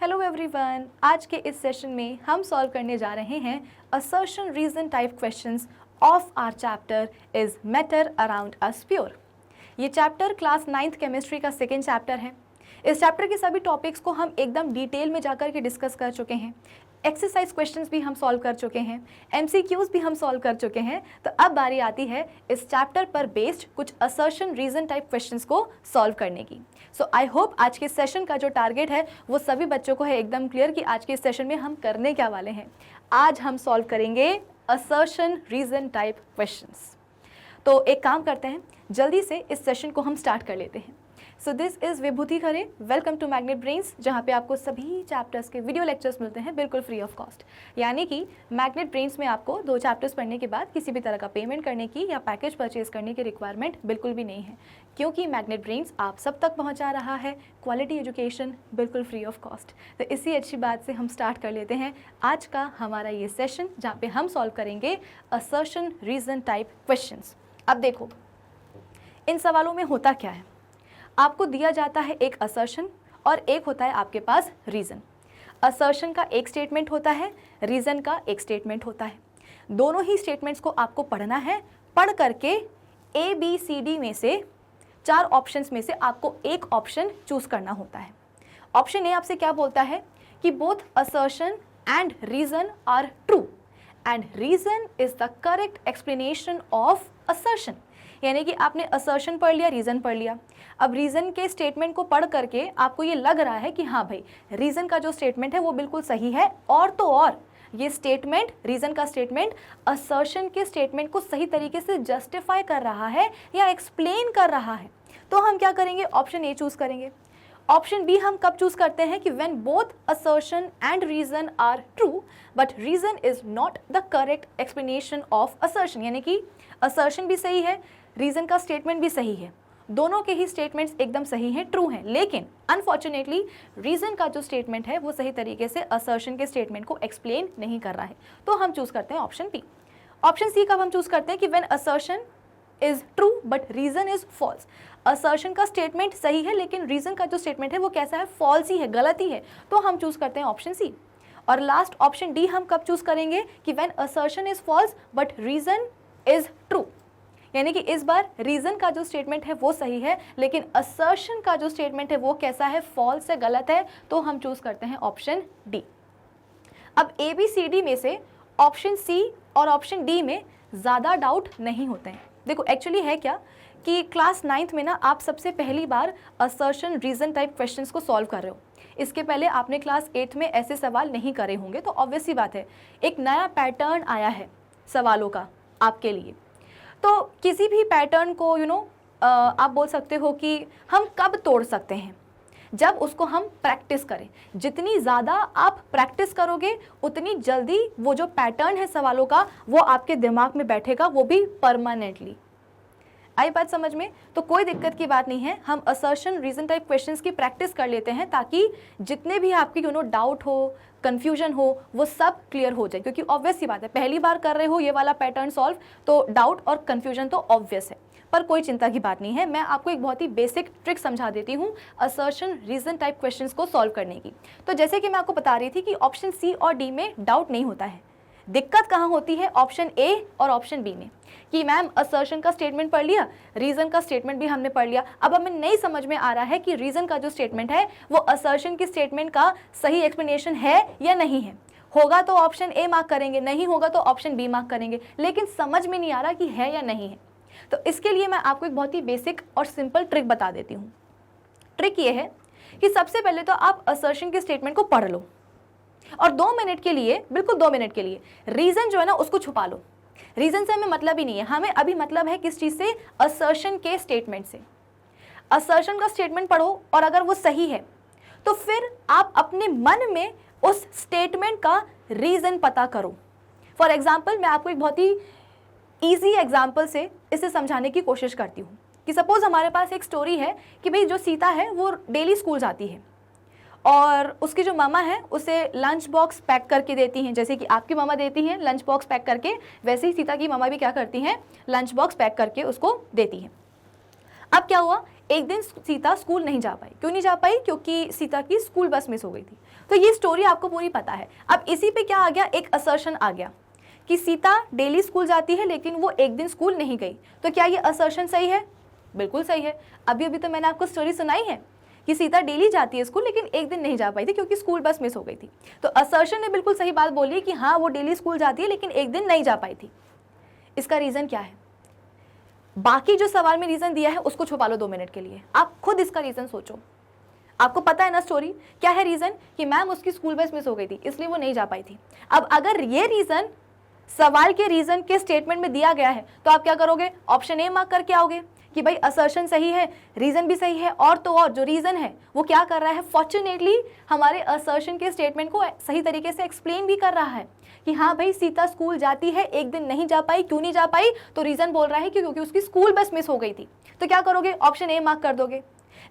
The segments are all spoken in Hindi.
हेलो एवरीवन, आज के इस सेशन में हम सॉल्व करने जा रहे हैं assertion reason type questions of our chapter is matter around us pure. ये चैप्टर क्लास 9th केमिस्ट्री का सेकेंड चैप्टर है। इस चैप्टर के सभी टॉपिक्स को हम एकदम डिटेल में जाकर के डिस्कस कर चुके हैं। एक्सरसाइज क्वेश्चंस भी हम सॉल्व कर चुके हैं, एमसीक्यूज भी हम सॉल्व कर चुके हैं। तो अब बारी आती है इस चैप्टर पर बेस्ड कुछ असर्शन रीजन टाइप क्वेश्चंस को सॉल्व करने की। सो आई होप आज के सेशन का जो टारगेट है वो सभी बच्चों को है एकदम क्लियर कि आज के इस सेशन में हम करने क्या वाले हैं। आज हम सॉल्व करेंगे असर्शन रीजन टाइप क्वेश्चंस। तो एक काम करते हैं, जल्दी से इस सेशन को हम स्टार्ट कर लेते हैं। So this is Vibhuti Khare, welcome to Magnet Brains, जहाँ पे आपको सभी चैप्टर्स के वीडियो लेक्चर्स मिलते हैं बिल्कुल फ्री ऑफ कॉस्ट। यानी कि मैग्नेट ब्रेन्स में आपको 2 चैप्टर्स पढ़ने के बाद किसी भी तरह का पेमेंट करने की या पैकेज परचेज करने की रिक्वायरमेंट बिल्कुल भी नहीं है, क्योंकि मैग्नेट ब्रेन्स आप सब तक पहुँचा रहा है क्वालिटी एजुकेशन बिल्कुल फ्री ऑफ कॉस्ट। तो इसी अच्छी बात से हम स्टार्ट कर लेते हैं आज का हमारा ये सेशन, जहाँ पे हम सॉल्व करेंगे असर्शन रीजन टाइप क्वेश्चंस। अब देखो, इन सवालों में होता क्या है, आपको दिया जाता है एक असर्शन और एक होता है आपके पास रीज़न। असर्शन का एक स्टेटमेंट होता है, रीज़न का एक स्टेटमेंट होता है। दोनों ही स्टेटमेंट्स को आपको पढ़ना है। पढ़ करके ए बी सी डी में से 4 ऑप्शंस में से आपको एक ऑप्शन चूज करना होता है। ऑप्शन ए आपसे क्या बोलता है कि both assertion and reason are true and reason is the correct explanation of assertion. यानी कि आपने असर्शन पढ़ लिया, रीज़न पढ़ लिया। अब रीज़न के स्टेटमेंट को पढ़ करके आपको ये लग रहा है कि हाँ भाई, रीज़न का जो स्टेटमेंट है वो बिल्कुल सही है, और तो और ये स्टेटमेंट, रीज़न का स्टेटमेंट असर्शन के स्टेटमेंट को सही तरीके से जस्टिफाई कर रहा है या एक्सप्लेन कर रहा है। तो हम क्या करेंगे, ऑप्शन ए चूज़ करेंगे। ऑप्शन बी हम कब चूज करते हैं कि when both assertion and reason are true but reason is not the correct explanation of assertion. यानी कि असर्शन भी सही है, रीजन का स्टेटमेंट भी सही है, दोनों के ही स्टेटमेंट्स एकदम सही हैं, ट्रू हैं, लेकिन अनफॉर्चुनेटली रीजन का जो स्टेटमेंट है वो सही तरीके से असर्शन के स्टेटमेंट को एक्सप्लेन नहीं कर रहा है। तो हम चूज करते हैं ऑप्शन बी। ऑप्शन सी कब हम चूज करते हैं कि when assertion is true but reason is false. Assertion का स्टेटमेंट सही है लेकिन रीजन का जो स्टेटमेंट है वो कैसा है, फॉल्स ही है, गलत ही है। तो हम चूज करते हैं ऑप्शन सी। और लास्ट ऑप्शन डी हम कब चूज करेंगे कि when assertion is false but reason is true. यानी कि इस बार रीजन का जो स्टेटमेंट है वो सही है लेकिन असर्शन का जो स्टेटमेंट है वो कैसा है, फॉल्स है, गलत है। तो हम चूज करते हैं ऑप्शन डी। अब ए बी सी डी में से ऑप्शन सी और ऑप्शन डी में ज़्यादा डाउट नहीं होते हैं। देखो एक्चुअली है क्या कि क्लास 9th में ना आप सबसे पहली बार असर्शन रीजन टाइप क्वेश्चंस को सॉल्व कर रहे हो। इसके पहले आपने क्लास 8th में ऐसे सवाल नहीं करे होंगे, तो ऑब्वियस सी बात है एक नया पैटर्न आया है सवालों का आपके लिए। तो किसी भी पैटर्न को आप बोल सकते हो कि हम कब तोड़ सकते हैं, जब उसको हम प्रैक्टिस करें। जितनी ज़्यादा आप प्रैक्टिस करोगे उतनी जल्दी वो जो पैटर्न है सवालों का वो आपके दिमाग में बैठेगा, वो भी परमानेंटली। आई बात समझ में? तो कोई दिक्कत की बात नहीं है, हम असर्शन रीजन टाइप क्वेश्चंस की प्रैक्टिस कर लेते हैं ताकि जितने भी आपकी डाउट हो, कन्फ्यूजन हो, वो सब क्लियर हो जाए। क्योंकि ऑब्वियस सी बात है, पहली बार कर रहे हो ये वाला पैटर्न सॉल्व, तो डाउट और कन्फ्यूजन तो ऑब्वियस है। पर कोई चिंता की बात नहीं है, मैं आपको एक बहुत ही बेसिक ट्रिक समझा देती हूँ असर्शन रीजन टाइप क्वेश्चंस को सॉल्व करने की। तो जैसे कि मैं आपको बता रही थी कि ऑप्शन सी और डी में डाउट नहीं होता है। दिक्कत कहाँ होती है, ऑप्शन ए और ऑप्शन बी में, कि मैम असर्शन का स्टेटमेंट पढ़ लिया, रीजन का स्टेटमेंट भी हमने पढ़ लिया, अब हमें नहीं समझ में आ रहा है कि रीजन का जो स्टेटमेंट है वो असर्शन के स्टेटमेंट का सही एक्सप्लेनेशन है या नहीं है। होगा तो ऑप्शन ए मार्क करेंगे, नहीं होगा तो ऑप्शन बी मार्क करेंगे, लेकिन समझ में नहीं आ रहा कि है या नहीं है। तो इसके लिए मैं आपको एक बहुत ही बेसिक और सिंपल ट्रिक बता देती हूँ। ट्रिक ये है कि सबसे पहले तो आप असर्शन के स्टेटमेंट को पढ़ लो और 2 मिनट के लिए, बिल्कुल 2 मिनट के लिए रीजन जो है ना उसको छुपा लो। रीजन से हमें मतलब ही नहीं है, हमें अभी मतलब है किस चीज से, असर्शन के स्टेटमेंट से। असर्शन का स्टेटमेंट पढ़ो और अगर वो सही है तो फिर आप अपने मन में उस स्टेटमेंट का रीजन पता करो। फॉर एग्जाम्पल मैं आपको एक बहुत ही ईजी एग्जाम्पल से इसे समझाने की कोशिश करती हूँ कि सपोज हमारे पास एक स्टोरी है कि भाई जो सीता है वो डेली स्कूल जाती है और उसकी जो मामा है उसे लंच बॉक्स पैक करके देती हैं। जैसे कि आपकी मामा देती हैं लंच बॉक्स पैक करके, वैसे ही सीता की मामा भी क्या करती हैं, लंच बॉक्स पैक करके उसको देती हैं। अब क्या हुआ, एक दिन सीता स्कूल नहीं जा पाई। क्यों नहीं जा पाई? क्योंकि सीता की स्कूल बस मिस हो गई थी। तो ये स्टोरी आपको पूरी पता है। अब इसी पे क्या आ गया, एक असर्शन आ गया कि सीता डेली स्कूल जाती है लेकिन वो एक दिन स्कूल नहीं गई। तो क्या ये असर्शन सही है? बिल्कुल सही है। अभी अभी तो मैंने आपको स्टोरी सुनाई है कि सीता डेली जाती है स्कूल लेकिन एक दिन नहीं जा पाई थी क्योंकि स्कूल बस मिस हो गई थी। तो असर्शन ने बिल्कुल सही बात बोली कि हाँ वो डेली स्कूल जाती है लेकिन एक दिन नहीं जा पाई थी। इसका रीज़न क्या है? बाकी जो सवाल में रीज़न दिया है उसको छुपा लो 2 मिनट के लिए, आप खुद इसका रीज़न सोचो। आपको पता है ना स्टोरी क्या है रीज़न, कि मैम उसकी स्कूल बस मिस हो गई थी इसलिए वो नहीं जा पाई थी। अब अगर ये रीज़न सवाल के रीज़न के स्टेटमेंट में दिया गया है तो आप क्या करोगे, ऑप्शन ए मार्क करके आओगे कि भाई असर्शन सही है, रीज़न भी सही है, और तो और जो रीज़न है वो क्या कर रहा है, फॉर्चुनेटली हमारे असर्शन के स्टेटमेंट को सही तरीके से एक्सप्लेन भी कर रहा है कि हाँ भाई सीता स्कूल जाती है, एक दिन नहीं जा पाई। क्यों नहीं जा पाई? तो रीज़न बोल रहा है कि क्योंकि उसकी स्कूल बस मिस हो गई थी। तो क्या करोगे, ऑप्शन ए मार्क कर दोगे।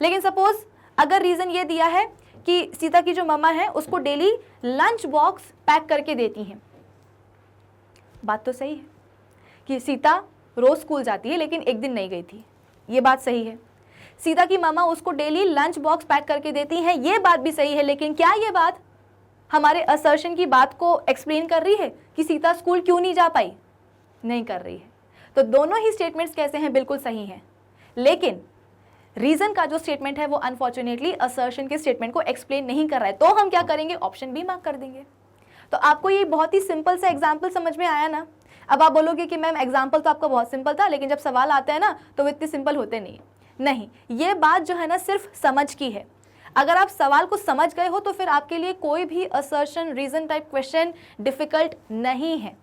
लेकिन सपोज अगर रीज़न ये दिया है कि सीता की जो मम्मा है उसको डेली लंच बॉक्स पैक करके देती हैं, बात तो सही है कि सीता रोज स्कूल जाती है लेकिन एक दिन नहीं गई थी, ये बात सही है। सीता की मामा उसको डेली लंच बॉक्स पैक करके देती हैं, ये बात भी सही है। लेकिन क्या ये बात हमारे असर्शन की बात को एक्सप्लेन कर रही है कि सीता स्कूल क्यों नहीं जा पाई? नहीं कर रही है। तो दोनों ही स्टेटमेंट्स कैसे हैं, बिल्कुल सही हैं। लेकिन रीजन का जो स्टेटमेंट है वो अनफॉर्चुनेटली असर्शन के स्टेटमेंट को एक्सप्लेन नहीं कर रहा है। तो हम क्या करेंगे, ऑप्शन बी मार्क कर देंगे। तो आपको ये बहुत ही सिंपल सा एग्जाम्पल समझ में आया ना। अब आप बोलोगे कि मैम एग्जाम्पल तो आपका बहुत सिंपल था लेकिन जब सवाल आते हैं ना तो वो इतने सिंपल होते नहीं, ये बात जो है ना सिर्फ समझ की है। अगर आप सवाल को समझ गए हो तो फिर आपके लिए कोई भी assertion reason type question difficult नहीं है।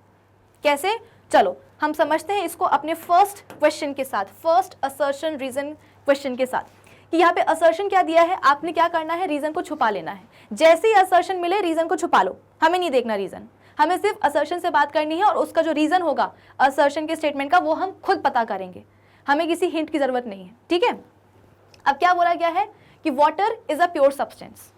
कैसे, चलो हम समझते हैं इसको अपने फर्स्ट क्वेश्चन के साथ, फर्स्ट असर्शन रीजन क्वेश्चन के साथ, कि यहाँ पे असर्शन क्या दिया है, आपने क्या करना है, रीजन को छुपा लेना है। जैसे ही असर्शन मिले रीजन को छुपा लो, हमें नहीं देखना रीजन, हमें सिर्फ असर्शन से बात करनी है और उसका जो रीजन होगा असर्शन के स्टेटमेंट का वो हम खुद पता करेंगे, हमें किसी हिंट की जरूरत नहीं है। ठीक है, अब क्या बोला गया है कि water is a pure substance.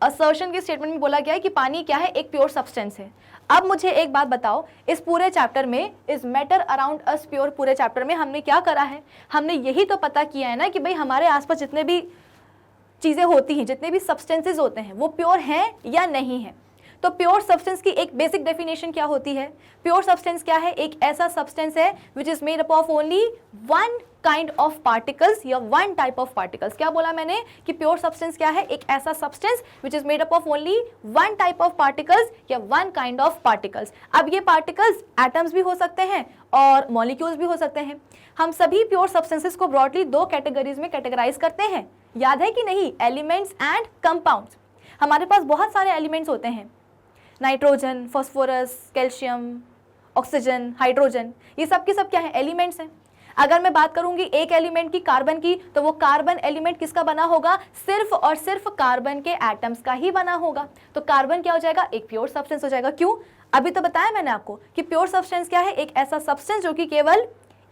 Assertion के स्टेटमेंट में बोला गया है कि पानी क्या है, एक प्योर सब्सटेंस है। अब मुझे एक बात बताओ, इस पूरे चैप्टर में, इस मैटर अराउंड अस प्योर पूरे चैप्टर में हमने क्या करा है, हमने यही तो पता किया है ना कि भाई हमारे आसपास जितने भी चीज़ें होती हैं, जितने भी सब्सटेंसेस होते हैं वो प्योर हैं या नहीं है। तो प्योर सब्सटेंस की एक बेसिक डेफिनेशन क्या होती है, प्योर सब्सटेंस क्या है, एक ऐसा सब्सटेंस है which is made up of only one kind of particles या वन टाइप ऑफ पार्टिकल्स। क्या बोला मैंने कि प्योर सब्सटेंस क्या है, एक ऐसा substance which is made up of only one type of particles या वन काइंड ऑफ पार्टिकल्स। अब ये पार्टिकल्स एटम्स भी हो सकते हैं और मॉलिक्यूल्स भी हो सकते हैं। हम सभी प्योर सब्सटेंसेस को ब्रॉडली 2 कैटेगरीज में कैटेगराइज करते हैं, याद है कि नहीं, एलिमेंट्स एंड कंपाउंड्स। हमारे पास बहुत सारे एलिमेंट्स होते हैं, nitrogen, phosphorus, calcium, oxygen, hydrogen, ये सब के सब क्या है, एलिमेंट्स हैं। अगर मैं बात करूंगी एक एलिमेंट की, कार्बन की, तो वो कार्बन एलिमेंट किसका बना होगा, सिर्फ और सिर्फ कार्बन के एटम्स का ही बना होगा। तो कार्बन क्या हो जाएगा, एक प्योर सब्सटेंस हो जाएगा। क्यों, अभी तो बताया मैंने आपको कि प्योर सब्सटेंस क्या है, एक ऐसा सब्सटेंस जो कि केवल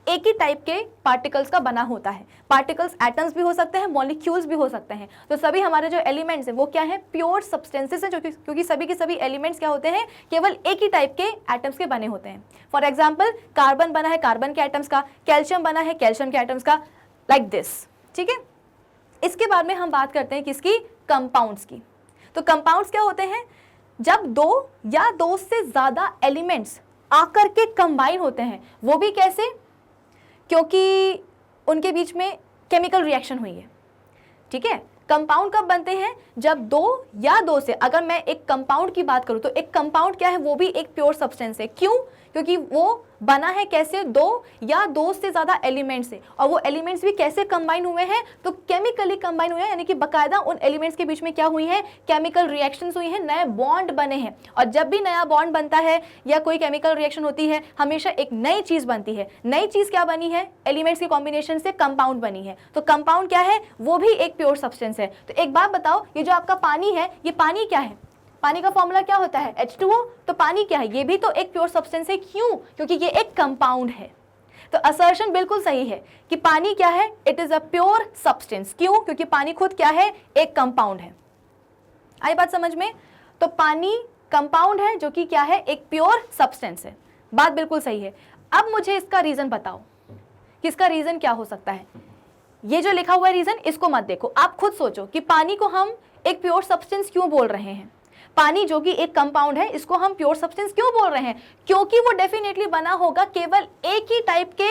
एक ही टाइप के पार्टिकल्स का बना होता है। पार्टिकल्स एटम्स भी हो सकते हैं, मॉलिक्यूल्स भी हो सकते हैं। तो सभी हमारे जो एलिमेंट्स हैं वो क्या है, प्योर सब्सटेंसेस हैं, क्योंकि सभी के सभी एलिमेंट्स क्या होते हैं, केवल एक ही टाइप के एटम्स के बने होते हैं। फॉर एग्जाम्पल कार्बन बना है कार्बन के एटम्स का, कैल्शियम बना है कैल्शियम के एटम्स का, लाइक दिस। ठीक है, इसके बाद में हम बात करते हैं किसकी, कंपाउंड्स की। तो कंपाउंड्स क्या होते हैं, जब 2 या 2 से ज्यादा एलिमेंट्स आकर के कंबाइन होते हैं, वो भी कैसे, क्योंकि उनके बीच में केमिकल रिएक्शन हुई है। ठीक है, कंपाउंड कब बनते हैं, जब 2 या 2 से, अगर मैं एक कंपाउंड की बात करूं तो एक कंपाउंड क्या है, वो भी एक प्योर सब्सटेंस है। क्यों, क्योंकि वो बना है कैसे, 2 या 2 से ज्यादा एलिमेंट्स से, और वो एलिमेंट्स भी कैसे कंबाइन हुए हैं, तो केमिकली कंबाइन हुए हैं, यानी कि बकायदा उन एलिमेंट्स के बीच में क्या हुई है, केमिकल रिएक्शंस हुई हैं, नए बॉन्ड बने हैं। और जब भी नया बॉन्ड बनता है या कोई केमिकल रिएक्शन होती है, हमेशा एक नई चीज बनती है। नई चीज क्या बनी है, एलिमेंट्स के कॉम्बिनेशन से कंपाउंड बनी है। तो कंपाउंड क्या है, वो भी एक प्योर सब्सटेंस है। तो एक बात बताओ, ये जो आपका पानी है, ये पानी क्या है, पानी का फॉर्मूला क्या होता है, H2O। तो पानी क्या है, ये भी तो एक प्योर सब्सटेंस है। क्यों, क्योंकि ये एक कंपाउंड है। तो असर्शन बिल्कुल सही है कि पानी क्या है, it is a pure substance. क्यों, क्योंकि पानी खुद क्या है, एक कंपाउंड है। आई बात समझ में, तो पानी कंपाउंड है जो कि क्या है, एक प्योर सब्सटेंस है। बात बिल्कुल सही है। अब मुझे इसका रीजन बताओ कि इसका रीजन क्या हो सकता है। ये जो लिखा हुआ है रीजन, इसको मत देखो, आप खुद सोचो कि पानी को हम एक प्योर सब्सटेंस क्यों बोल रहे हैं। पानी जो कि एक कंपाउंड है, इसको हम प्योर सब्सटेंस क्यों बोल रहे हैं? क्योंकि वो डेफिनेटली बना होगा केवल एक ही टाइप के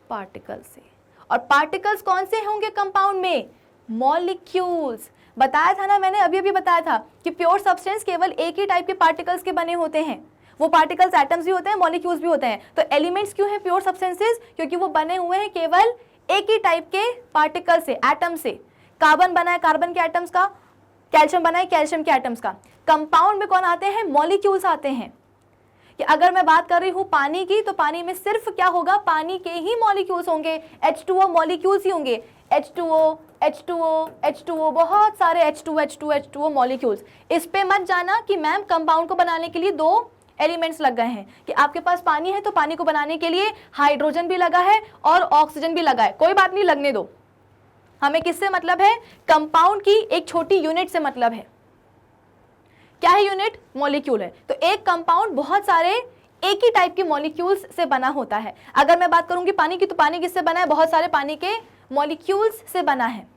पार्टिकल से। और पार्टिकल्स कौन से होंगे कंपाउंड में? मॉलिक्यूल्स। बताया था ना मैंने, अभी अभी बताया था कि प्योर सब्सटेंस केवल एक ही टाइप के पार्टिकल्स के बने होते हैं। वो पार्टिकल्स एटम्स भी होते हैं, मॉलिक्यूल्स भी होते हैं। तो एलिमेंट्स क्यों हैं प्योर सब्सटेंसेस? क्योंकि वो बने हुए हैं केवल एक ही टाइप के पार्टिकल से, एटम से। कार्बन बना है कार्बन के एटम्स का, कैल्शियम बना है कैल्शियम के एटम्स का। कंपाउंड में कौन आते हैं? मॉलिक्यूल्स आते हैं। कि अगर मैं बात कर रही हूँ पानी की, तो पानी में सिर्फ क्या होगा? पानी के ही मॉलिक्यूल्स होंगे, H2O मॉलिक्यूल्स ही होंगे। H2O, H2O, H2O, बहुत सारे H2O मॉलिक्यूल्स। इस पे मत जाना कि मैम कंपाउंड को बनाने के लिए 2 एलिमेंट्स लग गए हैं, कि आपके पास पानी है तो पानी को बनाने के लिए हाइड्रोजन भी लगा है और ऑक्सीजन भी लगा है। कोई बात नहीं, लगने दो। हमें किससे मतलब है? कंपाउंड की एक छोटी यूनिट से मतलब है। क्या है यूनिट? मॉलिक्यूल है। तो एक कंपाउंड बहुत सारे एक ही टाइप के मॉलिक्यूल्स से बना होता है। अगर मैं बात करूंगी पानी की, तो पानी किससे बना है? बहुत सारे पानी के मॉलिक्यूल्स से बना है,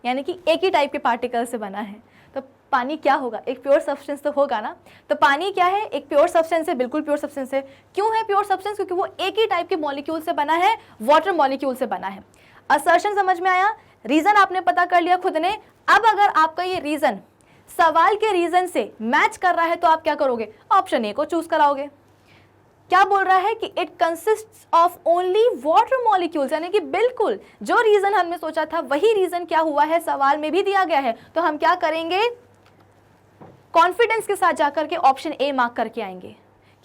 यानी कि एक ही टाइप के पार्टिकल से बना है। तो पानी क्या होगा? एक प्योर सब्सटेंस तो होगा ना। तो पानी क्या है? एक प्योर सब्सटेंस है, बिल्कुल प्योर सब्सटेंस है। क्यों है प्योर सब्सटेंस? क्योंकि वो एक ही टाइप के मॉलिक्यूल से बना है, वाटर मॉलिक्यूल से बना है। असर्शन समझ में आया? रीजन आपने पता कर लिया खुद ने। अब अगर आपका ये रीजन सवाल के रीजन से मैच कर रहा है तो आप क्या करोगे? ऑप्शन ए को चूज कराओगे। क्या बोल रहा है कि it consists of only water molecules, यानी कि बिल्कुल जो रीजन हमने सोचा था वही रीजन क्या हुआ है, सवाल में भी दिया गया है। तो हम क्या करेंगे? कॉन्फिडेंस के साथ जाकर के ऑप्शन ए मार्क करके आएंगे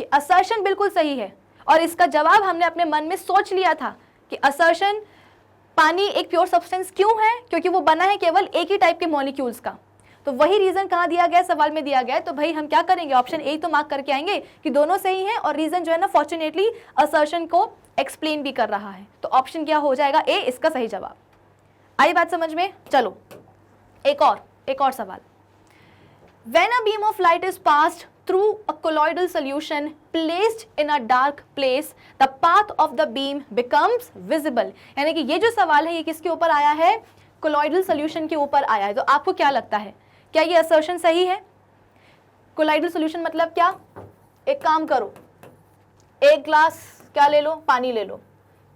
कि असर्शन बिल्कुल सही है। और इसका जवाब हमने अपने मन में सोच लिया था कि असर्शन पानी एक प्योर सब्सटेंस क्यों है? क्योंकि वो बना है केवल एक ही टाइप के मॉलिक्यूल्स का। तो वही रीजन कहाँ दिया गया? सवाल में दिया गया है। तो भाई हम क्या करेंगे? ऑप्शन ए तो मार्क करके आएंगे कि दोनों सही हैं, और रीजन जो है ना फॉर्चुनेटली असर्शन को एक्सप्लेन भी कर रहा है। तो ऑप्शन क्या हो जाएगा? ए इसका सही जवाब। आई बात समझ में? चलो एक और सवाल। When a beam of light is passed through a colloidal solution placed in a dark place, the path of the beam becomes visible। यानी कि ये जो सवाल है ये किसके ऊपर आया है? कोलॉइडल सॉल्यूशन के ऊपर आया है। तो आपको क्या लगता है, क्या ये असर्शन सही है? कोलॉइडल सॉल्यूशन मतलब क्या? एक काम करो, एक ग्लास क्या ले लो? पानी ले लो।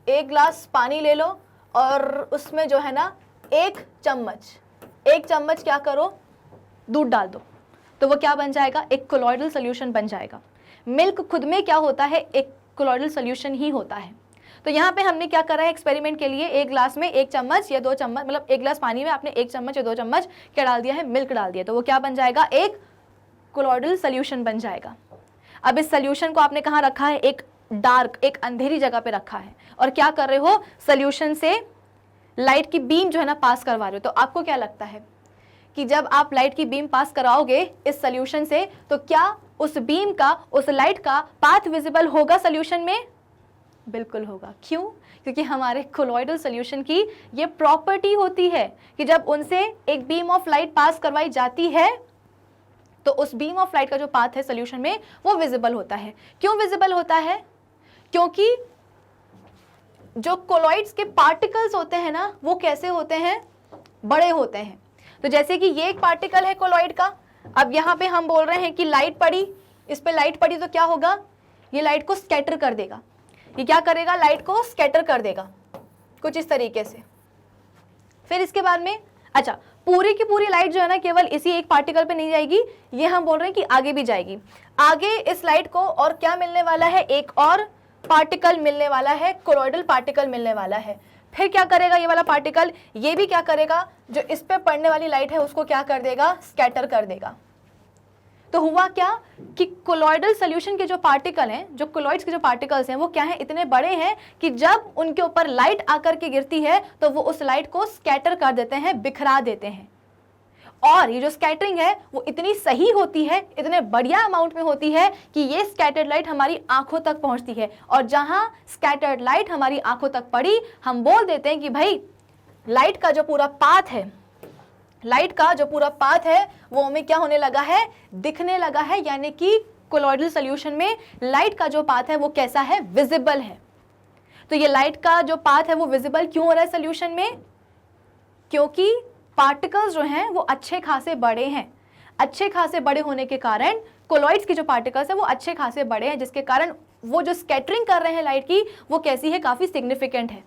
एक ग्लास पानी ले लो और उसमें जो है ना एक चम्मच क्या करो? दूध डाल दो। तो वो क्या बन जाएगा? एक कोलॉइडल सॉल्यूशन बन जाएगा। मिल्क खुद में क्या होता है? एक कोलॉइडल सॉल्यूशन ही होता है। तो यहाँ पे हमने क्या करा है एक्सपेरिमेंट के लिए? एक ग्लास में 1 चम्मच या 2 चम्मच, मतलब एक ग्लास पानी में आपने 1 चम्मच या 2 चम्मच क्या डाल दिया है? मिल्क डाल दिया। तो वो क्या बन जाएगा? एक कोलॉइडल सॉल्यूशन बन जाएगा। अब इस सॉल्यूशन को आपने कहाँ रखा है? एक डार्क, एक अंधेरी जगह पे रखा है। और क्या कर रहे हो? सॉल्यूशन से लाइट की बीम जो है ना पास करवा रहे हो। तो आपको क्या लगता है कि जब आप लाइट की बीम पास कराओगे इस सॉल्यूशन से, तो क्या उस बीम का, उस लाइट का पाथ विजिबल होगा सॉल्यूशन में? बिल्कुल होगा। क्यों? क्योंकि हमारे कोलॉइडल सॉल्यूशन की ये प्रॉपर्टी होती है कि जब उनसे एक बीम ऑफ लाइट पास करवाई जाती है तो उस बीम ऑफ लाइट का जो पाथ है सॉल्यूशन में वो विजिबल होता है। क्यों विजिबल होता है? क्योंकि जो कोलॉइड्स के पार्टिकल्स होते हैं ना वो कैसे होते हैं? बड़े होते हैं। तो जैसे कि ये एक पार्टिकल है कोलॉइड का। अब यहाँ पे हम बोल रहे हैं कि लाइट पड़ी, इस पे लाइट पड़ी तो क्या होगा? ये लाइट को स्कैटर कर देगा। ये क्या करेगा? लाइट को स्कैटर कर देगा कुछ इस तरीके से। फिर इसके बाद में अच्छा, पूरी की पूरी लाइट जो है ना केवल इसी एक पार्टिकल पे नहीं जाएगी, ये हम बोल रहे हैं कि आगे भी जाएगी। आगे इस लाइट को और क्या मिलने वाला है? एक और पार्टिकल मिलने वाला है, कोलॉइडल पार्टिकल मिलने वाला है। फिर क्या करेगा ये वाला पार्टिकल? ये भी क्या करेगा? जो इस पे पड़ने वाली लाइट है उसको क्या कर देगा? स्कैटर कर देगा। तो हुआ क्या कि कोलॉइडल सॉल्यूशन के जो पार्टिकल हैं, जो कोलॉइड्स के जो पार्टिकल्स हैं वो क्या हैं? इतने बड़े हैं कि जब उनके ऊपर लाइट आकर के गिरती है तो वो उस लाइट को स्कैटर कर देते हैं, बिखरा देते हैं। और ये जो स्कैटरिंग है वो इतनी सही होती है, इतने बढ़िया अमाउंट में होती है कि ये स्कैटर्ड लाइट हमारी आंखों तक पहुंचती है। और जहां स्कैटर्ड लाइट हमारी आंखों तक पड़ी, हम बोल देते हैं कि भाई लाइट का जो पूरा पाथ है, वो हमें क्या होने लगा है? दिखने लगा है। यानी कि कोलॉइडल सॉल्यूशन में लाइट का जो पाथ है वो कैसा है? विजिबल है। तो ये लाइट का जो पाथ है वो विजिबल क्यों हो रहा है सोल्यूशन में? क्योंकि पार्टिकल्स जो हैं वो अच्छे खासे बड़े हैं। अच्छे खासे बड़े होने के कारण कोलॉइड्स की जो पार्टिकल्स है वो अच्छे खासे बड़े हैं, जिसके कारण वो जो स्कैटरिंग कर रहे हैं लाइट की वो कैसी है, काफ़ी सिग्निफिकेंट है,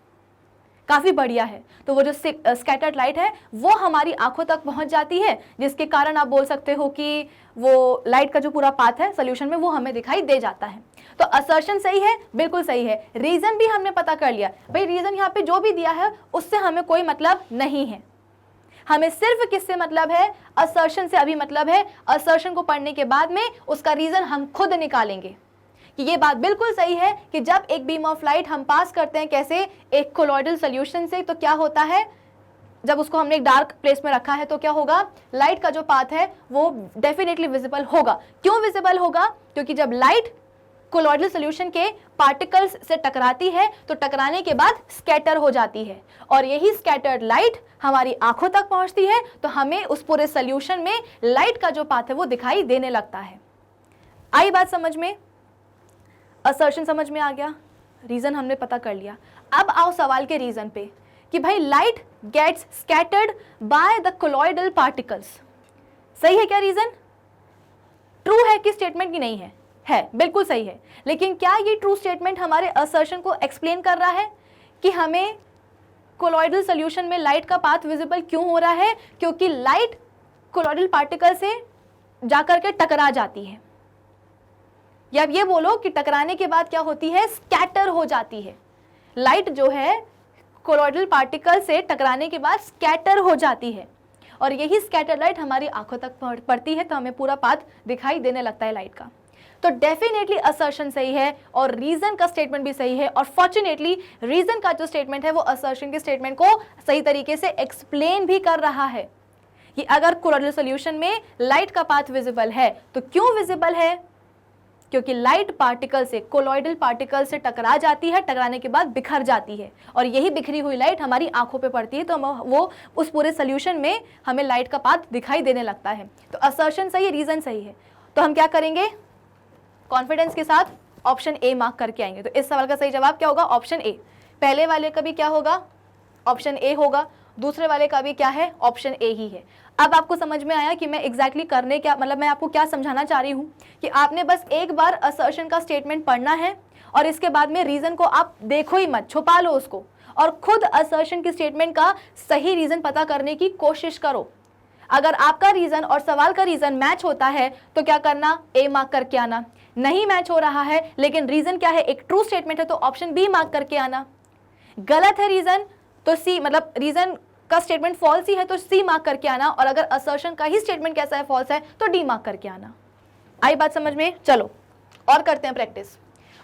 काफ़ी बढ़िया है। तो वो जो स्कैटर्ड लाइट है वो हमारी आंखों तक पहुंच जाती है, जिसके कारण आप बोल सकते हो कि वो लाइट का जो पूरा पाथ है सोल्यूशन में वो हमें दिखाई दे जाता है। तो असर्शन सही है, बिल्कुल सही है। रीज़न भी हमने पता कर लिया। भाई रीज़न यहाँ पे जो भी दिया है उससे हमें कोई मतलब नहीं है, हमें सिर्फ किससे मतलब है? असर्शन से अभी मतलब है। असर्शन को पढ़ने के बाद में उसका रीज़न हम खुद निकालेंगे कि ये बात बिल्कुल सही है कि जब एक बीम ऑफ लाइट हम पास करते हैं कैसे, एक कोलॉइडल सॉल्यूशन से, तो क्या होता है, जब उसको हमने एक डार्क प्लेस में रखा है तो क्या होगा, लाइट का जो पाथ है वो डेफिनेटली विजिबल होगा। क्यों विजिबल होगा? क्योंकि जब लाइट कोलॉइडल सॉल्यूशन के पार्टिकल्स से टकराती है तो टकराने के बाद स्कैटर हो जाती है, और यही स्कैटर्ड लाइट हमारी आंखों तक पहुंचती है, तो हमें उस पूरे सॉल्यूशन में लाइट का जो पाथ है वो दिखाई देने लगता है। आई बात समझ में? असर्शन समझ में आ गया, रीजन हमने पता कर लिया। अब आओ सवाल के रीजन पे कि भाई light gets scattered by the colloidal particles. सही है क्या रीजन? ट्रू है कि स्टेटमेंट की नहीं है? है, बिल्कुल सही है। लेकिन क्या ये ट्रू स्टेटमेंट हमारे असर्शन को एक्सप्लेन कर रहा है कि हमें कोलॉइडल सॉल्यूशन में लाइट का पाथ विजिबल क्यों हो रहा है? क्योंकि लाइट कोलॉइडल पार्टिकल से जाकर के टकरा जाती है, या ये बोलो कि टकराने के बाद क्या होती है, स्कैटर हो जाती है। लाइट जो है कोलॉइडल पार्टिकल से टकराने के बाद स्कैटर हो जाती है, और यही स्कैटर लाइट हमारी आंखों तक पड़ती है, तो हमें पूरा पाथ दिखाई देने लगता है लाइट का। तो डेफिनेटली असर्शन सही है और रीजन का स्टेटमेंट भी सही है, और फॉर्चुनेटली रीजन का जो स्टेटमेंट है वो असर्शन के स्टेटमेंट को सही तरीके से एक्सप्लेन भी कर रहा है कि अगर कोलॉइडल सॉल्यूशन में लाइट का पाथ विजिबल है तो क्यों विजिबल है? क्योंकि लाइट पार्टिकल से, कोलॉइडल पार्टिकल से टकरा जाती है, टकराने के बाद बिखर जाती है, और यही बिखरी हुई लाइट हमारी आंखों पे पड़ती है, तो वो उस पूरे सॉल्यूशन में हमें लाइट का पाथ दिखाई देने लगता है। तो असर्शन सही है, रीजन सही है। तो हम क्या करेंगे, कॉन्फिडेंस के साथ ऑप्शन ए मार्क करके आएंगे। तो इस सवाल का सही जवाब क्या होगा? Option A. पहले वाले का भी क्या होगा? ऑप्शन ए होगा। दूसरे वाले का भी क्या है? ऑप्शन ए ही है। अब आपको समझ में आया कि मैं एग्जैक्टली करने क्या, मतलब मैं आपको क्या समझाना चाह रही हूँ कि आपने बस एक बार असर्शन का स्टेटमेंट पढ़ना है, और इसके बाद में रीजन को आप देखो ही मत, छुपा लो उसको, और खुद असर्शन की स्टेटमेंट का सही रीजन पता करने की कोशिश करो। अगर आपका रीजन और सवाल का रीजन मैच होता है तो क्या करना, ए मार्क करके आना। नहीं मैच हो रहा है लेकिन रीजन क्या है, एक ट्रू स्टेटमेंट है, तो ऑप्शन बी मार्क करके आना। गलत है रीजन तो सी, मतलब रीजन का स्टेटमेंट फॉल्स ही है तो सी मार्क करके आना, और अगर असर्शन का ही स्टेटमेंट कैसा है, फॉल्स है, तो डी मार्क करके आना। आई बात समझ में? चलो और करते हैं practice.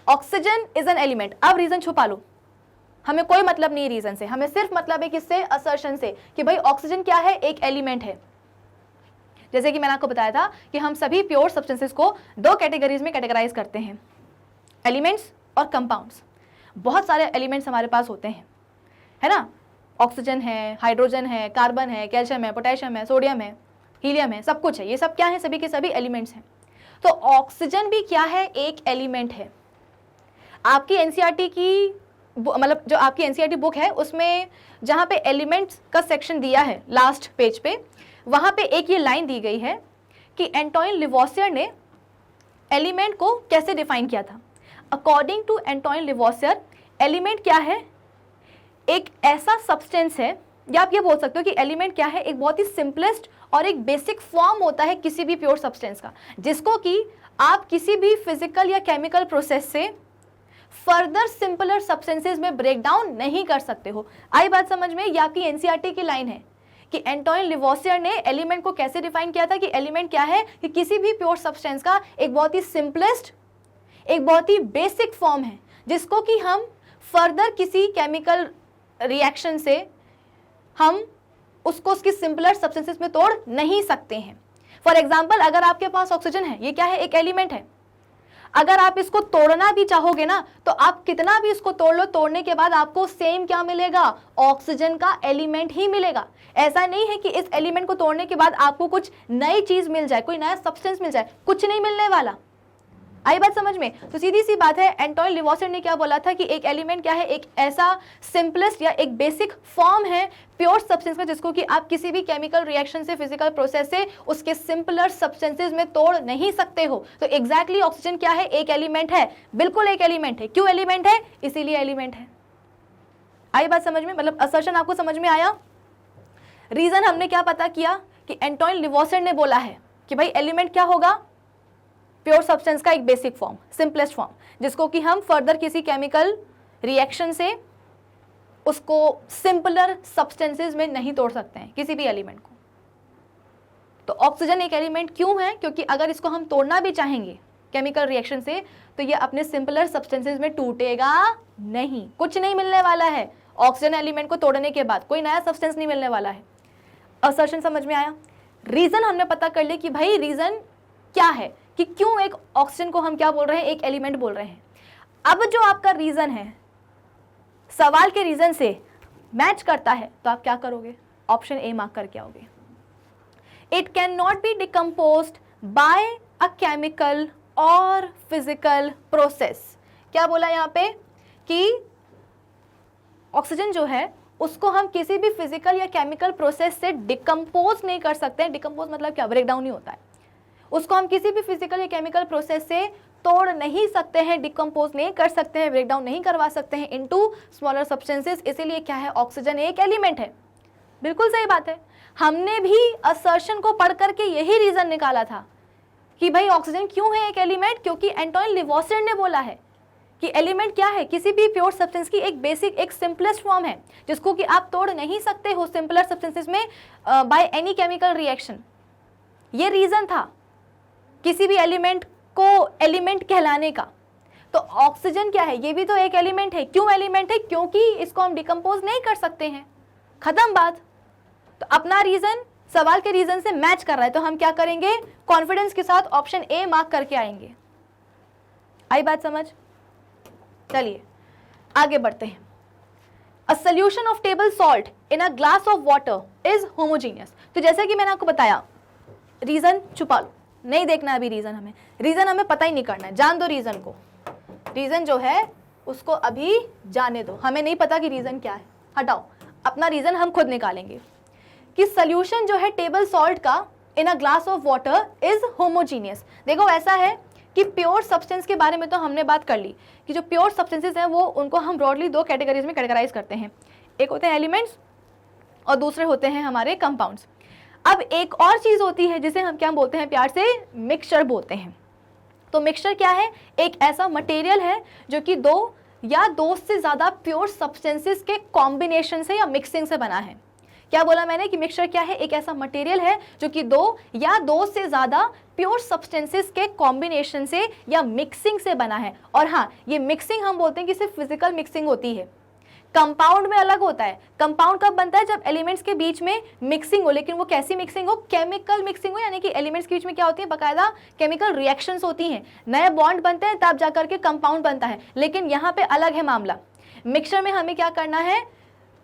Oxygen is an element. अब रीजन छुपा लो, हमें कोई मतलब नहीं रीजन से, हमें सिर्फ मतलब है किससे, असर्शन से, कि भाई ऑक्सीजन क्या है, एक एलिमेंट है। जैसे कि मैंने आपको बताया था कि हम सभी प्योर सब्सटेंसेस को दो कैटेगरीज में कैटेगराइज करते हैं, एलिमेंट्स और कंपाउंड्स। बहुत सारे एलिमेंट्स हमारे पास होते हैं, है ना। ऑक्सीजन है, हाइड्रोजन है, कार्बन है, कैल्शियम है, पोटेशियम है, सोडियम है, हीलियम है, सब कुछ है। ये सब क्या है, सभी के सभी एलिमेंट्स हैं। तो ऑक्सीजन भी क्या है, एक एलिमेंट है। आपकी एनसीईआरटी की, मतलब जो आपकी एनसीईआरटी बुक है उसमें जहाँ पे एलिमेंट्स का सेक्शन दिया है लास्ट पेज पे, वहाँ पे एक ये लाइन दी गई है कि एंटोइन लिवोसियर ने एलिमेंट को कैसे डिफाइन किया था। अकॉर्डिंग टू एंटोइन लिवोसियर, एलिमेंट क्या है, एक ऐसा सब्सटेंस है, या आप ये बोल सकते हो कि एलिमेंट क्या है, एक बहुत ही सिंपलेस्ट और एक बेसिक फॉर्म होता है किसी भी प्योर सब्सटेंस का, जिसको कि आप किसी भी फिजिकल या केमिकल प्रोसेस से फर्दर सिंपलर सब्सटेंसेस में ब्रेक डाउन नहीं कर सकते हो। आई बात समझ में? ये आपकी एनसीईआरटी की लाइन है कि एंटोइन लिवोसियर ने एलिमेंट को कैसे डिफाइन किया था कि एलिमेंट क्या है, कि किसी भी प्योर सब्सटेंस का एक बहुत ही सिंपलेस्ट, एक बहुत ही बेसिक फॉर्म है, जिसको कि हम फर्दर किसी केमिकल रिएक्शन से हम उसको उसकी सिंपलर सब्सटेंसेस में तोड़ नहीं सकते हैं। फॉर एग्जाम्पल, अगर आपके पास ऑक्सीजन है, ये क्या है, एक एलिमेंट है। अगर आप इसको तोड़ना भी चाहोगे ना, तो आप कितना भी इसको तोड़ लो, तोड़ने के बाद आपको सेम क्या मिलेगा, ऑक्सीजन का एलिमेंट ही मिलेगा। ऐसा नहीं है कि इस एलिमेंट को तोड़ने के बाद आपको कुछ नई चीज मिल जाए, कोई नया सब्सटेंस मिल जाए, कुछ नहीं मिलने वाला। आई बात समझ में? तो सीधी सी बात है, एंटोइन लिवोसिड ने क्या बोला था कि एक एलिमेंट क्या है, एक ऐसा सिंपलेस्ट या एक बेसिक फॉर्म है प्योर सब्सटेंस का जिसको कि आप किसी भी केमिकल रिएक्शन से, फिजिकल प्रोसेस से उसके सिंपलर सब्सटेंसेस में तोड़ नहीं सकते हो। तो एग्जैक्टली ऑक्सीजन क्या है, एक एलिमेंट है, बिल्कुल एक एलिमेंट है। क्यों एलिमेंट है? इसीलिए एलिमेंट है। आई बात समझ में? मतलब असर्शन आपको समझ में आया? रीजन हमने क्या पता किया कि एंटोइन लिवोसिड ने बोला है कि भाई एलिमेंट क्या होगा, प्योर सब्सटेंस का एक बेसिक फॉर्म, सिंपलेस्ट फॉर्म, जिसको कि हम फर्दर किसी केमिकल रिएक्शन से उसको सिंपलर सब्सटेंसेस में नहीं तोड़ सकते हैं, किसी भी एलिमेंट को। तो ऑक्सीजन एक एलिमेंट क्यों है? क्योंकि अगर इसको हम तोड़ना भी चाहेंगे केमिकल रिएक्शन से तो ये अपने सिंपलर सब्सटेंसेस में टूटेगा नहीं, कुछ नहीं मिलने वाला है ऑक्सीजन एलिमेंट को तोड़ने के बाद, कोई नया सब्सटेंस नहीं मिलने वाला है। असर्शन समझ में आया? रीजन हमने पता कर लिया कि भाई रीजन क्या है कि क्यों एक ऑक्सीजन को हम क्या बोल रहे हैं, एक एलिमेंट बोल रहे हैं। अब जो आपका रीजन है सवाल के रीजन से मैच करता है तो आप क्या करोगे? ऑप्शन ए मार्क करके आओगे। It can not be decomposed by a chemical और फिजिकल प्रोसेस। क्या बोला यहाँ पे कि ऑक्सीजन जो है उसको हम किसी भी फिजिकल या केमिकल प्रोसेस से डिकम्पोज नहीं कर सकते हैं। डिकम्पोज मतलब क्या? ब्रेक डाउन नहीं होता है। उसको हम किसी भी फिजिकल या केमिकल प्रोसेस से तोड़ नहीं सकते हैं, डिकम्पोज नहीं कर सकते हैं, ब्रेक डाउन नहीं करवा सकते हैं इनटू स्मॉलर सब्सटेंसेस। इसीलिए क्या है, ऑक्सीजन एक एलिमेंट है। बिल्कुल सही बात है। हमने भी असर्शन को पढ़ करके यही रीजन निकाला था कि भाई ऑक्सीजन क्यों है एक एलिमेंट, क्योंकि एंटोइन लिवोसिड ने बोला है कि एलिमेंट क्या है, किसी भी प्योर सब्सटेंस की एक बेसिक, एक सिंपलेस्ट फॉर्म है जिसको कि आप तोड़ नहीं सकते हो सिंपलर सब्सटेंसेस में बाय एनी केमिकल रिएक्शन। ये रीजन था किसी भी एलिमेंट को एलिमेंट कहलाने का। तो ऑक्सीजन क्या है, ये भी तो एक एलिमेंट है। क्यों एलिमेंट है? क्योंकि इसको हम डिकम्पोज नहीं कर सकते हैं, खत्म बात। तो अपना रीजन सवाल के रीजन से मैच कर रहा है तो हम क्या करेंगे, कॉन्फिडेंस के साथ ऑप्शन ए मार्क करके आएंगे। आई बात समझ? चलिए आगे बढ़ते हैं। A solution of table salt in a glass of water is homogeneous. तो जैसे कि मैंने आपको बताया, रीजन छुपा लो, नहीं देखना अभी रीजन, हमें पता ही नहीं करना है, जान दो रीजन को। रीजन जो है उसको अभी जाने दो, हमें नहीं पता कि रीजन क्या है, हटाओ। अपना रीजन हम खुद निकालेंगे कि सोल्यूशन जो है टेबल सॉल्ट का in a glass of water is homogeneous. देखो ऐसा है कि प्योर सब्सटेंस के बारे में तो हमने बात कर ली कि जो प्योर सब्सटेंसेस हैं वो उनको हम ब्रॉडली दो कैटेगरीज में कैटेगराइज करते हैं। एक होते हैं एलिमेंट्स और दूसरे होते हैं हमारे कंपाउंड्स। अब एक और चीज होती है जिसे हम क्या बोलते हैं, प्यार से मिक्सचर बोलते हैं। तो मिक्सचर क्या है, एक ऐसा मटेरियल है जो कि दो या दो से ज्यादा प्योर सब्सटेंसेस के कॉम्बिनेशन से या मिक्सिंग से बना है। क्या बोला मैंने कि मिक्सचर क्या है, एक ऐसा मटेरियल है जो कि दो या दो से ज्यादा प्योर सब्सटेंसेस के कॉम्बिनेशन से या मिक्सिंग से बना है। और हाँ, ये मिक्सिंग हम बोलते हैं कि सिर्फ फिजिकल मिक्सिंग होती है, कंपाउंड में अलग होता है। कंपाउंड कब बनता है, जब एलिमेंट्स के बीच में मिक्सिंग हो, लेकिन वो कैसी मिक्सिंग हो, केमिकल मिक्सिंग हो, यानी कि एलिमेंट्स के बीच में क्या होती है, बाकायदा केमिकल रिएक्शंस होती हैं, नए बॉन्ड बनते हैं, तब जाकर के कंपाउंड बनता है। लेकिन यहाँ पे अलग है मामला। मिक्सचर में हमें क्या करना है,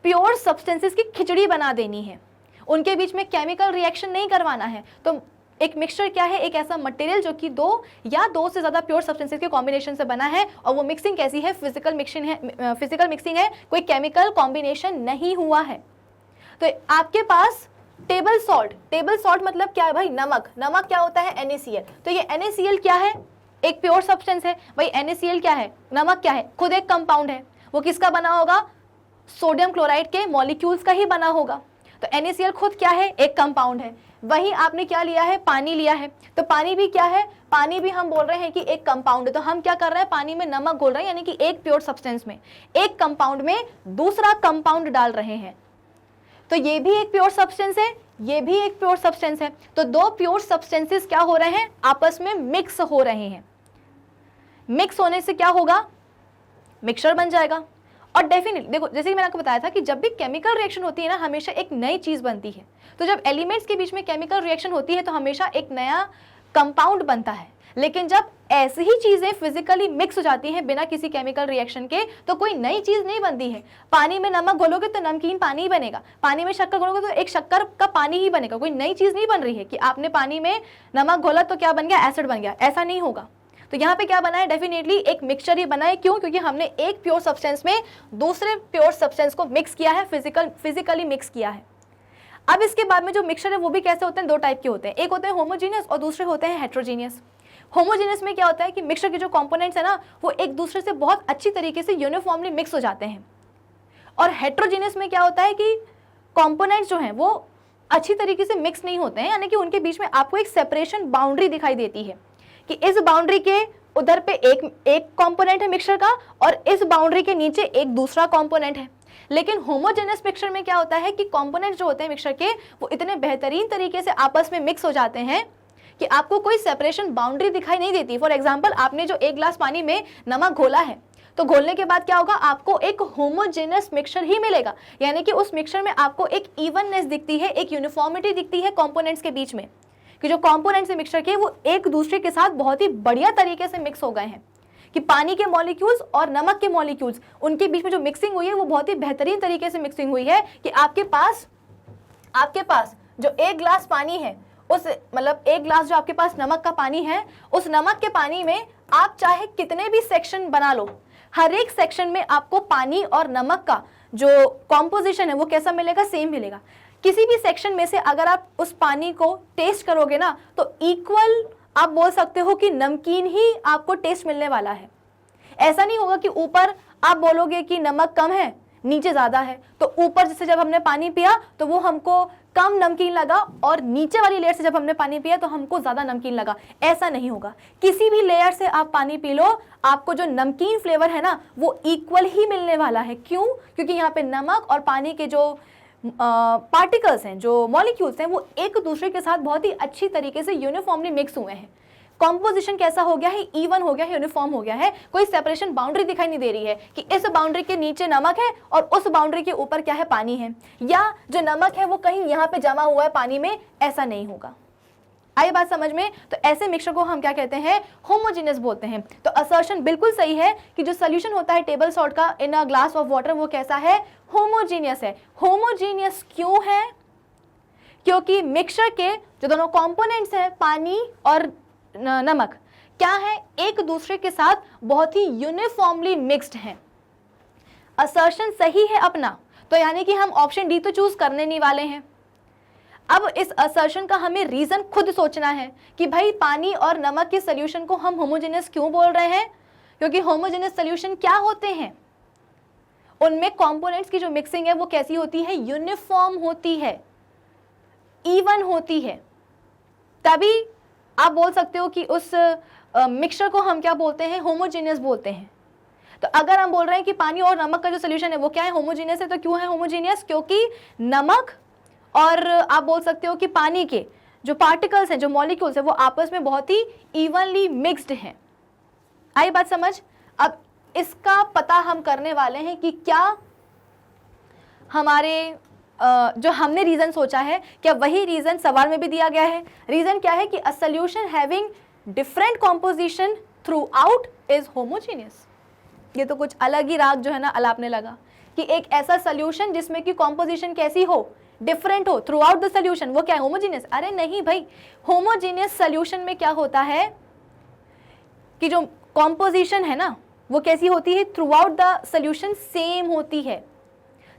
प्योर सब्सटेंसेस की खिचड़ी बना देनी है, उनके बीच में केमिकल रिएक्शन नहीं करवाना है। तो एक मिक्सचर क्या है, एक ऐसा मटेरियल जो कि दो या दो से ज्यादा प्योर सब्सटेंसेस के कॉम्बिनेशन से बना है, और वो मिक्सिंग कैसी है, फिजिकल मिक्सिंग है, कोई केमिकल कॉम्बिनेशन नहीं हुआ है। तो आपके पास टेबल सॉल्ट मतलब क्या है भाई, नमक क्या होता है, NaCl। तो ये NaCl क्या है, एक प्योर सब्सटेंस है। भाई NaCl क्या है, नमक क्या है, खुद एक कंपाउंड है। वो किसका बना होगा, सोडियम क्लोराइड के मॉलिक्यूल्स का ही बना होगा। तो NaCl खुद क्या है, एक कंपाउंड है। वहीं आपने क्या लिया है, पानी लिया है। तो पानी भी क्या है, पानी भी हम बोल रहे हैं कि एक कंपाउंड है। तो हम क्या कर रहे हैं, पानी में नमक घोल रहे हैं, यानी कि एक प्योर सब्सटेंस में एक कंपाउंड में दूसरा कंपाउंड डाल रहे हैं। तो ये भी एक प्योर सब्सटेंस है, ये भी एक प्योर सब्सटेंस है। तो दो प्योर सब्सटेंसेस क्या हो रहे हैं, आपस में मिक्स हो रहे हैं। मिक्स होने से क्या होगा, मिक्सचर बन जाएगा। और डेफिनेटली देखो, जैसे कि मैंने आपको बताया था कि जब भी केमिकल रिएक्शन होती है ना, हमेशा एक नई चीज बनती है। तो जब एलिमेंट्स के बीच में केमिकल रिएक्शन होती है तो हमेशा एक नया कंपाउंड बनता है। लेकिन जब ऐसी ही चीजें फिजिकली मिक्स हो जाती हैं बिना किसी केमिकल रिएक्शन के, तो कोई नई चीज नहीं बनती है। पानी में नमक घोलोगे तो नमकीन पानी ही बनेगा, पानी में शक्कर घोलोगे तो एक शक्कर का पानी ही बनेगा। कोई नई चीज नहीं बन रही है कि आपने पानी में नमक घोला तो क्या बन गया, एसिड बन गया, ऐसा नहीं होगा। तो यहाँ पे क्या बना है, डेफिनेटली एक मिक्सचर ही बना है। क्यों? क्योंकि हमने एक प्योर सब्सटेंस में दूसरे प्योर सब्सटेंस को मिक्स किया है, फिजिकली मिक्स किया है। अब इसके बाद में जो मिक्सचर है वो भी कैसे होते हैं, दो टाइप के होते हैं, एक होते हैं होमोजीनियस और दूसरे होते हैं हेट्रोजीनियस। होमोजीनियस में क्या होता है कि मिक्सचर के जो कंपोनेंट्स है ना वो एक दूसरे से बहुत अच्छी तरीके से यूनिफॉर्मली मिक्स हो जाते हैं। और हेट्रोजीनियस में क्या होता है कि कंपोनेंट्स जो हैं वो अच्छी तरीके से मिक्स नहीं होते हैं, यानी कि उनके बीच में आपको एक सेपरेशन बाउंड्री दिखाई देती है कि इस बाउंड्री के उधर पे एक कंपोनेंट है मिक्सचर का और इस बाउंड्री के नीचे एक दूसरा कंपोनेंट है। लेकिन होमोजेनस मिक्सचर में क्या होता है कि कंपोनेंट जो होते हैं मिक्सचर के वो इतने बेहतरीन तरीके से आपस में मिक्स हो जाते हैं कि आपको कोई सेपरेशन बाउंड्री दिखाई नहीं देती। फॉर एग्जाम्पल, आपने जो एक ग्लास पानी में नमक घोला है तो घोलने के बाद क्या होगा, आपको एक होमोजेनस मिक्सचर ही मिलेगा, यानी कि उस मिक्सचर में आपको एक इवननेस दिखती है, एक यूनिफॉर्मिटी दिखती है कंपोनेंट्स के बीच में, कि जो कंपोनेंट्स है मिक्सचर के वो एक दूसरे के साथ बहुत ही बढ़िया तरीके से मिक्स हो गए हैं, कि पानी के मॉलिक्यूल्स और नमक के मॉलिक्यूल्स उनके बीच में जो मिक्सिंग हुई है वो बहुत ही बेहतरीन तरीके से मिक्सिंग हुई है कि आपके पास जो एक ग्लास पानी है, उस मतलब एक ग्लास जो आपके पास नमक का पानी है, उस नमक के पानी में आप चाहे कितने भी सेक्शन बना लो, हर एक सेक्शन में आपको पानी और नमक का जो कॉम्पोजिशन है वो कैसा मिलेगा, सेम मिलेगा। किसी भी सेक्शन में से अगर आप उस पानी को टेस्ट करोगे ना तो इक्वल आप बोल सकते हो कि नमकीन ही आपको टेस्ट मिलने वाला है। ऐसा नहीं होगा कि ऊपर आप बोलोगे कि नमक कम है, नीचे ज़्यादा है, तो ऊपर जैसे जब हमने पानी पिया तो वो हमको कम नमकीन लगा और नीचे वाली लेयर से जब हमने पानी पिया तो हमको ज़्यादा नमकीन लगा। ऐसा नहीं होगा, किसी भी लेयर से आप पानी पी लो, आपको जो नमकीन फ्लेवर है ना वो इक्वल ही मिलने वाला है। क्यों? क्योंकि यहाँ पे नमक और पानी के जो पार्टिकल्स हैं, जो मॉलिक्यूल्स हैं, वो एक दूसरे के साथ बहुत ही अच्छी तरीके से यूनिफॉर्मली मिक्स हुए हैं। कॉम्पोजिशन कैसा हो गया है, इवन हो गया है, यूनिफॉर्म हो गया है, कोई सेपरेशन बाउंड्री दिखाई नहीं दे रही है कि इस बाउंड्री के नीचे नमक है और उस बाउंड्री के ऊपर क्या है, पानी है, या जो नमक है वो कहीं यहाँ पे जमा हुआ है पानी में, ऐसा नहीं होगा। आई बात समझ में? तो ऐसे मिक्सचर को हम क्या कहते हैं, होमोजेनियस बोलते हैं। तो असर्शन बिल्कुल सही है कि जो सोल्यूशन होता है टेबल सॉल्ट का in a glass of water वो कैसा है, होमोजेनियस है। होमोजेनियस क्यों है? क्योंकि मिक्सचर के जो दोनों कंपोनेंट्स हैं, पानी और नमक, क्या है, एक दूसरे के साथ बहुत ही यूनिफॉर्मली मिक्स्ड हैं। असर्शन सही है अपना, तो यानी कि हम ऑप्शन डी तो चूज करने नहीं वाले हैं। अब इस असर्शन का हमें रीजन खुद सोचना है कि भाई पानी और नमक के सोल्यूशन को हम होमोजेनियस क्यों बोल रहे हैं, क्योंकि होमोजेनियस सोल्यूशन क्या होते हैं, उनमें कंपोनेंट्स की जो मिक्सिंग है वो कैसी होती है, यूनिफॉर्म होती है, इवन होती है। तभी आप बोल सकते हो कि उस मिक्सचर को हम क्या बोलते हैं, होमोजेनियस बोलते हैं। तो अगर हम बोल रहे हैं कि पानी और नमक का जो सोल्यूशन है वो क्या है, होमोजेनियस है, तो क्यों है होमोजेनियस, क्योंकि नमक और आप बोल सकते हो कि पानी के जो पार्टिकल्स हैं, जो मॉलिक्यूल्स हैं, वो आपस में बहुत ही इवनली मिक्स्ड हैं। आई बात समझ? अब इसका पता हम करने वाले हैं कि क्या हमारे जो हमने रीजन सोचा है क्या वही रीजन सवाल में भी दिया गया है। रीजन क्या है कि a solution having different composition through out is homogeneous. ये तो कुछ अलग ही राग जो है ना अलापने लगा कि एक ऐसा सॉल्यूशन जिसमें कि कॉम्पोजिशन कैसी हो, डिफरेंट हो थ्रू आउट द सॉल्यूशन, वो क्या है, होमोजेनियस। अरे नहीं भाई, होमोजेनियस सॉल्यूशन में क्या होता है कि जो कॉम्पोजिशन है ना वो कैसी होती है, through out the solution same होती है,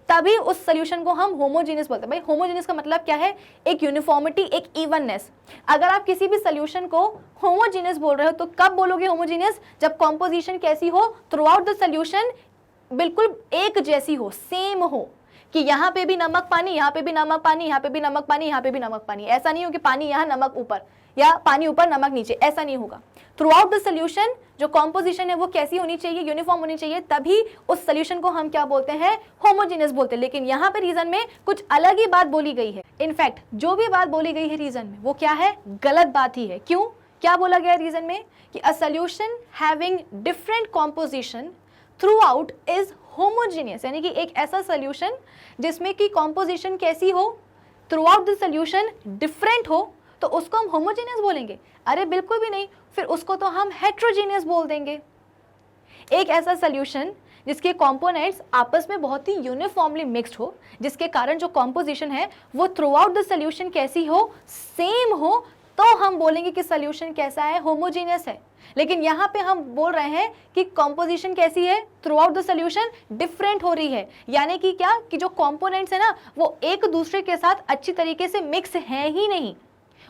तभी उस सॉल्यूशन को हम होमोजेनियस बोलते हैं। भाई होमोजेनियस का मतलब क्या है, एक यूनिफॉर्मिटी, एक इवननेस। अगर आप किसी भी सॉल्यूशन को होमोजेनियस बोल रहे हो तो कब बोलोगे होमोजेनियस, जब कॉम्पोजिशन कैसी हो, थ्रू आउट द सॉल्यूशन बिल्कुल एक जैसी हो, सेम हो, कि यहाँ पे भी नमक पानी, यहाँ पे भी नमक पानी, यहाँ पे भी नमक पानी, यहाँ पे भी नमक पानी। ऐसा नहीं हो कि पानी यहाँ नमक ऊपर या पानी ऊपर नमक नीचे, ऐसा नहीं होगा। थ्रू आउट द सोल्यूशन जो कॉम्पोजिशन है वो कैसी होनी चाहिए, यूनिफॉर्म होनी चाहिए, तभी उस सोल्यूशन को हम क्या बोलते हैं, होमोजेनियस बोलते हैं। लेकिन यहाँ पे रीजन में कुछ अलग ही बात बोली गई है। इनफैक्ट जो भी बात बोली गई है रीजन में वो क्या है, गलत बात ही है। क्यों, क्या बोला गया रीजन में कि a solution having different composition through out is homogeneous, यानी कि एक ऐसा सोल्यूशन जिसमें कि कॉम्पोजिशन कैसी हो, through out the solution different हो, तो उसको हम होमोजेनियस बोलेंगे? अरे बिल्कुल भी नहीं, फिर उसको तो हम हेट्रोजेनियस बोल देंगे। एक ऐसा सोल्यूशन जिसके कंपोनेंट्स आपस में बहुत ही यूनिफॉर्मली मिक्स्ड हो, जिसके कारण जो कॉम्पोजिशन है वो थ्रू आउट द सोल्यूशन कैसी हो, सेम हो, तो हम बोलेंगे कि सोल्यूशन कैसा है, होमोजीनियस है। लेकिन यहाँ पे हम बोल रहे हैं कि कॉम्पोजिशन कैसी है, through out the solution different हो रही है। यानी कि क्या, कि जो कंपोनेंट्स है ना वो एक दूसरे के साथ अच्छी तरीके से मिक्स है ही नहीं,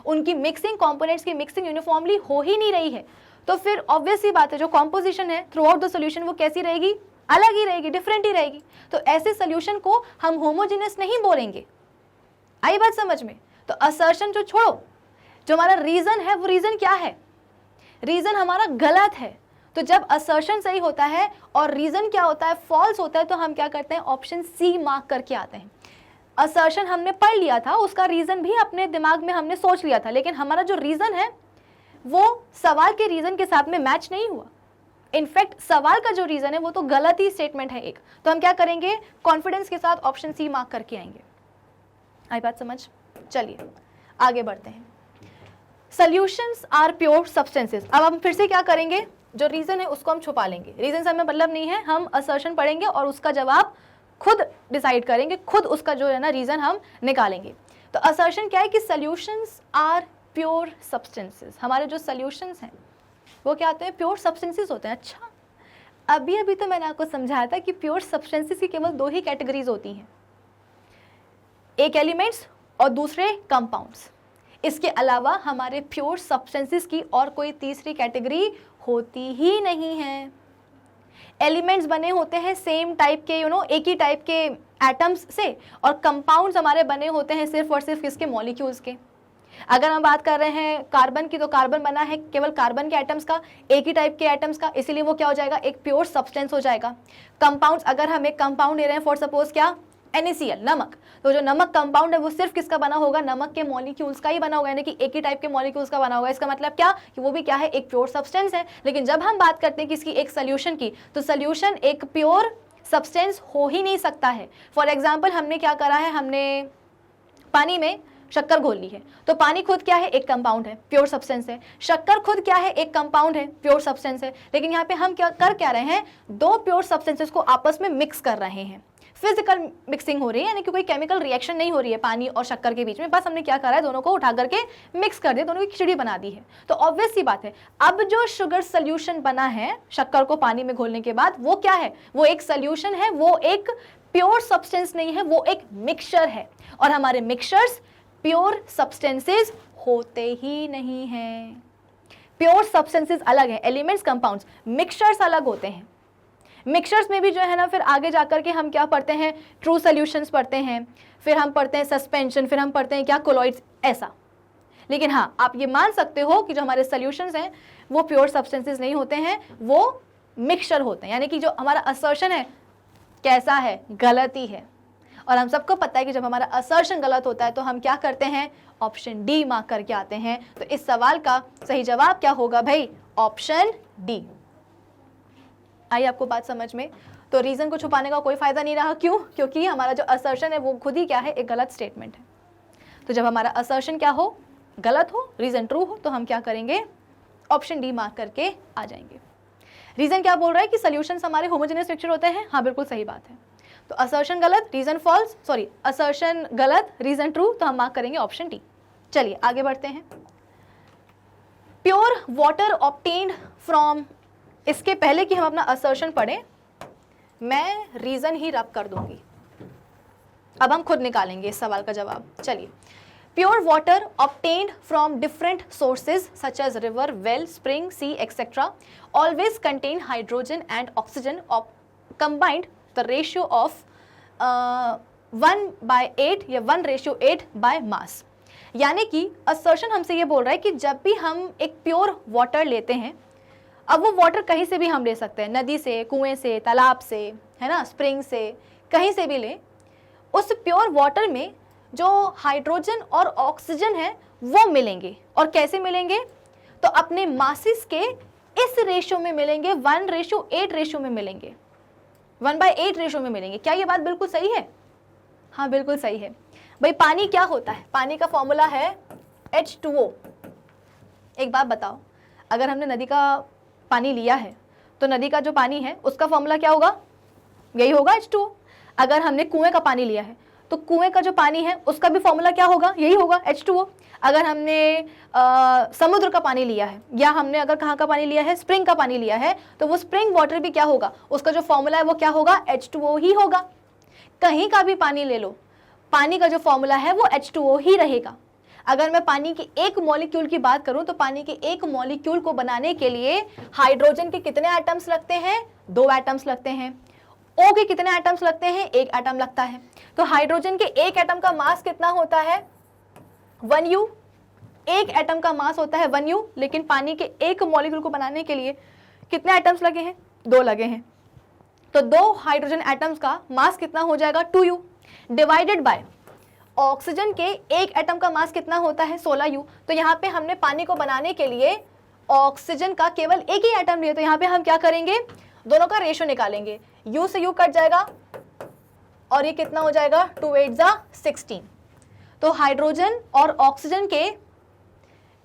उनकी मिक्सिंग, कंपोनेंट्स की मिक्सिंग यूनिफॉर्मली हो ही नहीं रही है। तो फिर ऑब्वियस सी बात है, जो कॉम्पोजिशन है थ्रू आउट द सोल्यूशन वो कैसी रहेगी, अलग ही रहेगी, डिफरेंट ही रहेगी। तो ऐसे सोल्यूशन को हम होमोजेनियस नहीं बोलेंगे। आई बात समझ में? तो असर्शन जो छोड़ो, जो हमारा रीजन है वो रीजन क्या है, रीजन हमारा गलत है। तो जब असर्शन सही होता है और रीजन क्या होता है, फॉल्स होता है, तो हम क्या करते हैं, ऑप्शन सी मार्क करके आते हैं। असर्शन हमने पढ़ लिया था, उसका रीजन भी अपने दिमाग में हमने सोच लिया था, लेकिन हमारा जो रीजन है वो सवाल के रीजन के साथ में मैच नहीं हुआ। इनफैक्ट सवाल का जो रीजन है वो तो गलत ही स्टेटमेंट है एक। तो हम क्या करेंगे, कॉन्फिडेंस के साथ ऑप्शन सी मार्क करके आएंगे। आई बात समझ? चलिए आगे बढ़ते हैं। Solutions are pure substances. अब हम फिर से क्या करेंगे, जो रीजन है उसको हम छुपा लेंगे। रीजन से हमें मतलब नहीं है, हम असर्शन पढ़ेंगे और उसका जवाब खुद डिसाइड करेंगे, खुद उसका जो है ना रीजन हम निकालेंगे। तो असर्शन क्या है कि सॉल्यूशंस आर प्योर सब्सटेंसेस। हमारे जो सॉल्यूशंस हैं वो क्या होते हैं, प्योर सब्सटेंसेस होते हैं। अच्छा, अभी तो मैंने आपको समझाया था कि प्योर सब्सटेंसेस की केवल दो ही कैटेगरीज होती हैं, एक एलिमेंट्स और दूसरे कंपाउंड्स। इसके अलावा हमारे प्योर सब्सटेंसेस की और कोई तीसरी कैटेगरी होती ही नहीं है। एलिमेंट्स बने होते हैं सेम टाइप के, एक ही टाइप के एटम्स से, और कंपाउंड्स हमारे बने होते हैं सिर्फ और सिर्फ किसके, मॉलिक्यूल्स के। अगर हम बात कर रहे हैं कार्बन की, तो कार्बन बना है केवल कार्बन के एटम्स का, एक ही टाइप के एटम्स का, इसीलिए वो क्या हो जाएगा, एक प्योर सब्सटेंस हो जाएगा। कंपाउंड्स, अगर हम एक कंपाउंड ले रहे हैं फॉर सपोज क्या, NaCl, नमक, तो जो नमक कंपाउंड है वो सिर्फ किसका बना होगा, नमक के मॉलिक्यूल्स का ही बना होगा, यानी कि एक ही टाइप के मॉलिक्यूल्स का बना होगा। इसका मतलब क्या, कि वो भी क्या है, एक प्योर सब्सटेंस है। लेकिन जब हम बात करते हैं किसकी, एक सोल्यूशन की, तो सोल्यूशन एक प्योर सब्सटेंस हो ही नहीं सकता है। फॉर एग्जाम्पल हमने क्या करा है, हमने पानी में शक्कर घोल ली है, तो पानी खुद क्या है, एक कंपाउंड है, प्योर सब्सटेंस है। शक्कर खुद क्या है, एक कंपाउंड है, प्योर सब्सटेंस है। लेकिन यहाँ पे हम क्या कर रहे हैं, दो प्योर सब्सटेंसेस को आपस में मिक्स कर रहे हैं। फिजिकल मिक्सिंग हो रही है, यानी कि कोई केमिकल रिएक्शन नहीं हो रही है पानी और शक्कर के बीच में, बस हमने क्या करा है, दोनों को उठा करके मिक्स कर दिया, दोनों की खिचड़ी बना दी है। तो ऑब्वियस सी बात है, अब जो शुगर सोल्यूशन बना है शक्कर को पानी में घोलने के बाद, वो क्या है, वो एक सोल्यूशन है, वो एक प्योर सब्सटेंस नहीं है, वो एक मिक्सचर है। और हमारे मिक्सचर्स प्योर सब्सटेंसेस होते ही नहीं हैं। प्योर सब्सटेंसेस अलग है, एलिमेंट्स, कंपाउंड्स, मिक्सचर्स अलग होते हैं। मिक्सचर्स में भी जो है ना, फिर आगे जाकर के हम क्या पढ़ते हैं, ट्रू सॉल्यूशंस पढ़ते हैं, फिर हम पढ़ते हैं सस्पेंशन, फिर हम पढ़ते हैं क्या, कोलॉइड्स, ऐसा। लेकिन हाँ, आप ये मान सकते हो कि जो हमारे सॉल्यूशंस हैं वो प्योर सब्सटेंसेस नहीं होते हैं, वो मिक्सचर होते हैं। यानी कि जो हमारा असर्शन है कैसा है, गलत ही है। और हम सबको पता है कि जब हमारा असर्शन गलत होता है तो हम क्या करते हैं, ऑप्शन डी मार्क करके आते हैं। तो इस सवाल का सही जवाब क्या होगा भाई, ऑप्शन डी। आई आपको बात समझ में? तो रीजन को छुपाने का कोई फायदा नहीं रहा। क्यों? क्योंकि हमारा जो असर्शन है वो खुद ही क्या है, एक गलत स्टेटमेंट है। तो जब हमारा असर्शन क्या हो, गलत हो, रीजन ट्रू हो, तो हम क्या करेंगे, ऑप्शन डी मार्क करके आ जाएंगे। रीजन क्या बोल रहा है कि सॉल्यूशंस हमारे होमोजेनियस मिक्सचर होते हैं, हाँ बिल्कुल सही बात है। तो असर्शन गलत, रीजन फॉल्स, सॉरी असर्शन गलत, रीजन ट्रू, तो हम मार्क करेंगे ऑप्शन डी। चलिए आगे बढ़ते हैं। प्योर वाटर ऑब्टेन्ड फ्रॉम, इसके पहले कि हम अपना असर्शन पढ़ें, मैं रीजन ही रब कर दूंगी। अब हम खुद निकालेंगे इस सवाल का जवाब। चलिए, pure water obtained from different sources such as river, well, spring, sea etcetera always contain hydrogen and oxygen combined the ratio of 1/8 या 1:8 बाय मास। यानी कि असर्शन हमसे ये बोल रहा है कि जब भी हम एक प्योर वाटर लेते हैं, अब वो वाटर कहीं से भी हम ले सकते हैं, नदी से, कुएं से, तालाब से, है ना, स्प्रिंग से, कहीं से भी लें, उस प्योर वाटर में जो हाइड्रोजन और ऑक्सीजन है वो मिलेंगे। और कैसे मिलेंगे, तो अपने मासिस के इस रेशियो में मिलेंगे, 1:8 रेशियो में मिलेंगे, 1/8 रेशियो में मिलेंगे। क्या ये बात बिल्कुल सही है? हाँ बिल्कुल सही है। भाई पानी क्या होता है, पानी का फॉर्मूला है H2O। एक बात बताओ, अगर हमने नदी का पानी लिया है तो नदी का जो पानी है उसका फॉर्मूला क्या होगा, यही होगा H2O। अगर हमने कुएं का पानी लिया है तो कुएं का जो पानी है उसका भी फॉर्मूला क्या होगा, यही होगा H2O। अगर हमने समुद्र का पानी लिया है, या हमने अगर कहाँ का पानी लिया है, स्प्रिंग का पानी लिया है, तो वो स्प्रिंग वाटर भी क्या होगा, उसका जो फॉर्मूला है वो क्या होगा, H2O ही होगा। कहीं का भी पानी ले लो, पानी का जो फॉर्मूला है वो H2O ही रहेगा। अगर मैं पानी के एक मॉलिक्यूल की बात करूं तो पानी के एक मॉलिक्यूल को बनाने के लिए हाइड्रोजन के कितने एटम्स लगते हैं, 2 एटम्स लगते हैं। O के कितने एटम्स लगते हैं, 1 एटम लगता है। तो हाइड्रोजन के एक एटम का मास कितना होता है, 1U। एक एटम का मास होता है 1U, लेकिन पानी के एक मॉलिक्यूल को बनाने के लिए कितने एटम्स लगे हैं, 2 लगे हैं। तो 2 हाइड्रोजन एटम्स का मास कितना हो जाएगा, 2U डिवाइडेड बाय ऑक्सीजन के एक एटम का मास कितना होता है, 16U। तो यहाँ पे हमने पानी को बनाने के लिए ऑक्सीजन का केवल एक ही एटम लिया, तो यहाँ पे हम क्या करेंगे, दोनों का रेशियो निकालेंगे। U से U कट जाएगा और ये कितना हो जाएगा, 2 8 16। तो हाइड्रोजन और ऑक्सीजन के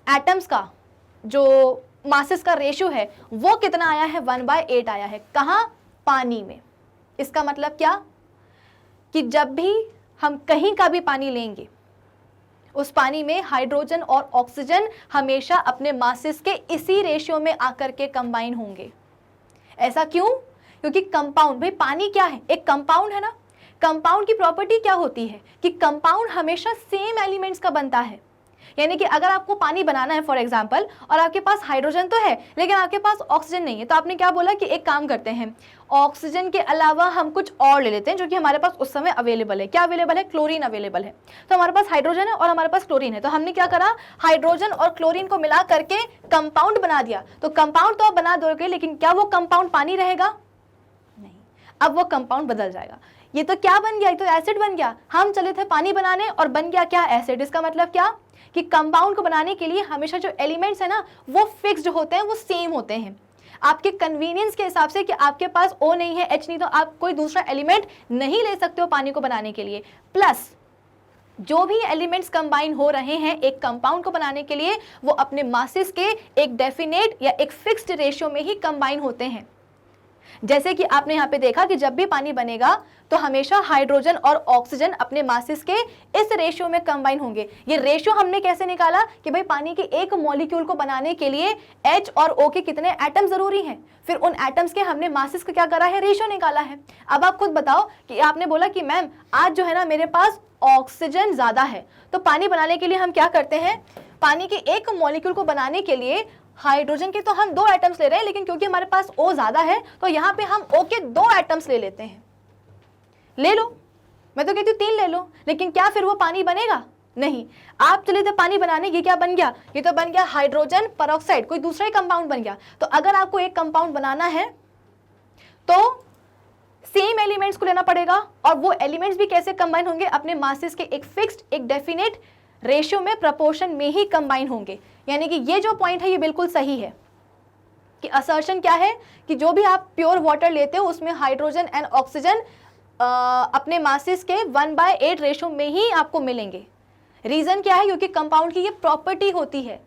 एटम्स का जो मासेस का रेशियो है वो कितना आया है, 1/8 आया है। कहाँ, पानी में। इसका मतलब क्या कि जब भी हम कहीं का भी पानी लेंगे, उस पानी में हाइड्रोजन और ऑक्सीजन हमेशा अपने मासेस के इसी रेशियो में आकर के कंबाइन होंगे। ऐसा क्यों, क्योंकि कंपाउंड, भाई पानी क्या है, एक कंपाउंड है ना। कंपाउंड की प्रॉपर्टी क्या होती है कि कंपाउंड हमेशा सेम एलिमेंट्स का बनता है। यानी कि अगर आपको पानी बनाना है फॉर एग्जांपल, और आपके पास हाइड्रोजन तो है लेकिन आपके पास ऑक्सीजन नहीं है, तो आपने क्या बोला कि एक काम करते हैं, ऑक्सीजन के अलावा हम कुछ और ले लेते हैं जो कि हमारे पास उस समय अवेलेबल है। क्या अवेलेबल है, क्लोरीन अवेलेबल है। तो हमारे पास हाइड्रोजन है और हमारे पास क्लोरीन है, तो हमने क्या करा, हाइड्रोजन और क्लोरीन को मिला करके कंपाउंड बना दिया। तो कंपाउंड तो आप बना दोगे, लेकिन क्या वो कंपाउंड पानी रहेगा, नहीं, अब वो कंपाउंड बदल जाएगा। ये तो क्या बन गया, ये तो एसिड बन गया। हम चले थे पानी बनाने और बन गया क्या, एसिड। इसका मतलब क्या कि कंपाउंड को बनाने के लिए हमेशा जो एलिमेंट्स है ना वो फिक्स्ड होते हैं, वो सेम होते हैं। आपके कन्वीनियंस के हिसाब से कि आपके पास O नहीं है, H नहीं, तो आप कोई दूसरा एलिमेंट नहीं ले सकते हो पानी को बनाने के लिए। प्लस जो भी एलिमेंट्स कंबाइन हो रहे हैं एक कंपाउंड को बनाने के लिए, वो अपने मासेस के एक डेफिनेट या एक फिक्स्ड रेशियो में ही कंबाइन होते हैं। जैसे कि आपने यहाँ पे देखा कि जब भी पानी बनेगा तो हमेशा हाइड्रोजन और ऑक्सीजन अपने मासेस के इस रेशियो में कंबाइन होंगे। ये रेशियो हमने कैसे निकाला कि भाई पानी के एक मॉलिक्यूल को बनाने के लिए H और O के कितने एटम जरूरी हैं, फिर उन एटम्स के हमने मासेस का क्या करा है, रेशियो निकाला है। अब आप खुद बताओ कि आपने बोला कि मैम आज जो है ना मेरे पास ऑक्सीजन ज्यादा है, तो पानी बनाने के लिए हम क्या करते हैं, पानी के एक मॉलिक्यूल को बनाने के लिए हाइड्रोजन के तो हम 2 एटम्स ले रहे हैं, लेकिन क्योंकि हमारे पास O ज्यादा है तो यहाँ पे हम O के 2 एटम्स ले लेते हैं। ले लो, मैं तो कहती हूँ 3 ले लो, लेकिन क्या फिर वो पानी बनेगा, नहीं। आप चले थे पानी बनाने, ये क्या बन गया, ये तो बन गया हाइड्रोजन परऑक्साइड, कोई दूसरा ही कंपाउंड बन गया। तो अगर आपको एक कंपाउंड बनाना है तो सेम एलिमेंट्स को लेना पड़ेगा, और वो एलिमेंट्स भी कैसे कंबाइन होंगे, अपने मासेस के एक फिक्स्ड, एक डेफिनेट रेशियो में, प्रपोर्शन में ही कंबाइन होंगे। यानी कि ये जो पॉइंट है ये बिल्कुल सही है कि असर्शन क्या है कि जो भी आप प्योर वाटर लेते हो उसमें हाइड्रोजन एंड ऑक्सीजन अपने मासेस के 1/8 रेशियो में ही आपको मिलेंगे। रीजन क्या है, क्योंकि कंपाउंड की ये प्रॉपर्टी होती है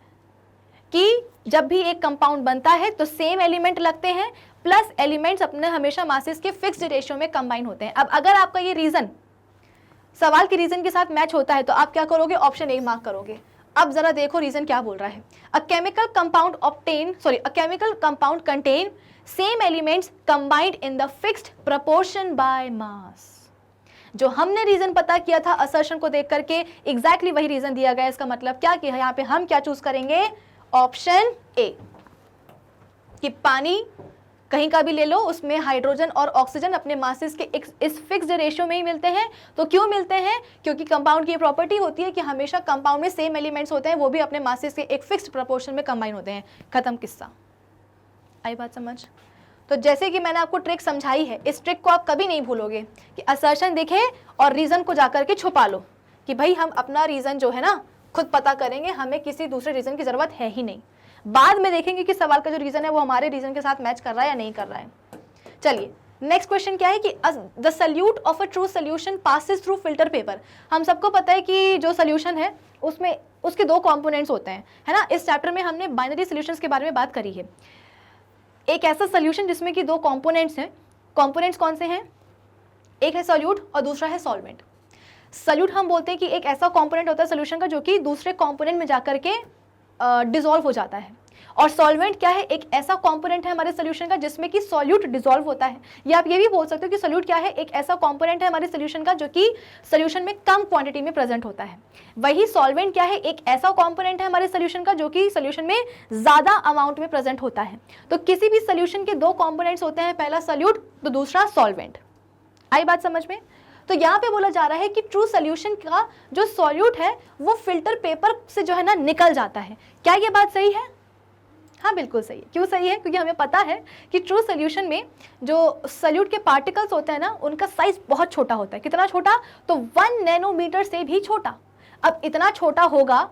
कि जब भी एक कंपाउंड बनता है तो सेम एलिमेंट लगते हैं, प्लस एलिमेंट्स अपने हमेशा मासेस के फिक्स्ड रेशियो में कंबाइन होते हैं। अब अगर आपका ये रीजन सवाल के रीजन के साथ मैच होता है तो आप क्या करोगे, ऑप्शन ए मार्क करोगे। अब जरा देखो रीजन क्या बोल रहा है, a chemical compound contain same elements combined in the fixed proportion by mass. जो हमने रीजन पता किया था असर्शन को देख करके, एग्जैक्टली वही रीजन दिया गया। इसका मतलब क्या कि यहाँ पे हम क्या चूज करेंगे, ऑप्शन ए, कि पानी कहीं का भी ले लो उसमें हाइड्रोजन और ऑक्सीजन अपने मासेस के इस फिक्स्ड रेशियो में ही मिलते हैं। तो क्यों मिलते हैं, क्योंकि कंपाउंड की प्रॉपर्टी होती है कि हमेशा कंपाउंड में सेम एलिमेंट्स होते हैं, वो भी अपने मासेस के एक फिक्स्ड प्रपोर्शन में कंबाइन होते हैं। खत्म किस्सा। आई बात समझ। तो जैसे कि मैंने आपको ट्रिक समझाई है, इस ट्रिक को आप कभी नहीं भूलोगे कि असर्शन दिखे और रीजन को जाकर के छुपा लो कि भाई हम अपना रीजन जो है ना खुद पता करेंगे, हमें किसी दूसरे रीजन की जरूरत है ही नहीं। बाद में देखेंगे कि सवाल का जो रीजन है वो हमारे रीजन के साथ मैच कर रहा है या नहीं कर रहा है। चलिए नेक्स्ट क्वेश्चन क्या है कि the solute of a true solution passes through filter paper. हम सबको पता है कि जो सोल्यूशन है उसमें उसके 2 कंपोनेंट्स होते हैं, है ना। इस चैप्टर में हमने बाइनरी सोल्यूशंस के बारे में बात करी है। एक ऐसा सोल्यूशन जिसमें कि 2 कंपोनेंट्स हैं। कंपोनेंट्स कौन से हैं, एक है सॉल्यूट और दूसरा है सॉल्वेंट। सल्यूट हम बोलते हैं कि एक ऐसा कंपोनेंट होता है सोल्यूशन का जो कि दूसरे कंपोनेंट में जाकर के डिसॉल्व हो जाता है। और सॉल्वेंट क्या है, एक ऐसा कंपोनेंट है हमारे सोल्यूशन का जिसमें कि सॉल्यूट डिसॉल्व होता है। या आप ये भी बोल सकते हो कि सॉल्यूट क्या है, एक ऐसा कंपोनेंट है हमारे सोल्यूशन का जो कि सोल्यूशन में कम क्वांटिटी में प्रेजेंट होता है। वही सॉल्वेंट क्या है, एक ऐसा कंपोनेंट है हमारे सोल्यूशन का जो कि सोल्यूशन में ज्यादा अमाउंट में प्रेजेंट होता है। तो किसी भी सोल्यूशन के दो कंपोनेंट्स होते हैं, पहला सॉल्यूट तो दूसरा सॉल्वेंट। आई बात समझ में? तो यहाँ पे बोला जा रहा है कि ट्रू सोल्यूशन का जो सॉल्यूट है वो फिल्टर पेपर से जो है ना निकल जाता है। क्या ये बात सही है? हाँ बिल्कुल सही है। क्यों सही है? क्योंकि हमें पता है कि ट्रू सोल्यूशन में जो सॉल्यूट के पार्टिकल्स होते हैं ना, उनका साइज बहुत छोटा होता है। कितना छोटा? तो 1 नैनोमीटर से भी छोटा। अब इतना छोटा होगा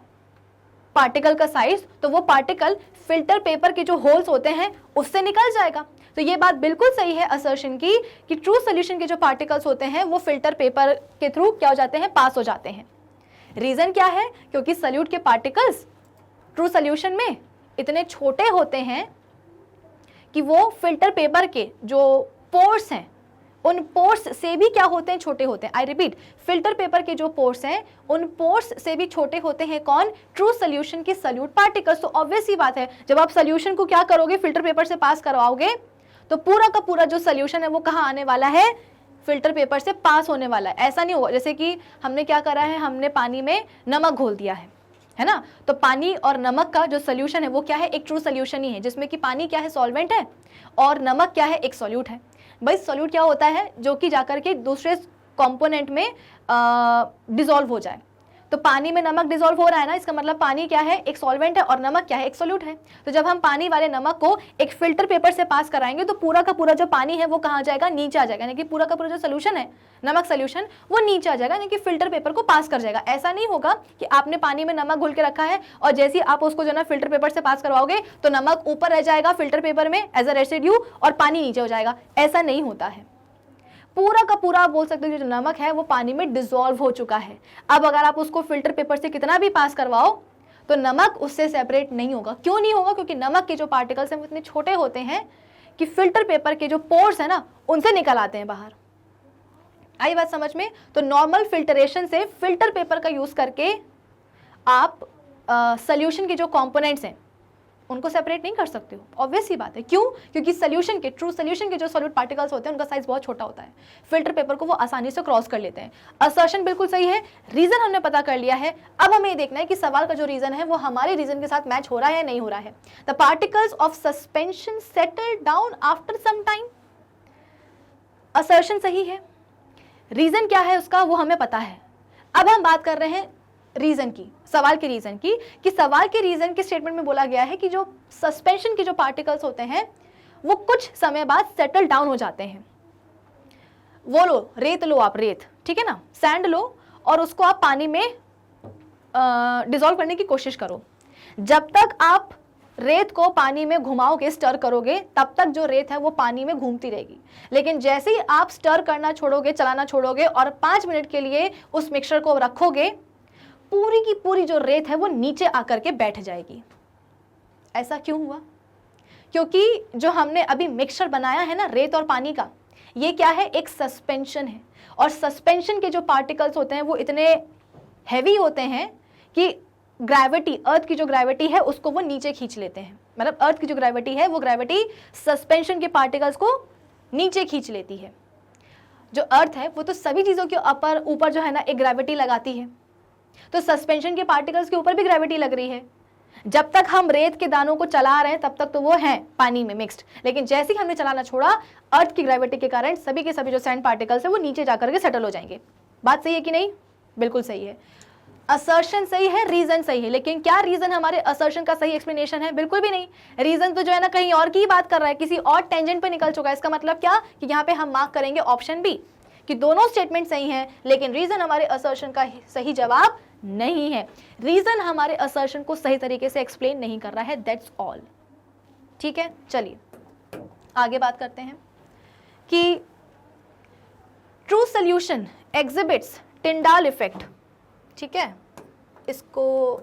पार्टिकल का साइज, तो वो पार्टिकल फिल्टर पेपर के जो होल्स होते हैं उससे निकल जाएगा। तो ये बात बिल्कुल सही है असर्शन की कि ट्रू सोल्यूशन के जो पार्टिकल्स होते हैं वो फिल्टर पेपर के थ्रू क्या हो जाते हैं, पास हो जाते हैं। रीजन क्या है? क्योंकि सॉल्यूट के पार्टिकल्स ट्रू सोल्यूशन में इतने छोटे होते हैं कि वो फिल्टर पेपर के जो पोर्स हैं उन पोर्स से भी क्या होते हैं, छोटे होते हैं। आई रिपीट, फिल्टर पेपर के जो पोर्स हैं उन पोर्स से भी छोटे होते हैं। कौन? ट्रू सोल्यूशन के सॉल्यूट पार्टिकल्स। तो ऑब्वियस सी बात है, जब आप सोल्यूशन को क्या करोगे, फिल्टर पेपर से पास करवाओगे, तो पूरा का पूरा जो सोल्यूशन है वो कहाँ आने वाला है, फिल्टर पेपर से पास होने वाला है। ऐसा नहीं होगा जैसे कि हमने क्या करा है, हमने पानी में नमक घोल दिया है ना। तो पानी और नमक का जो सोल्यूशन है वो क्या है, एक ट्रू सोल्यूशन ही है, जिसमें कि पानी क्या है, सॉल्वेंट है, और नमक क्या है, एक सॉल्यूट है। भाई सॉल्यूट क्या होता है, जो कि जाकर के दूसरे कंपोनेंट में डिसॉल्व हो जाए। तो पानी में नमक डिसॉल्व हो रहा है ना, इसका मतलब पानी क्या है, एक सॉल्वेंट है, और नमक क्या है, एक सॉल्यूट है। तो जब हम पानी वाले नमक को एक फिल्टर पेपर से पास कराएंगे तो पूरा का पूरा जो पानी है वो कहाँ जाएगा, नीचे आ जाएगा। यानी कि पूरा का पूरा जो सोल्यूशन है, नमक सोल्यूशन, वो नीचे आ जाएगा, यानी कि फिल्टर पेपर को पास कर जाएगा। ऐसा नहीं होगा कि आपने पानी में नमक घोल के रखा है और जैसे ही आप उसको जो ना फिल्टर पेपर से पास करवाओगे तो नमक ऊपर रह जाएगा फिल्टर पेपर में एज अ रेसिड्यू और पानी नीचे हो जाएगा। ऐसा नहीं होता है। पूरा का पूरा आप बोल सकते हो जो नमक है वो पानी में डिसॉल्व हो चुका है। अब अगर आप उसको फिल्टर पेपर से कितना भी पास करवाओ तो नमक उससे सेपरेट नहीं होगा। क्यों नहीं होगा? क्योंकि नमक के जो पार्टिकल्स हैं वो इतने छोटे होते हैं कि फिल्टर पेपर के जो पोर्स है ना उनसे निकल आते हैं बाहर। आई बात समझ में? तो नॉर्मल फिल्टरेशन से फिल्टर पेपर का यूज करके आप सोल्यूशन के जो कंपोनेंट्स हैं उनको सेपरेट नहीं कर सकते हो। ऑब्वियस ही बात है। क्यों? क्योंकि सोल्यूशन के, ट्रू सोल्यूशन के जो सॉल्यूट पार्टिकल्स होते हैं उनका साइज बहुत छोटा होता है, फिल्टर पेपर को वो आसानी से क्रॉस कर लेते हैं। असर्शन बिल्कुल सही है, रीजन हमने पता कर लिया है। अब हमें ये देखना है कि सवाल का जो रीजन है वो हमारे रीजन के साथ मैच हो रहा है या नहीं हो रहा है। The particles of suspension settle down after some time. Assertion सही है, रीजन क्या है उसका वो हमें पता है। अब हम बात कर रहे हैं रीजन की, सवाल के रीजन की, कि सवाल के रीजन के स्टेटमेंट में बोला गया है कि जो सस्पेंशन के जो पार्टिकल्स होते हैं वो कुछ समय बाद सेटल डाउन हो जाते हैं। वो लो, रेत लो आप, रेत, ठीक है ना, सैंड लो और उसको आप पानी में डिसॉल्व करने की कोशिश करो। जब तक आप रेत को पानी में घुमाओगे, स्टर करोगे, तब तक जो रेत है वो पानी में घूमती रहेगी। लेकिन जैसे ही आप स्टर करना छोड़ोगे, चलाना छोड़ोगे और 5 मिनट के लिए उस मिक्सचर को रखोगे, पूरी की पूरी जो रेत है वो नीचे आकर के बैठ जाएगी। ऐसा क्यों हुआ? क्योंकि जो हमने अभी मिक्सचर बनाया है ना रेत और पानी का, ये क्या है, एक सस्पेंशन है। और सस्पेंशन के जो पार्टिकल्स होते हैं वो इतने हैवी होते हैं कि ग्रेविटी, अर्थ की जो ग्रेविटी है उसको वो नीचे खींच लेते हैं। मतलब अर्थ की जो ग्रेविटी है वो ग्रेविटी सस्पेंशन के पार्टिकल्स को नीचे खींच लेती है। जो अर्थ है वो तो सभी चीज़ों के ऊपर जो है ना एक ग्रेविटी लगाती है, तो सस्पेंशन के पार्टिकल्स के ऊपर भी ग्रेविटी लग रही है। जब तक हम रेत के दानों को चला रहे हैं तब तक तो वो हैं पानी में मिक्स्ड, लेकिन जैसे ही हमने चलाना छोड़ा, अर्थ की ग्रेविटी के कारण सभी के सभी जो सैंड पार्टिकल्स है वो नीचे जाकर के सेटल हो जाएंगे। बात सही है कि नहीं? बिल्कुल सही है। असर्शन सही है, रीजन सही है, लेकिन क्या रीजन हमारे असर्शन का सही एक्सप्लेनेशन है? बिल्कुल भी नहीं। रीजन तो जो है ना कहीं और की ही बात कर रहा है, किसी और टेंजेंट पे निकल चुका है। इसका मतलब क्या कि यहाँ पे हम मार्क करेंगे ऑप्शन बी कि दोनों स्टेटमेंट सही हैं, लेकिन रीजन हमारे असर्शन का सही जवाब नहीं है। रीजन हमारे असर्शन को सही तरीके से एक्सप्लेन नहीं कर रहा है, दैट्स ऑल। ठीक है, चलिए आगे बात करते हैं कि true solution exhibits Tyndall effect. ठीक है, इसको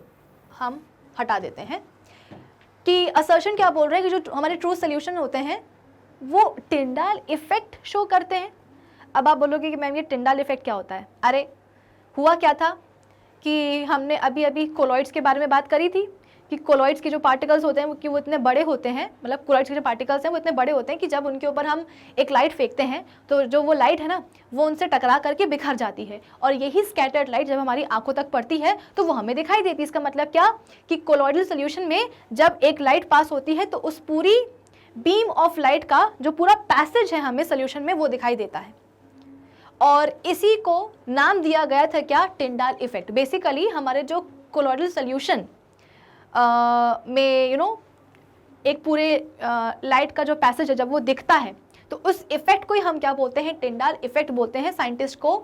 हम हटा देते हैं कि असर्शन क्या बोल रहे हैं कि जो हमारे ट्रू सोल्यूशन होते हैं वो टिंडाल इफेक्ट शो करते हैं। अब आप बोलोगे कि मैम ये टिंडाल इफेक्ट क्या होता है? अरे हुआ क्या था कि हमने अभी अभी कोलॉइड्स के बारे में बात करी थी कि कोलॉइड्स के जो पार्टिकल्स होते हैं कि वो इतने बड़े होते हैं, मतलब कोलॉइड्स के जो पार्टिकल्स हैं वो इतने बड़े होते हैं कि जब उनके ऊपर हम एक लाइट फेंकते हैं तो जो वो लाइट है ना वो उनसे टकरा करके बिखर जाती है, और यही स्कैटर्ड लाइट जब हमारी आंखों तक पड़ती है तो वो हमें दिखाई देती है। इसका मतलब क्या कि कोलॉइडल सोल्यूशन में जब एक लाइट पास होती है तो उस पूरी बीम ऑफ लाइट का जो पूरा पैसेज है हमें सोल्यूशन में वो दिखाई देता है, और इसी को नाम दिया गया था क्या, टिंडाल इफेक्ट। बेसिकली हमारे जो कोलॉइडल सोल्यूशन में एक पूरे लाइट का जो पैसेज है जब वो दिखता है तो उस इफेक्ट को ही हम क्या बोलते हैं, टिंडाल इफेक्ट बोलते हैं। साइंटिस्ट को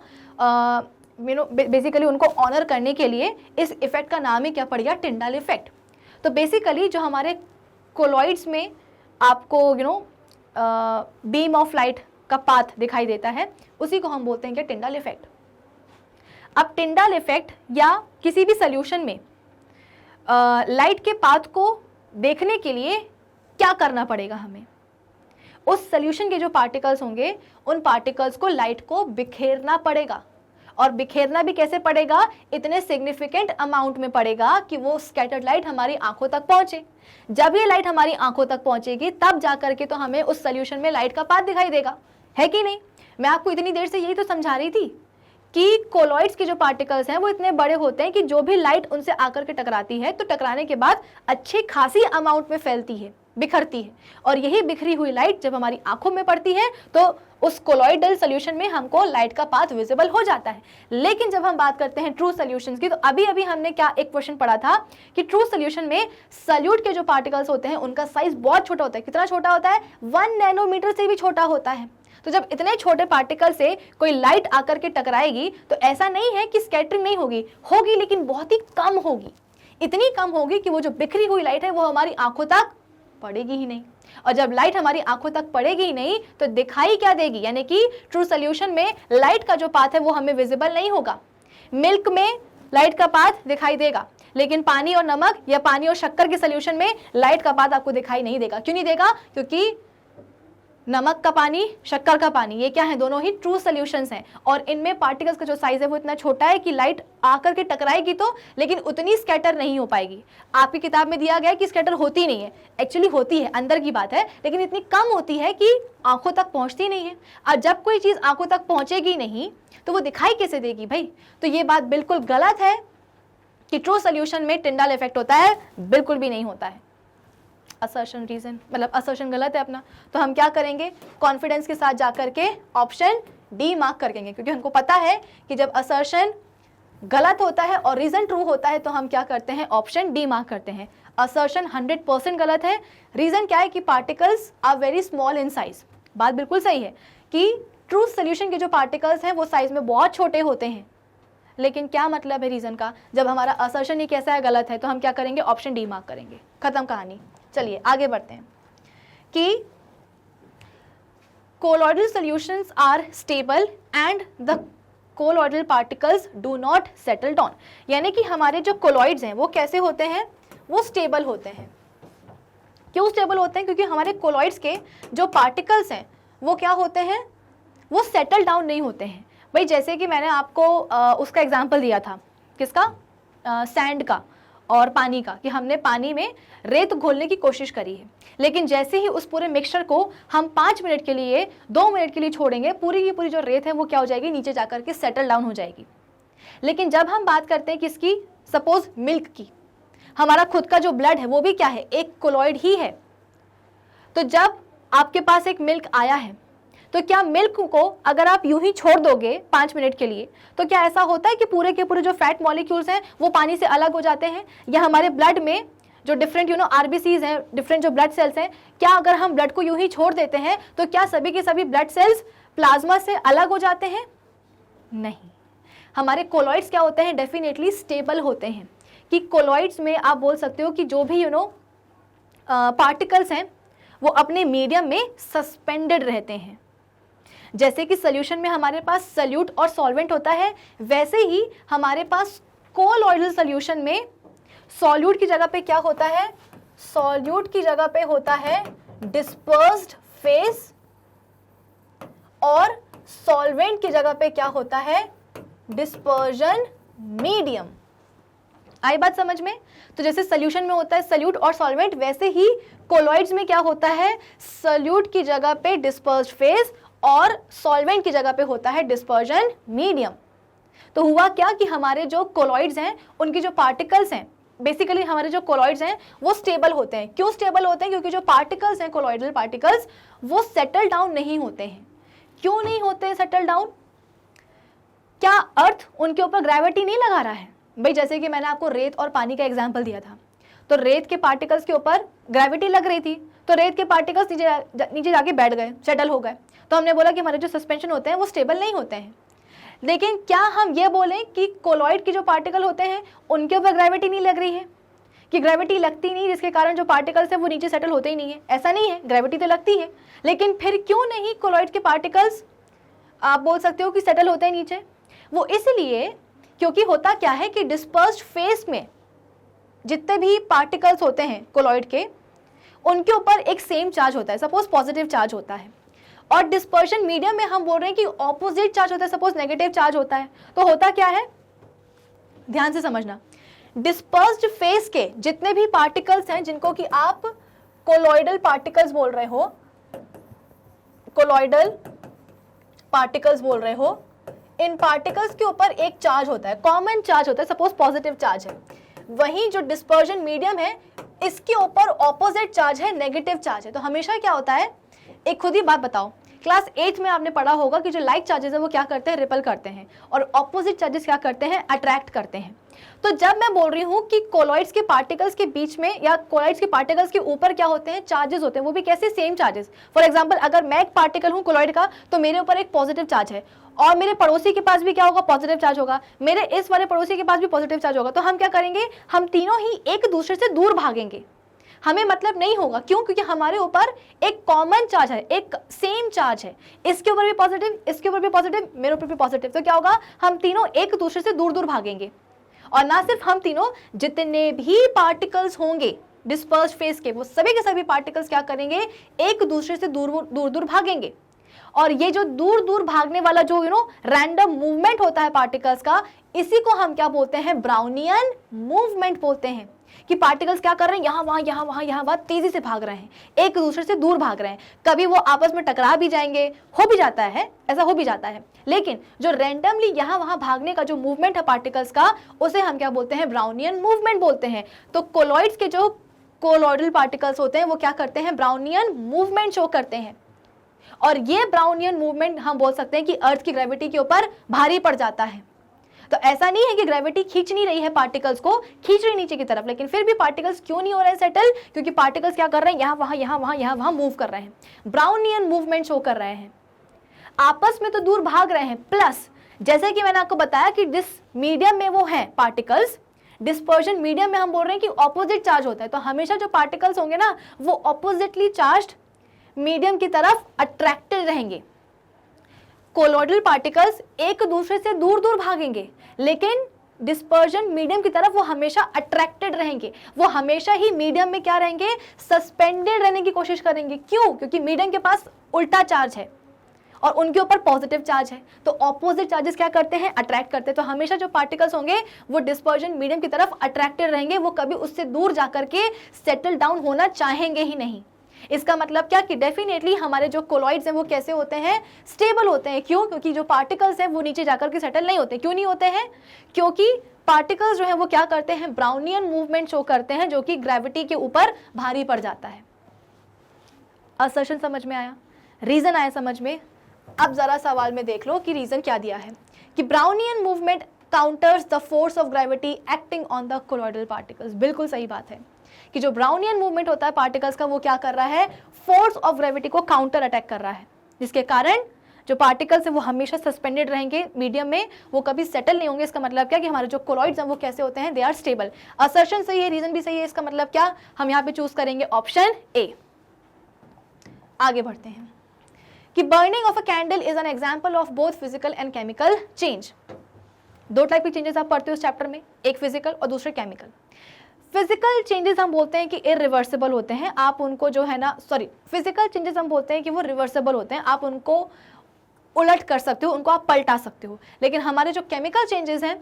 बेसिकली उनको ऑनर करने के लिए इस इफेक्ट का नाम ही क्या पड़ गया, टिंडाल इफेक्ट। तो बेसिकली जो हमारे कोलॉइड्स में आपको बीम ऑफ लाइट का पाथ दिखाई देता है उसी को हम बोलते हैं क्या, टिंडाल इफेक्ट। अब टिंडाल इफेक्ट या किसी भी सोल्यूशन में लाइट के पाथ को देखने के लिए क्या करना पड़ेगा, हमें उस सोल्यूशन के जो पार्टिकल्स होंगे उन पार्टिकल्स को लाइट को बिखेरना पड़ेगा, और बिखेरना भी कैसे पड़ेगा, इतने सिग्निफिकेंट अमाउंट में पड़ेगा कि वो स्कैटर्ड लाइट हमारी आंखों तक पहुंचे। जब ये लाइट हमारी आंखों तक पहुंचेगी तब जाकर के तो हमें उस सोल्यूशन में लाइट का पाथ दिखाई देगा, है कि नहीं। मैं आपको इतनी देर से यही तो समझा रही थी कि कोलॉइड्स के जो पार्टिकल्स हैं वो इतने बड़े होते हैं कि जो भी लाइट उनसे आकर के टकराती है तो टकराने के बाद अच्छी खासी अमाउंट में फैलती है, बिखरती है, और यही बिखरी हुई लाइट जब हमारी आंखों में पड़ती है तो उस कोलॉइडल सोल्यूशन में हमको लाइट का पाथ विजिबल हो जाता है। लेकिन जब हम बात करते हैं ट्रू सोल्यूशंस की, तो अभी अभी हमने क्या एक क्वेश्चन पढ़ा था कि ट्रू सोल्यूशन में सॉल्यूट के जो पार्टिकल्स होते हैं उनका साइज बहुत छोटा होता है। कितना छोटा होता है, 1 नैनोमीटर से भी छोटा होता है। तो जब इतने छोटे पार्टिकल से कोई लाइट आकर के टकराएगी तो ऐसा नहीं है कि स्कैटरिंग नहीं होगी, होगी लेकिन बहुत ही कम होगी, इतनी कम होगी कि वो जो बिखरी हुई लाइट है वो हमारी आंखों तक पड़ेगी ही नहीं। और जब लाइट हमारी आंखों तक पड़ेगी ही नहीं तो दिखाई क्या देगी, यानी कि ट्रू सोल्यूशन में लाइट का जो पाथ है वो हमें विजिबल नहीं होगा। मिल्क में लाइट का पाथ दिखाई देगा, लेकिन पानी और नमक या पानी और शक्कर के सोल्यूशन में लाइट का पाथ आपको दिखाई नहीं देगा। क्यों नहीं देगा, क्योंकि नमक का पानी, शक्कर का पानी, ये क्या है, दोनों ही ट्रू सोल्यूशंस हैं, और इनमें पार्टिकल्स का जो साइज है वो इतना छोटा है कि लाइट आकर के टकराएगी तो, लेकिन उतनी स्कैटर नहीं हो पाएगी। आपकी किताब में दिया गया है कि स्कैटर होती नहीं है, एक्चुअली होती है, अंदर की बात है, लेकिन इतनी कम होती है कि आंखों तक पहुंचती नहीं है। और जब कोई चीज आंखों तक पहुंचेगी नहीं तो वो दिखाई कैसे देगी भाई। तो ये बात बिल्कुल गलत है कि ट्रू सोल्यूशन में टिंडाल इफेक्ट होता है, बिल्कुल भी नहीं होता है। असर्शन रीजन मतलब असर्शन गलत है अपना, तो हम क्या करेंगे, कॉन्फिडेंस के साथ जाकर के ऑप्शन डी मार्क करेंगे, क्योंकि हमको पता है कि जब असर्शन गलत होता है और रीजन ट्रू होता है तो हम क्या करते हैं, ऑप्शन डी मार्क करते हैं। असर्शन 100% गलत है। रीजन क्या है कि particles are very small in size. बात बिल्कुल सही है कि ट्रू सोल्यूशन के जो पार्टिकल्स हैं वो साइज में बहुत छोटे होते हैं, लेकिन क्या मतलब है रीजन का, जब हमारा असर्शन ही कैसा है, गलत है, तो हम क्या करेंगे, ऑप्शन डी मार्क करेंगे, खत्म कहानी। चलिए आगे बढ़ते हैं कि colloidal solutions are stable and the colloidal particles do not settle down, यानी कि हमारे जो कोलॉइड्स हैं वो कैसे होते हैं, वो स्टेबल होते हैं। क्यों स्टेबल होते हैं, क्योंकि हमारे कोलॉइड्स के जो पार्टिकल्स हैं वो क्या होते हैं, वो सेटल डाउन नहीं होते हैं। भाई जैसे कि मैंने आपको उसका एग्जाम्पल दिया था, किसका, सैंड का और पानी का, कि हमने पानी में रेत घोलने की कोशिश करी है, लेकिन जैसे ही उस पूरे मिक्सचर को हम 5 मिनट के लिए 2 मिनट के लिए छोड़ेंगे, पूरी की पूरी जो रेत है वो क्या हो जाएगी, नीचे जाकर के सेटल डाउन हो जाएगी। लेकिन जब हम बात करते हैं किसकी, सपोज मिल्क की, हमारा खुद का जो ब्लड है वो भी क्या है, एक कोलॉइड ही है। तो जब आपके पास एक मिल्क आया है तो क्या मिल्क को अगर आप यूं ही छोड़ दोगे 5 मिनट के लिए, तो क्या ऐसा होता है कि पूरे के पूरे जो फैट मॉलिक्यूल्स हैं वो पानी से अलग हो जाते हैं, या हमारे ब्लड में जो डिफरेंट आरबीसीज हैं, डिफरेंट जो ब्लड सेल्स हैं, क्या अगर हम ब्लड को यूं ही छोड़ देते हैं तो क्या सभी के सभी ब्लड सेल्स प्लाज्मा से अलग हो जाते हैं, नहीं। हमारे कोलॉइड्स क्या होते हैं, डेफिनेटली स्टेबल होते हैं, कि कोलॉइड्स में आप बोल सकते हो कि जो भी पार्टिकल्स हैं वो अपने मीडियम में सस्पेंडेड रहते हैं। जैसे कि सोल्यूशन में हमारे पास सल्यूट और सॉल्वेंट होता है, वैसे ही हमारे पास कोलॉइडल सोल्यूशन में सॉल्यूट की जगह पे क्या होता है, सॉल्यूट की जगह पे होता है डिस्पर्स्ड फेज, और सॉल्वेंट की जगह पे क्या होता है, डिस्पर्जन मीडियम। आई बात समझ में? तो जैसे सोल्यूशन में होता है सल्यूट और सॉल्वेंट, वैसे ही कोलॉइड्स में क्या होता है, सल्यूट की जगह पे डिस्पर्स्ड फेज और सॉल्वेंट की जगह पे होता है डिस्पर्जन मीडियम। तो हुआ क्या कि हमारे जो कोलॉइड्स हैं उनकी जो पार्टिकल्स हैं, बेसिकली हमारे जो कोलॉइड्स हैं वो स्टेबल होते हैं। क्यों स्टेबल होते हैं? क्योंकि जो पार्टिकल्स हैं कोलॉइडल पार्टिकल्स वो सेटल डाउन नहीं होते हैं। क्यों नहीं होते सेटल डाउन? क्या अर्थ उनके ऊपर ग्रेविटी नहीं लगा रहा है? भाई जैसे कि मैंने आपको रेत और पानी का एग्जाम्पल दिया था, तो रेत के पार्टिकल्स के ऊपर ग्रेविटी लग रही थी, तो रेत के पार्टिकल्स नीचे जाके बैठ गए, सेटल हो गए। तो हमने बोला कि हमारे जो सस्पेंशन होते हैं वो स्टेबल नहीं होते हैं। लेकिन क्या हम ये बोलें कि कोलॉइड के जो पार्टिकल होते हैं उनके ऊपर ग्रेविटी नहीं लग रही है, कि ग्रेविटी लगती नहीं जिसके कारण जो पार्टिकल्स है वो नीचे सेटल होते ही नहीं है? ऐसा नहीं है, ग्रेविटी तो लगती है, लेकिन फिर क्यों नहीं कोलॉइड के पार्टिकल्स आप बोल सकते हो कि सेटल होते हैं नीचे? वो इसलिए क्योंकि होता क्या है कि डिस्पर्स्ड फेस में जितने भी पार्टिकल्स होते हैं कोलॉइड के, उनके ऊपर एक सेम चार्ज होता है, सपोज पॉजिटिव चार्ज होता है, और डिस्पर्शन मीडियम में हम बोल रहे हैं कि ऑपोजिट चार्ज होता है, सपोज नेगेटिव चार्ज होता है। तो होता क्या है, ध्यान से समझना, डिस्पर्स्ड फेस के जितने भी पार्टिकल्स हैं जिनको कि आप कोलॉइडल पार्टिकल्स बोल रहे हो, कोलॉइडल पार्टिकल्स बोल रहे हो, इन पार्टिकल्स के ऊपर एक चार्ज होता है, कॉमन चार्ज होता है, सपोज पॉजिटिव चार्ज है। वहीं जो डिस्पर्जन मीडियम है इसके ऊपर ऑपोजिट चार्ज है, नेगेटिव चार्ज है। तो हमेशा क्या होता है, एक खुद ही बात बताओ, क्लास 8 में आपने पढ़ा होगा कि जो लाइक चार्जेस है वो क्या करते हैं, रिपल करते हैं, और ऑपोजिट चार्जेस क्या करते हैं, अट्रैक्ट करते हैं। तो जब मैं बोल रही हूँ कि कोलॉइड्स के पार्टिकल्स के बीच में या कोलॉइड्स के पार्टिकल्स के ऊपर क्या होते हैं, चार्जेस होते हैं, वो भी कैसे, सेम चार्जेस। फॉर एग्जांपल अगर मैं एक पार्टिकल हूँ कोलॉइड का, तो मेरे ऊपर एक पॉजिटिव चार्ज है, और मेरे पड़ोसी के पास भी क्या होगा, पॉजिटिव चार्ज होगा, मेरे इस वाले पड़ोसी के पास भी पॉजिटिव चार्ज होगा। तो हम क्या करेंगे, हम तीनों ही एक दूसरे से दूर भागेंगे, हमें मतलब नहीं होगा। क्यों? क्योंकि हमारे ऊपर एक कॉमन चार्ज है, एक सेम चार्ज है, इसके ऊपर भी पॉजिटिव, इसके ऊपर भी पॉजिटिव, मेरे ऊपर भी पॉजिटिव। तो क्या होगा, हम तीनों एक दूसरे से दूर दूर भागेंगे। और ना सिर्फ हम तीनों, जितने भी पार्टिकल्स होंगे डिस्पर्स्ड फेस के, वो सभी के सभी पार्टिकल्स क्या करेंगे, एक दूसरे से दूर दूर भागेंगे। और ये जो दूर दूर भागने वाला जो रैंडम मूवमेंट होता है पार्टिकल्स का, इसी को हम क्या बोलते हैं, ब्राउनियन मूवमेंट बोलते हैं। कि पार्टिकल्स क्या कर रहे हैं, यहाँ वहाँ यहाँ वहाँ यहाँ वहाँ तेजी से भाग रहे हैं, एक दूसरे से दूर भाग रहे हैं। कभी वो आपस में टकरा भी जाएंगे, हो भी जाता है, ऐसा हो भी जाता है। लेकिन जो रैंडमली यहाँ वहाँ भागने का जो मूवमेंट है पार्टिकल्स का, उसे हम क्या बोलते हैं, ब्राउनियन मूवमेंट बोलते हैं। तो कोलॉइड्स के जो कोलॉइडल पार्टिकल्स होते हैं वो क्या करते हैं, ब्राउनियन मूवमेंट शो करते हैं। और ये ब्राउनियन मूवमेंट हम बोल सकते हैं कि अर्थ की ग्रेविटी के ऊपर भारी पड़ जाता है। तो ऐसा नहीं है कि ग्रेविटी खींच नहीं रही है पार्टिकल्स को, खींच रही नीचे की तरफ, लेकिन फिर भी पार्टिकल्स क्यों नहीं हो रहे हैं सेटल, क्योंकि पार्टिकल्स क्या कर रहे हैं, यहाँ वहाँ यहाँ वहाँ यहाँ वहाँ मूव कर रहे हैं, ब्राउनियन मूवमेंट शो कर रहे हैं, आपस में तो दूर भाग रहे हैं। प्लस जैसे कि मैंने आपको बताया कि जिस मीडियम में वो है पार्टिकल्स, डिस्पर्जन मीडियम में हम बोल रहे हैं कि ऑपोजिट चार्ज होता है। तो हमेशा जो पार्टिकल्स होंगे ना, वो ऑपोजिटली चार्ज्ड मीडियम की तरफ अट्रैक्टेड रहेंगे। कोलॉइडल पार्टिकल्स एक दूसरे से दूर दूर भागेंगे, लेकिन डिस्पर्जन मीडियम की तरफ वो हमेशा अट्रैक्टेड रहेंगे, वो हमेशा ही मीडियम में क्या रहेंगे, सस्पेंडेड रहने की कोशिश करेंगे। क्यों? क्योंकि मीडियम के पास उल्टा चार्ज है और उनके ऊपर पॉजिटिव चार्ज है। तो ऑपोजिट चार्जेस क्या करते हैं, अट्रैक्ट करते हैं। तो हमेशा जो पार्टिकल्स होंगे वो डिस्पर्जन मीडियम की तरफ अट्रैक्टेड रहेंगे, वो कभी उससे दूर जाकर के सेटल डाउन होना चाहेंगे ही नहीं। इसका मतलब क्या कि डेफिनेटली हमारे जो कोलॉइड्स हैं वो कैसे होते हैं, स्टेबल होते हैं। क्यों? क्योंकि जो पार्टिकल्स हैं वो नीचे जाकर के सेटल नहीं होते। क्यों नहीं होते हैं? क्योंकि पार्टिकल्स जो है वो क्या करते हैं, ब्राउनियन मूवमेंट शो करते हैं, जो कि ग्रेविटी के ऊपर भारी पड़ जाता है। असर्शन समझ में आया, रीजन आया समझ में। अब जरा सवाल में देख लो कि रीजन क्या दिया है, कि Brownian movement counters the force of gravity acting on the colloidal particles. बिल्कुल सही बात है कि जो ब्राउनियन मूवमेंट होता है पार्टिकल्स का, वो क्या कर रहा है, फोर्स ऑफ ग्रेविटी को काउंटर अटैक कर रहा है, जिसके कारण जो पार्टिकल्स है वो हमेशा सस्पेंडेड रहेंगे मीडियम में, वो कभी सेटल नहीं होंगे। इसका मतलब क्या कि हमारे जो कोलॉइड्स हैं वो कैसे होते हैं, दे आर स्टेबल। असर्शन सही है, रीजन भी सही है। इसका मतलब क्या, हम यहाँ पे चूज करेंगे ऑप्शन ए। आगे बढ़ते हैं कि burning of a candle is an example of both physical and chemical change. दो टाइप के चेंजेस आप पढ़ते हो इस चैप्टर में, एक फिजिकल और दूसरे केमिकल। फिजिकल चेंजेस हम बोलते हैं कि इरिवर्सिबल होते हैं, आप उनको जो है ना, सॉरी, फिजिकल चेंजेस हम बोलते हैं कि वो रिवर्सिबल होते हैं, आप उनको उलट कर सकते हो, उनको आप पलटा सकते हो। लेकिन हमारे जो केमिकल चेंजेस हैं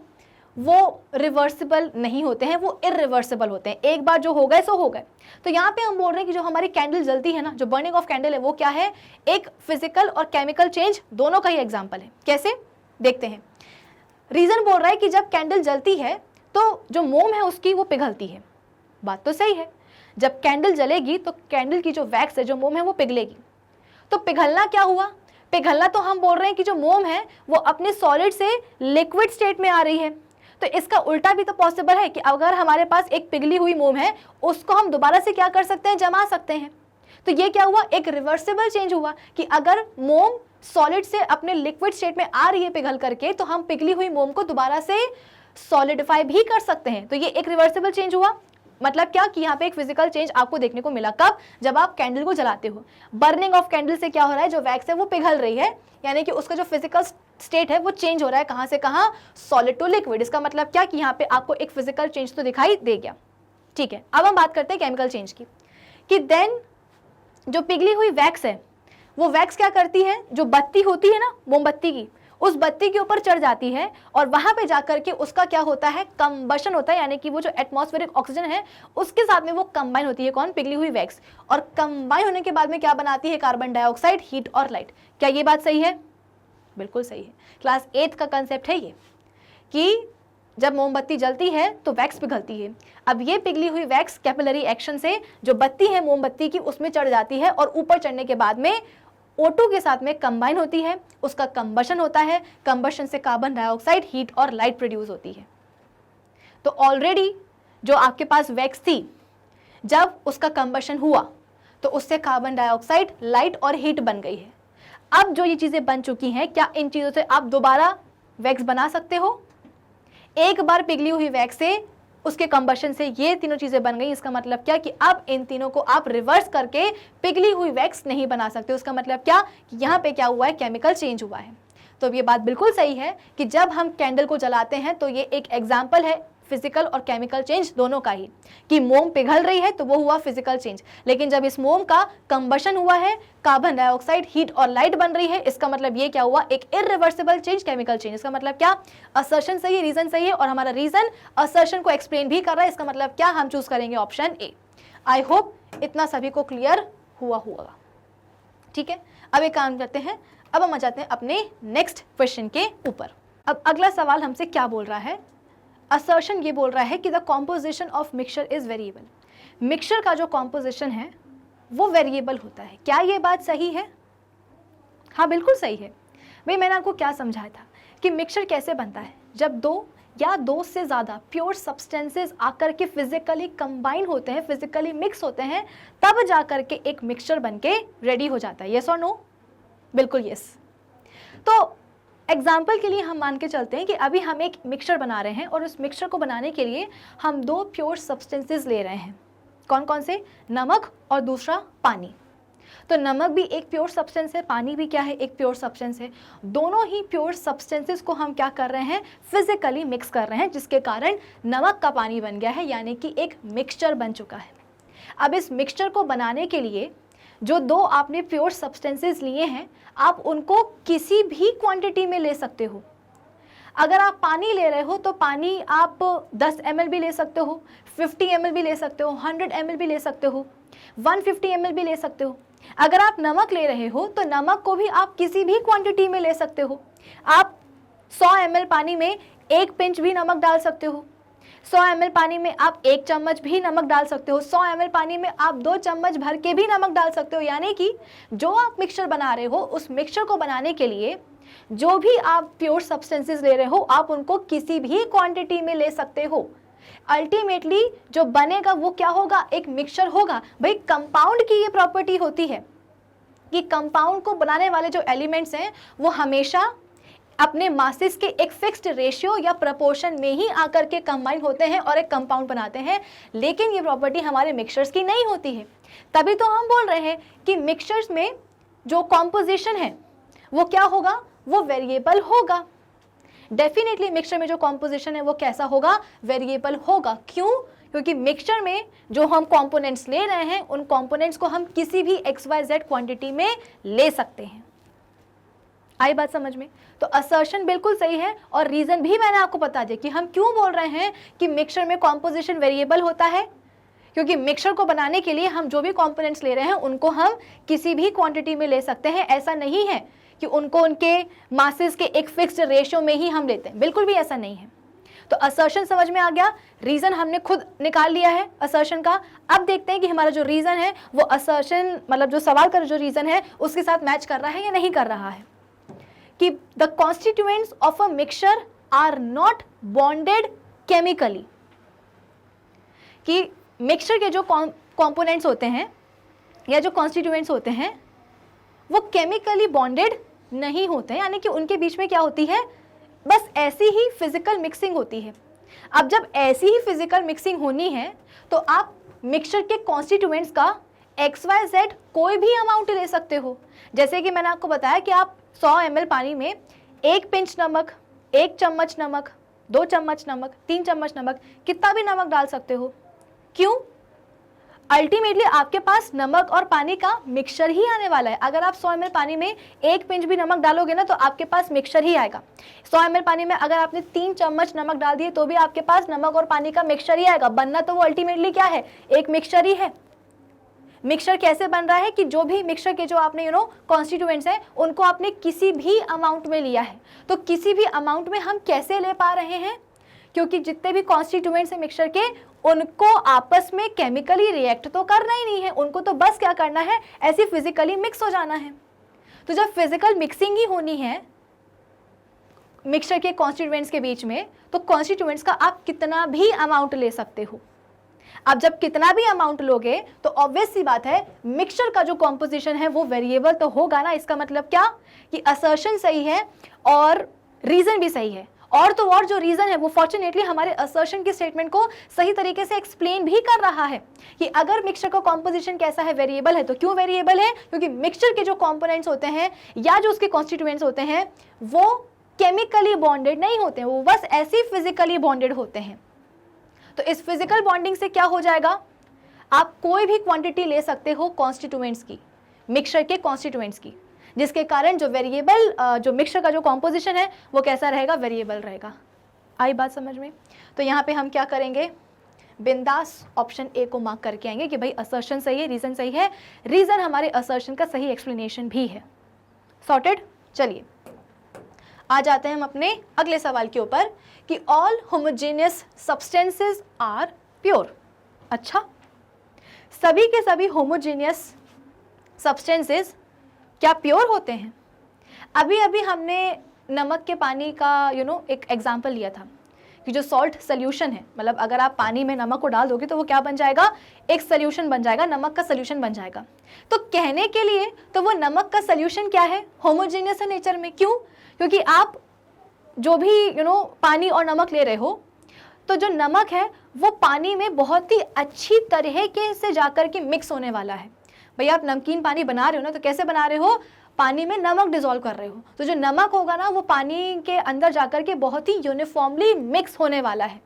वो रिवर्सिबल नहीं होते हैं, वो इरिवर्सिबल होते हैं। एक बार जो हो गए सो हो गए। तो यहाँ पे हम बोल रहे हैं कि जो हमारी कैंडल जलती है ना, जो बर्निंग ऑफ कैंडल है, वो क्या है, एक फिजिकल और केमिकल चेंज दोनों का ही एग्जाम्पल है। कैसे देखते हैं। रीजन बोल रहा है कि जब कैंडल जलती है तो जो मोम है उसकी वो पिघलती है। बात तो सही है, जब कैंडल जलेगी तो कैंडल की जो वैक्स है, जो मोम है, वो पिघलेगी। तो पिघलना क्या हुआ, पिघलना तो हम बोल रहे हैं कि जो मोम है वो अपने सॉलिड से लिक्विड स्टेट में आ रही है। तो इसका उल्टा भी तो पॉसिबल है कि अगर हमारे पास एक पिघली हुई मोम है, उसको हम दोबारा से क्या कर सकते हैं, जमा सकते हैं। तो ये क्या हुआ, एक रिवर्सिबल चेंज हुआ कि अगर मोम सॉलिड से अपने लिक्विड स्टेट में आ रही है पिघल करके, तो हम पिघली हुई मोम को दोबारा से सॉलिडिफाई भी कर सकते हैं। तो ये एक रिवर्सिबल चेंज हुआ। मतलब क्या कि यहाँ पे एक फिजिकल चेंज आपको देखने को मिला। कब, जब आप कैंडल को जलाते हो। बर्निंग ऑफ कैंडल से क्या हो रहा है, जो वैक्स है वो पिघल रही है, यानी कि उसका जो फिजिकल स्टेट है वो चेंज हो रहा है। कहाँ से कहाँ, सॉलिड टू लिक्विड। इसका मतलब क्या कि यहाँ पे आपको एक फिजिकल चेंज तो दिखाई दे गया। ठीक है, अब हम बात करते हैं केमिकल चेंज की, कि देन जो पिघली हुई वैक्स है, वो वैक्स क्या करती है, जो बत्ती होती है ना मोमबत्ती की, उस बत्ती के ऊपर चढ़ जाती है और वहां पे जाकर के उसका क्या होता है, कंबशन होता है। यानी कि वो जो एटमॉस्फेरिक ऑक्सीजन है उसके साथ में वो कंबाइन होती है। कौन, पिघली हुई वैक्स। और कंबाइन होने के बाद में क्या बनाती है, कार्बन डाइऑक्साइड, हीट और लाइट। क्या ये बात सही है, बिल्कुल सही है। क्लास 8 का कंसेप्ट है ये, कि जब मोमबत्ती जलती है तो वैक्स पिघलती है। अब ये पिघली हुई वैक्स कैपिलरी एक्शन से जो बत्ती है मोमबत्ती की उसमें चढ़ जाती है और ऊपर चढ़ने के बाद में O2 के साथ में कंबाइन होती है, उसका कंबशन होता है। कंबशन से कार्बन डाइऑक्साइड, हीट और लाइट प्रोड्यूस होती है। तो ऑलरेडी जो आपके पास वैक्स थी, जब उसका कंबशन हुआ तो उससे कार्बन डाइऑक्साइड, लाइट और हीट बन गई है। अब जो ये चीजें बन चुकी हैं, क्या इन चीजों से आप दोबारा वैक्स बना सकते हो? एक बार पिघली हुई वैक्स से, उसके कंबशन से ये तीनों चीजें बन गई। इसका मतलब क्या कि अब इन तीनों को आप रिवर्स करके पिघली हुई वैक्स नहीं बना सकते। उसका मतलब क्या कि यहाँ पे क्या हुआ है, केमिकल चेंज हुआ है। तो अब ये बात बिल्कुल सही है कि जब हम कैंडल को जलाते हैं तो ये एक एग्जाम्पल है फिजिकल और केमिकल चेंज दोनों का ही, कि मोम पिघल रही है तो वो हुआ फिजिकल चेंज। लेकिन जब इस मोम का कंबशन हुआ है, कार्बन डाइऑक्साइड, हीट और लाइट बन रही है, इसका मतलब ये क्या हुआ, एक इरिवर्सिबल चेंज, केमिकल चेंज। इसका मतलब क्या, असर्शन सही है, रीजन सही है, और हमारा रीजन असर्शन को एक्सप्लेन भी कर रहा है। इसका मतलब क्या, हम चूज करेंगे ऑप्शन ए। आई होप इतना सभी को क्लियर हुआ होगा। ठीक है, अब एक काम करते हैं, अब हम आ जाते हैं अपने नेक्स्ट क्वेश्चन के ऊपर। अब अगला सवाल हमसे क्या बोल रहा है, असर्शन ये बोल रहा है कि the composition of mixture is variable. Mixture का जो कॉम्पोजिशन है वो वेरिएबल होता है। क्या ये बात सही है? हाँ, बिल्कुल सही है। भाई मैंने आपको क्या समझाया था कि मिक्सचर कैसे बनता है, जब दो या दो से ज़्यादा प्योर सब्सटेंसेस आकर के फिजिकली कंबाइन होते हैं, फिजिकली मिक्स होते हैं, तब जाकर के एक मिक्सचर बन के रेडी हो जाता है। यस और नो? बिल्कुल यस। तो एग्जाम्पल के लिए हम मान के चलते हैं कि अभी हम एक मिक्सचर बना रहे हैं और उस मिक्सचर को बनाने के लिए हम दो प्योर सब्सटेंसेस ले रहे हैं। कौन कौन से? नमक और दूसरा पानी। तो नमक भी एक प्योर सब्सटेंस है, पानी भी क्या है, एक प्योर सब्सटेंस है। दोनों ही प्योर सब्सटेंसेस को हम क्या कर रहे हैं, फिजिकली मिक्स कर रहे हैं, जिसके कारण नमक का पानी बन गया है, यानी कि एक मिक्सचर बन चुका है। अब इस मिक्सचर को बनाने के लिए जो दो आपने प्योर सब्सटेंसेस लिए हैं, आप उनको किसी भी क्वांटिटी में ले सकते हो। अगर आप पानी ले रहे हो तो पानी आप 10 ml भी ले सकते हो, 50 ml भी ले सकते हो, 100 ml भी ले सकते हो, 150 ml भी ले सकते हो। अगर आप नमक ले रहे हो तो नमक को भी आप किसी भी क्वांटिटी में ले सकते हो। आप 100 ml पानी में 1 पिंच भी नमक डाल सकते हो, 100 ml पानी में आप 1 चम्मच भी नमक डाल सकते हो, 100 ml पानी में आप 2 चम्मच भर के भी नमक डाल सकते हो। यानी कि जो आप मिक्सचर बना रहे हो, उस मिक्सचर को बनाने के लिए जो भी आप प्योर सब्सटेंसेस ले रहे हो, आप उनको किसी भी क्वांटिटी में ले सकते हो। अल्टीमेटली जो बनेगा वो क्या होगा, एक मिक्सचर होगा। भाई कंपाउंड की ये प्रॉपर्टी होती है कि कंपाउंड को बनाने वाले जो एलिमेंट्स हैं वो हमेशा अपने मासेस के एक फिक्स्ड रेशियो या प्रपोर्शन में ही आकर के कंबाइन होते हैं और एक कंपाउंड बनाते हैं। लेकिन ये प्रॉपर्टी हमारे मिक्सचर्स की नहीं होती है। तभी तो हम बोल रहे हैं कि मिक्सचर्स में जो कॉम्पोजिशन है वो क्या होगा, वो वेरिएबल होगा। डेफिनेटली मिक्सचर में जो कॉम्पोजिशन है वो कैसा होगा, वेरिएबल होगा। क्यों? क्योंकि मिक्सचर में जो हम कंपोनेंट्स ले रहे हैं, उन कंपोनेंट्स को हम किसी भी XYZ क्वांटिटी में ले सकते हैं। आई बात समझ में? तो असर्शन बिल्कुल सही है और रीजन भी मैंने आपको बता दिया कि हम क्यों बोल रहे हैं कि मिक्सचर में कॉम्पोजिशन वेरिएबल होता है, क्योंकि मिक्सचर को बनाने के लिए हम जो भी कंपोनेंट्स ले रहे हैं उनको हम किसी भी क्वांटिटी में ले सकते हैं। ऐसा नहीं है कि उनको उनके मासेस के एक फिक्स्ड रेशियो में ही हम लेते हैं, बिल्कुल भी ऐसा नहीं है। तो असर्शन समझ में आ गया, रीजन हमने खुद निकाल लिया है असर्शन का। अब देखते हैं कि हमारा जो रीजन है वो असर्शन मतलब जो सवाल का जो रीजन है उसके साथ मैच कर रहा है या नहीं कर रहा है। कि the constituents of a mixture are not bonded chemically, कि मिक्सचर के जो कंपोनेंट्स होते हैं या जो कॉन्स्टिट्यूएंट्स होते हैं वो केमिकली बॉन्डेड नहीं होते हैं, यानी कि उनके बीच में क्या होती है, बस ऐसी ही फिजिकल मिक्सिंग होती है। अब जब ऐसी ही फिजिकल मिक्सिंग होनी है तो आप मिक्सचर के कॉन्स्टिट्यूएंट्स का XYZ कोई भी अमाउंट ले सकते हो। जैसे कि मैंने आपको बताया कि आप 100 ml पानी में 1 पिंच नमक, 1 चम्मच नमक, 2 चम्मच नमक, 3 चम्मच नमक, कितना भी नमक डाल सकते हो। क्यों? अल्टीमेटली आपके पास नमक और पानी का मिक्सचर ही आने वाला है। अगर आप 100 ml पानी में 1 पिंच भी नमक डालोगे ना तो आपके पास मिक्सचर ही आएगा। 100 ml पानी में अगर आपने 3 चम्मच नमक डाल दिए तो भी आपके पास नमक और पानी का मिक्सचर ही आएगा। बनना तो वो अल्टीमेटली क्या है, एक मिक्सचर ही है। मिक्सचर कैसे बन रहा है कि जो भी मिक्सचर के जो आपने कॉन्स्टिट्यूएंट्स हैं उनको आपने किसी भी अमाउंट में लिया है। तो किसी भी अमाउंट में हम कैसे ले पा रहे हैं, क्योंकि जितने भी कॉन्स्टिट्यूएंट्स हैं मिक्सचर के उनको आपस में केमिकली रिएक्ट तो करना ही नहीं है, उनको तो बस क्या करना है, ऐसे फिजिकली मिक्स हो जाना है। तो जब फिजिकल मिक्सिंग ही होनी है मिक्सचर के कॉन्स्टिट्यूएंट्स के बीच में, तो कॉन्स्टिट्यूएंट्स का आप कितना भी अमाउंट ले सकते हो। अब जब कितना भी अमाउंट लोगे तो ऑब्वियस सी बात है मिक्सचर का जो कॉम्पोजिशन है वो वेरिएबल तो होगा ना। इसका मतलब क्या कि असर्शन सही है और रीजन भी सही है। और जो रीजन है वो फॉर्चुनेटली हमारे असर्शन की स्टेटमेंट को सही तरीके से एक्सप्लेन भी कर रहा है कि अगर मिक्सचर का कॉम्पोजिशन कैसा है, वेरिएबल है। तो क्यों वेरिएबल है? क्योंकि मिक्सचर के जो कंपोनेंट्स होते हैं या जो उसके कॉन्स्टिट्यूएंट्स होते हैं वो केमिकली बॉन्डेड नहीं होते हैं, वो बस ऐसे ही फिजिकली बॉन्डेड होते हैं। तो इस फिजिकल बॉन्डिंग से क्या हो जाएगा, आप कोई भी क्वांटिटी ले सकते हो कॉन्स्टिट्यूएंट्स की, मिक्सचर के कॉन्स्टिट्यूएंट्स की, जिसके कारण जो वेरिएबल जो मिक्सचर का जो कॉम्पोजिशन है वो कैसा रहेगा, वेरिएबल रहेगा। आई बात समझ में? तो यहाँ पे हम क्या करेंगे, बिंदास ऑप्शन ए को मार्क करके आएंगे कि भाई असर्शन सही है, रीजन सही है, रीजन हमारे असर्शन का सही एक्सप्लेनेशन भी है। सॉर्टेड। चलिए आ जाते हैं हम अपने अगले सवाल के ऊपर कि all homogeneous substances are pure. अच्छा, सभी के सभी होमोजेनियस सब्सटेंसेस क्या प्योर होते हैं? अभी अभी हमने नमक के पानी का एक एग्जाम्पल लिया था कि जो सॉल्ट सोल्यूशन है, मतलब अगर आप पानी में नमक को डाल दोगे तो वो क्या बन जाएगा, एक सोल्यूशन बन जाएगा, नमक का सोल्यूशन बन जाएगा। तो कहने के लिए तो वो नमक का सोल्यूशन क्या है, होमोजेनियस है नेचर में। क्यों? क्योंकि आप जो भी पानी और नमक ले रहे हो तो जो नमक है वो पानी में बहुत ही अच्छी तरीके से जाकर के मिक्स होने वाला है। भाई आप नमकीन पानी बना रहे हो ना, तो कैसे बना रहे हो, पानी में नमक डिसॉल्व कर रहे हो, तो जो नमक होगा ना वो पानी के अंदर जाकर के बहुत ही यूनिफॉर्मली मिक्स होने वाला है,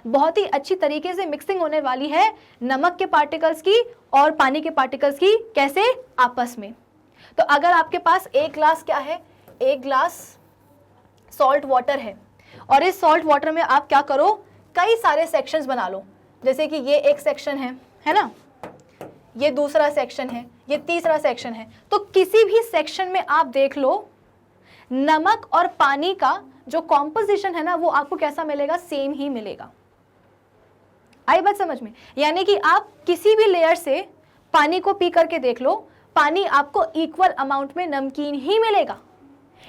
बहुत ही अच्छी तरीके से मिक्सिंग होने वाली है नमक के पार्टिकल्स की और पानी के पार्टिकल्स की, कैसे, आपस में। तो अगर आपके पास एक ग्लास क्या है, एक ग्लास सॉल्ट वाटर है और इस सॉल्ट वाटर में आप क्या करो, कई सारे सेक्शंस बना लो। जैसे कि ये एक सेक्शन है ना, ये दूसरा सेक्शन है, ये तीसरा सेक्शन है। तो किसी भी सेक्शन में आप देख लो नमक और पानी का जो कॉम्पोजिशन है ना वो आपको कैसा मिलेगा, सेम ही मिलेगा। आई बात समझ में? यानी कि आप किसी भी लेयर से पानी को पी करके देख लो, पानी आपको इक्वल अमाउंट में नमकीन ही मिलेगा।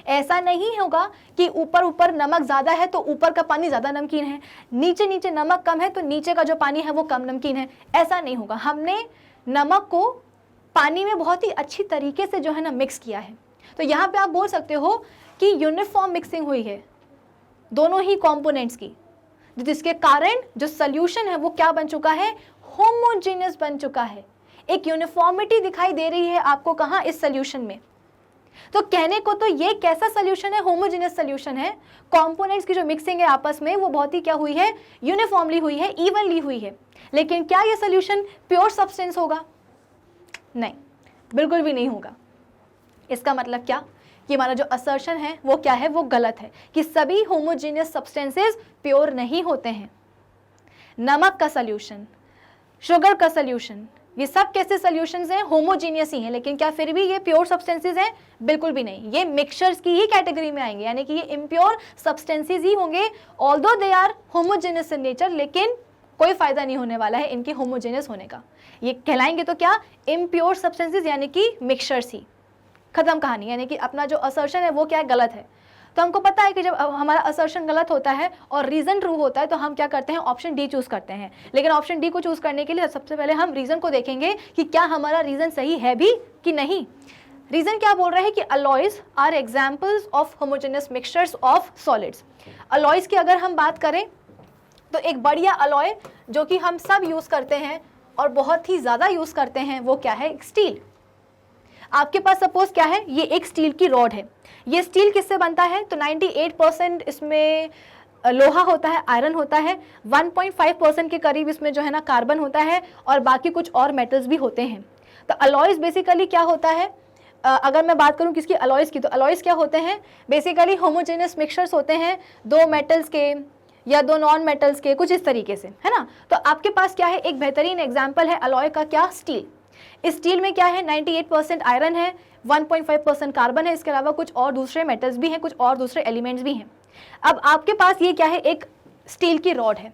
ऐसा नहीं होगा कि ऊपर ऊपर नमक ज़्यादा है तो ऊपर का पानी ज़्यादा नमकीन है, नीचे नीचे नमक कम है तो नीचे का जो पानी है वो कम नमकीन है, ऐसा नहीं होगा। हमने नमक को पानी में बहुत ही अच्छी तरीके से जो है ना मिक्स किया है। तो यहाँ पे आप बोल सकते हो कि यूनिफॉर्म मिक्सिंग हुई है दोनों ही कंपोनेंट्स की, जिसके कारण जो सोल्यूशन है वो क्या बन चुका है, होमोजेनियस बन चुका है। एक यूनिफॉर्मिटी दिखाई दे रही है आपको कहाँ, इस सोल्यूशन में। तो कहने को तो ये कैसा सोल्यूशन है, होमोजेनियस सोल्यूशन है। कंपोनेंट्स की जो मिक्सिंग है आपस में वो बहुत ही क्या हुई है, यूनिफॉर्मली हुई है, इवनली हुई है। लेकिन क्या ये सोल्यूशन प्योर सब्सटेंस होगा? नहीं, बिल्कुल भी नहीं होगा। इसका मतलब क्या कि हमारा जो असर्शन है वो क्या है, वो गलत है, कि सभी होमोजेनियस सब्सटेंसेस प्योर नहीं होते हैं। नमक का सोल्यूशन, शुगर का सोल्यूशन, ये सब कैसे सोल्यूशंस हैं, होमोजीनियस ही हैं, लेकिन क्या फिर भी ये प्योर सब्सटेंसेस हैं, बिल्कुल भी नहीं, ये मिक्सचर्स की ही कैटेगरी में आएंगे, यानी कि ये इम्प्योर सब्सटेंसेस ही होंगे, although they are homogeneous in nature, लेकिन कोई फायदा नहीं होने वाला है इनके होमोजेनियस होने का, ये कहलाएंगे तो क्या, इम्प्योर सब्सटेंसेस, यानी कि मिक्सचर्स ही, खत्म कहानी, यानी कि अपना जो असर्शन है वो क्या है, गलत है। तो हमको पता है कि जब हमारा असर्शन गलत होता है और रीज़न ट्रू होता है तो हम क्या करते हैं, ऑप्शन डी चूज़ करते हैं, लेकिन ऑप्शन डी को चूज़ करने के लिए सबसे पहले हम रीज़न को देखेंगे कि क्या हमारा रीज़न सही है भी कि नहीं। रीज़न क्या बोल रहे हैं कि alloys are examples of homogeneous mixtures of solids. Alloys की अगर हम बात करें तो एक बढ़िया अलॉय जो कि हम सब यूज़ करते हैं और बहुत ही ज़्यादा यूज़ करते हैं वो क्या है, स्टील। आपके पास सपोज क्या है, ये एक स्टील की रॉड है, ये स्टील किससे बनता है, तो 98% इसमें लोहा होता है, आयरन होता है, 1.5% के करीब इसमें जो है ना कार्बन होता है, और बाकी कुछ और मेटल्स भी होते हैं। तो अलॉयज बेसिकली क्या होता है, अगर मैं बात करूं किसकी, अलॉयज की, तो अलॉयज क्या होते हैं, बेसिकली होमोजेनियस मिक्सचर्स होते हैं, दो मेटल्स के या दो नॉन मेटल्स के, कुछ इस तरीके से, है ना। तो आपके पास क्या है, एक बेहतरीन एग्जाम्पल है अलॉय का, क्या, स्टील। इस स्टील में क्या है, 98% आयरन है, 1.5% कार्बन है, इसके अलावा कुछ और दूसरे मेटल्स भी हैं, कुछ और दूसरे एलिमेंट्स भी हैं। अब आपके पास ये क्या है, एक स्टील की रॉड है।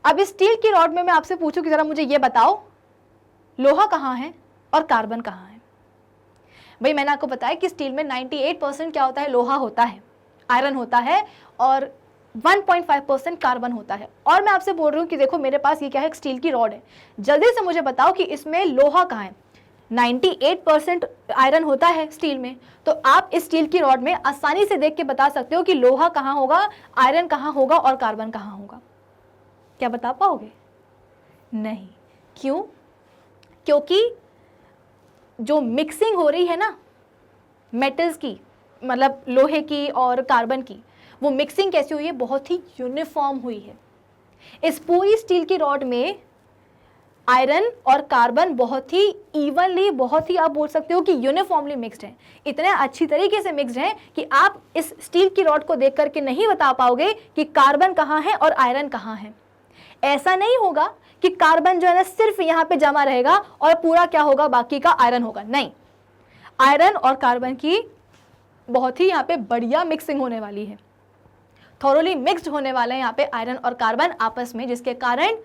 अब इस स्टील की रॉड में मैं आपसे पूछूं कि जरा मुझे ये बताओ लोहा कहाँ है और कार्बन कहाँ है। भाई मैंने आपको बताया कि स्टील में 98% क्या होता है, लोहा होता है, आयरन होता है, और 1.5% कार्बन होता है। और मैं आपसे बोल रही हूँ कि देखो मेरे पास ये क्या है, एक स्टील की रॉड है, जल्दी से मुझे बताओ कि इसमें लोहा कहाँ है। 98% आयरन होता है स्टील में, तो आप इस स्टील की रॉड में आसानी से देख के बता सकते हो कि लोहा कहाँ होगा, आयरन कहाँ होगा और कार्बन कहाँ होगा। क्या बता पाओगे? नहीं। क्यों? क्योंकि जो मिक्सिंग हो रही है ना मेटल्स की, मतलब लोहे की और कार्बन की, वो मिक्सिंग कैसी हुई है, बहुत ही यूनिफॉर्म हुई है। इस पूरी स्टील की रॉड में आयरन और कार्बन बहुत ही इवनली, बहुत ही आप बोल सकते हो कि यूनिफॉर्मली मिक्स्ड है, इतने अच्छी तरीके से मिक्स्ड है कि आप इस स्टील की रॉड को देख करके नहीं बता पाओगे कि कार्बन कहाँ है और आयरन कहाँ है। ऐसा नहीं होगा कि कार्बन जो है ना सिर्फ यहाँ पे जमा रहेगा और पूरा क्या होगा, बाकी का आयरन होगा, नहीं। आयरन और कार्बन की बहुत ही यहाँ पे बढ़िया मिक्सिंग होने वाली है, थोरोली मिक्स्ड होने वाले हैं यहाँ पे आयरन और कार्बन आपस में, जिसके कारण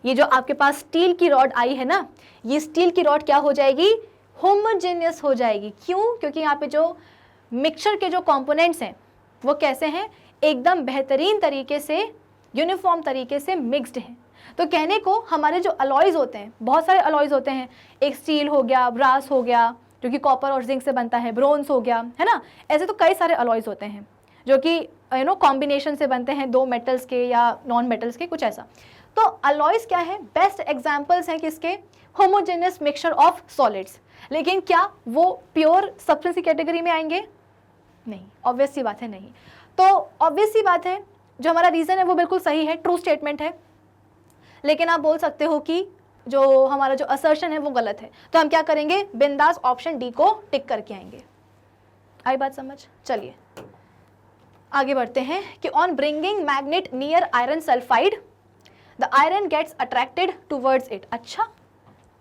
ये जो आपके पास स्टील की रॉड आई है ना, ये स्टील की रॉड क्या हो जाएगी, होमोजेनियस हो जाएगी। क्यों? क्योंकि यहाँ पे जो मिक्सचर के जो कंपोनेंट्स हैं वो कैसे हैं, एकदम बेहतरीन तरीके से, यूनिफॉर्म तरीके से मिक्स्ड हैं। तो कहने को हमारे जो अलॉयज होते हैं, बहुत सारे अलॉयज होते हैं, एक स्टील हो गया, ब्रास हो गया जो कि कॉपर और जिंक से बनता है, ब्रोंज हो गया, है ना, ऐसे तो कई सारे अलॉयज होते हैं जो कि कॉम्बिनेशन से बनते हैं, दो मेटल्स के या नॉन मेटल्स के, कुछ ऐसा। तो अलॉयज क्या है, बेस्ट एग्जाम्पल्स हैं किसके, होमोजेनियस मिक्सचर ऑफ सॉलिड्स। लेकिन क्या वो प्योर सब्सटेंस की कैटेगरी में आएंगे? नहीं, ऑब्वियस सी बात है, नहीं। तो ऑब्वियस सी बात है, जो हमारा रीजन है वो बिल्कुल सही है, ट्रू स्टेटमेंट है, लेकिन आप बोल सकते हो कि जो हमारा जो असर्शन है वो गलत है। तो हम क्या करेंगे, बिंदास ऑप्शन डी को टिक करके आएंगे। आई बात समझ? चलिए आगे बढ़ते हैं कि on bringing magnet near iron sulphide the iron gets attracted towards it. अच्छा,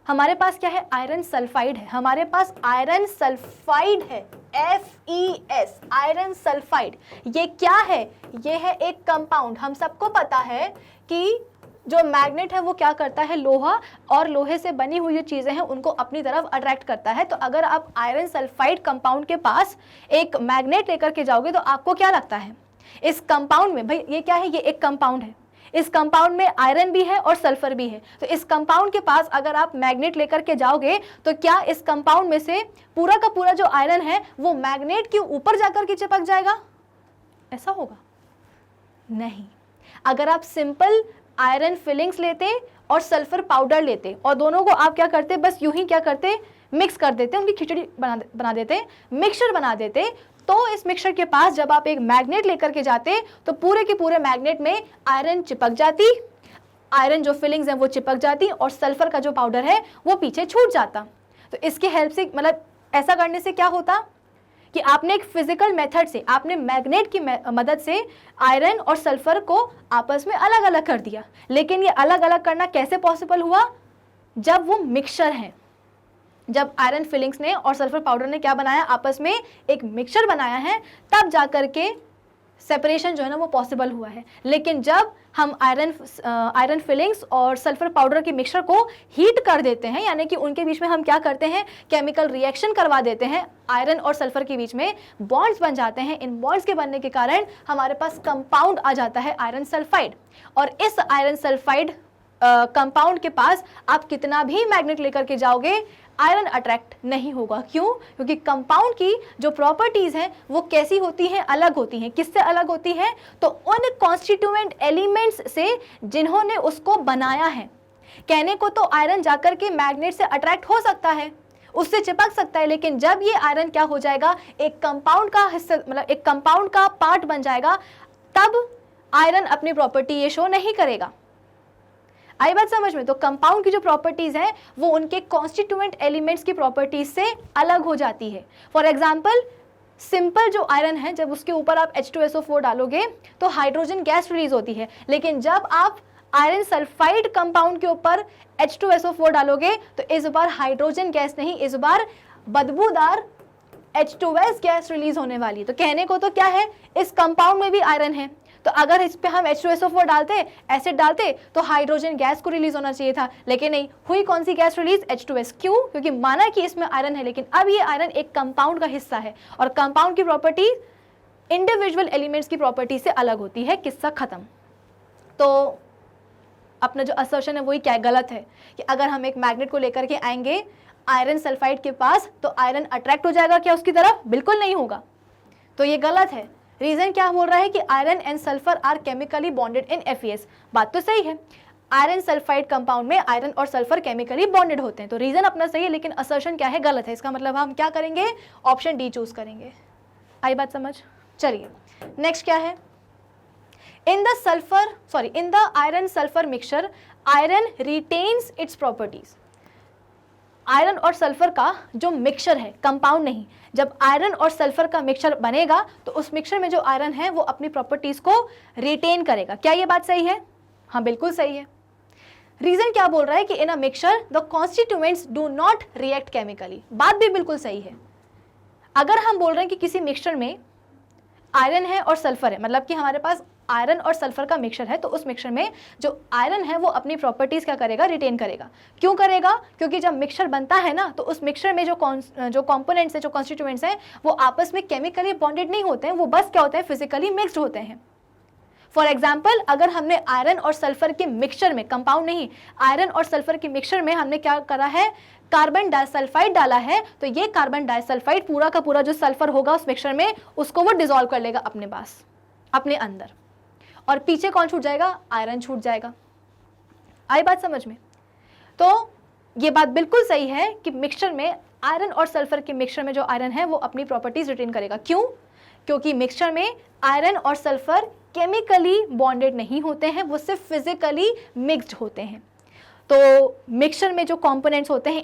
हमारे पास क्या है, आयरन सल्फाइड है, हमारे पास आयरन सल्फाइड है, FeS, आयरन सल्फाइड। ये क्या है, ये है एक कंपाउंड। हम सबको पता है कि जो मैग्नेट है वो क्या करता है, लोहा और लोहे से बनी हुई जो चीज़ें हैं उनको अपनी तरफ अट्रैक्ट करता है। तो अगर आप आयरन सल्फाइड कंपाउंड के पास एक मैग्नेट लेकर के जाओगे तो आपको क्या लगता है, इस कंपाउंड में, भाई ये क्या है, ये एक कंपाउंड है, इस कंपाउंड में आयरन भी है और सल्फर भी है। तो इस कंपाउंड के पास अगर आप मैग्नेट लेकर के जाओगे तो क्या इस कंपाउंड में से पूरा का पूरा जो आयरन है वो मैग्नेट के ऊपर जाकर के चिपक जाएगा? ऐसा होगा? नहीं। अगर आप सिंपल आयरन फिलिंग्स लेते और सल्फर पाउडर लेते और दोनों को आप क्या करते, बस यूं ही क्या करते, मिक्स कर देते, उनकी खिचड़ी बना देते, मिक्सचर बना देते, तो इस मिक्सचर के पास जब आप एक मैग्नेट लेकर के जाते तो पूरे के पूरे मैग्नेट में आयरन चिपक जाती, आयरन जो फिलिंग्स हैं वो चिपक जाती और सल्फर का जो पाउडर है वो पीछे छूट जाता। तो इसके हेल्प से, मतलब ऐसा करने से क्या होता कि आपने एक फिजिकल मेथड से, आपने मैग्नेट की मदद से आयरन और सल्फर को आपस में अलग अलग कर दिया। लेकिन ये अलग अलग करना कैसे पॉसिबल हुआ? जब वो मिक्सचर है, जब आयरन फिलिंग्स ने और सल्फर पाउडर ने क्या बनाया, आपस में एक मिक्सचर बनाया है, तब जाकर के सेपरेशन जो है ना वो पॉसिबल हुआ है। लेकिन जब हम आयरन फिलिंग्स और सल्फर पाउडर के मिक्सचर को हीट कर देते हैं, यानी कि उनके बीच में हम क्या करते हैं, केमिकल रिएक्शन करवा देते हैं, आयरन और सल्फर के बीच में बॉन्ड्स बन जाते हैं। इन बॉन्ड्स के बनने के कारण हमारे पास कंपाउंड आ जाता है आयरन सल्फाइड। और इस आयरन सल्फाइड कंपाउंड के पास आप कितना भी मैग्नेट लेकर के जाओगे, आयरन अट्रैक्ट नहीं होगा। क्यों? क्योंकि कंपाउंड की जो प्रॉपर्टीज हैं वो कैसी होती हैं, अलग होती हैं। किससे अलग होती हैं? तो उन कॉन्स्टिट्यूएंट एलिमेंट्स से जिन्होंने उसको बनाया है। कहने को तो आयरन जाकर के मैग्नेट से अट्रैक्ट हो सकता है, उससे चिपक सकता है, लेकिन जब ये आयरन क्या हो जाएगा, एक कंपाउंड का हिस्सा, मतलब एक कंपाउंड का पार्ट बन जाएगा, तब आयरन अपनी प्रॉपर्टी ये शो नहीं करेगा। आई बात समझ में? तो कंपाउंड की जो प्रॉपर्टीज हैं वो उनके कॉन्स्टिट्यूएंट एलिमेंट्स की प्रॉपर्टीज से अलग हो जाती है। फॉर एग्जांपल, सिंपल जो आयरन है, जब उसके ऊपर आप H2SO4 डालोगे तो हाइड्रोजन गैस रिलीज होती है। लेकिन जब आप आयरन सल्फाइड कंपाउंड के ऊपर H2SO4 डालोगे तो इस बार हाइड्रोजन गैस नहीं, इस बार बदबूदार H2S गैस रिलीज होने वाली। तो कहने को तो क्या है, इस कंपाउंड में भी आयरन है, तो अगर इस पे हम H2SO4 डालते, एसिड डालते, तो हाइड्रोजन गैस को रिलीज होना चाहिए था। लेकिन नहीं हुई। कौन सी गैस रिलीज? H2S। क्यों? क्योंकि माना कि इसमें आयरन है, लेकिन अब ये आयरन एक कंपाउंड का हिस्सा है और कंपाउंड की प्रॉपर्टी इंडिविजुअल एलिमेंट्स की प्रॉपर्टी से अलग होती है। किस्सा खत्म। तो अपना जो असर्शन है वही क्या है, गलत है कि अगर हम एक मैग्नेट को लेकर के आएंगे आयरन सल्फाइड के पास तो आयरन अट्रैक्ट हो जाएगा क्या उसकी तरफ? बिल्कुल नहीं होगा। तो ये गलत है। रीजन क्या बोल रहा है कि iron and sulphur are chemically bonded in FeS। बात तो सही है, आयरन सल्फाइड कंपाउंड में आयरन और सल्फर केमिकली बॉन्डेड होते हैं, तो रीजन अपना सही है, लेकिन असर्शन क्या है, गलत है। इसका मतलब हम क्या करेंगे, ऑप्शन डी चूज करेंगे। आई बात समझ? चलिए नेक्स्ट क्या है, in the iron sulphur mixture iron retains its properties. Iron और सल्फर का जो मिक्सचर है, कंपाउंड नहीं, जब आयरन और सल्फर का मिक्सचर बनेगा तो उस मिक्सचर में जो आयरन है वो अपनी प्रॉपर्टीज को रिटेन करेगा। क्या ये बात सही है? हाँ बिल्कुल सही है। रीजन क्या बोल रहा है कि in a mixture the constituents do not react chemically. बात भी बिल्कुल सही है। अगर हम बोल रहे हैं कि किसी मिक्सचर में आयरन है और सल्फर है, मतलब कि हमारे पास आयरन और सल्फर का मिक्सचर है, तो उस मिक्सचर में जो आयरन है वो अपनी प्रॉपर्टीज क्या करेगा, रिटेन करेगा। क्यों करेगा? क्योंकि जब मिक्सचर बनता है ना तो उस मिक्सचर में जो कंपोनेंट्स है, जो कॉन्स्टिट्यूएंट्स हैं, वो आपस में केमिकली बॉन्डेड नहीं होते हैं, वो बस क्या होते हैं, फिजिकली मिक्स्ड होते हैं। फॉर एग्जाम्पल, अगर हमने आयरन और सल्फर के मिक्सचर में, कंपाउंड नहीं, आयरन और सल्फर के मिक्सचर में हमने क्या करा है, कार्बन डाइसल्फाइड डाला है, तो ये कार्बन डाइसल्फाइड पूरा का पूरा जो सल्फर होगा उस मिक्सचर में, उसको वो डिसॉल्व कर लेगा अपने पास, अपने अंदर, और पीछे कौन छूट जाएगा, आयरन छूट जाएगा। आई बात समझ में? तो ये बात बिल्कुल सही है कि मिक्सचर में, आयरन और सल्फर के मिक्सचर में जो आयरन है वो अपनी प्रॉपर्टीज रिटेन करेगा। क्यों? क्योंकि मिक्सचर में आयरन और सल्फर केमिकली बॉन्डेड नहीं होते हैं, वो सिर्फ फिजिकली मिक्स्ड होते हैं। तो मिक्सचर में जो कंपोनेंट्स होते हैं,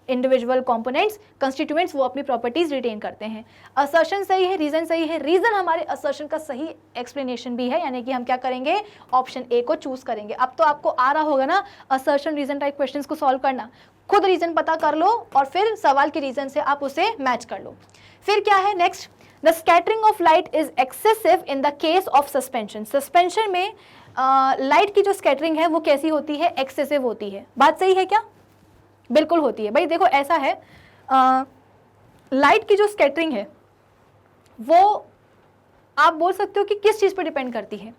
इंडिविजुअल कंपोनेंट्स, कंस्टिट्यूएंट्स, वो अपनी प्रॉपर्टीज रिटेन करते हैं। असर्शन सही है, रीजन सही है। रीजन हमारे असर्शन का सही एक्सप्लेनेशन भी है, यानी कि हम क्या करेंगे, ऑप्शन ए को चूज करेंगे। अब तो आपको आ रहा होगा ना असर्शन रीजन टाइप क्वेश्चंस को सॉल्व करना। खुद रीजन पता कर लो और फिर सवाल के रीजन से आप उसे मैच कर लो। फिर क्या है next, the scattering of light is excessive in the case of suspension. Suspension में लाइट की जो स्कैटरिंग है वो कैसी होती है, एक्सेसिव होती है। बात सही है क्या? बिल्कुल होती है। भाई देखो ऐसा है, लाइट की जो स्कैटरिंग है वो आप बोल सकते हो कि किस चीज़ पर डिपेंड करती है।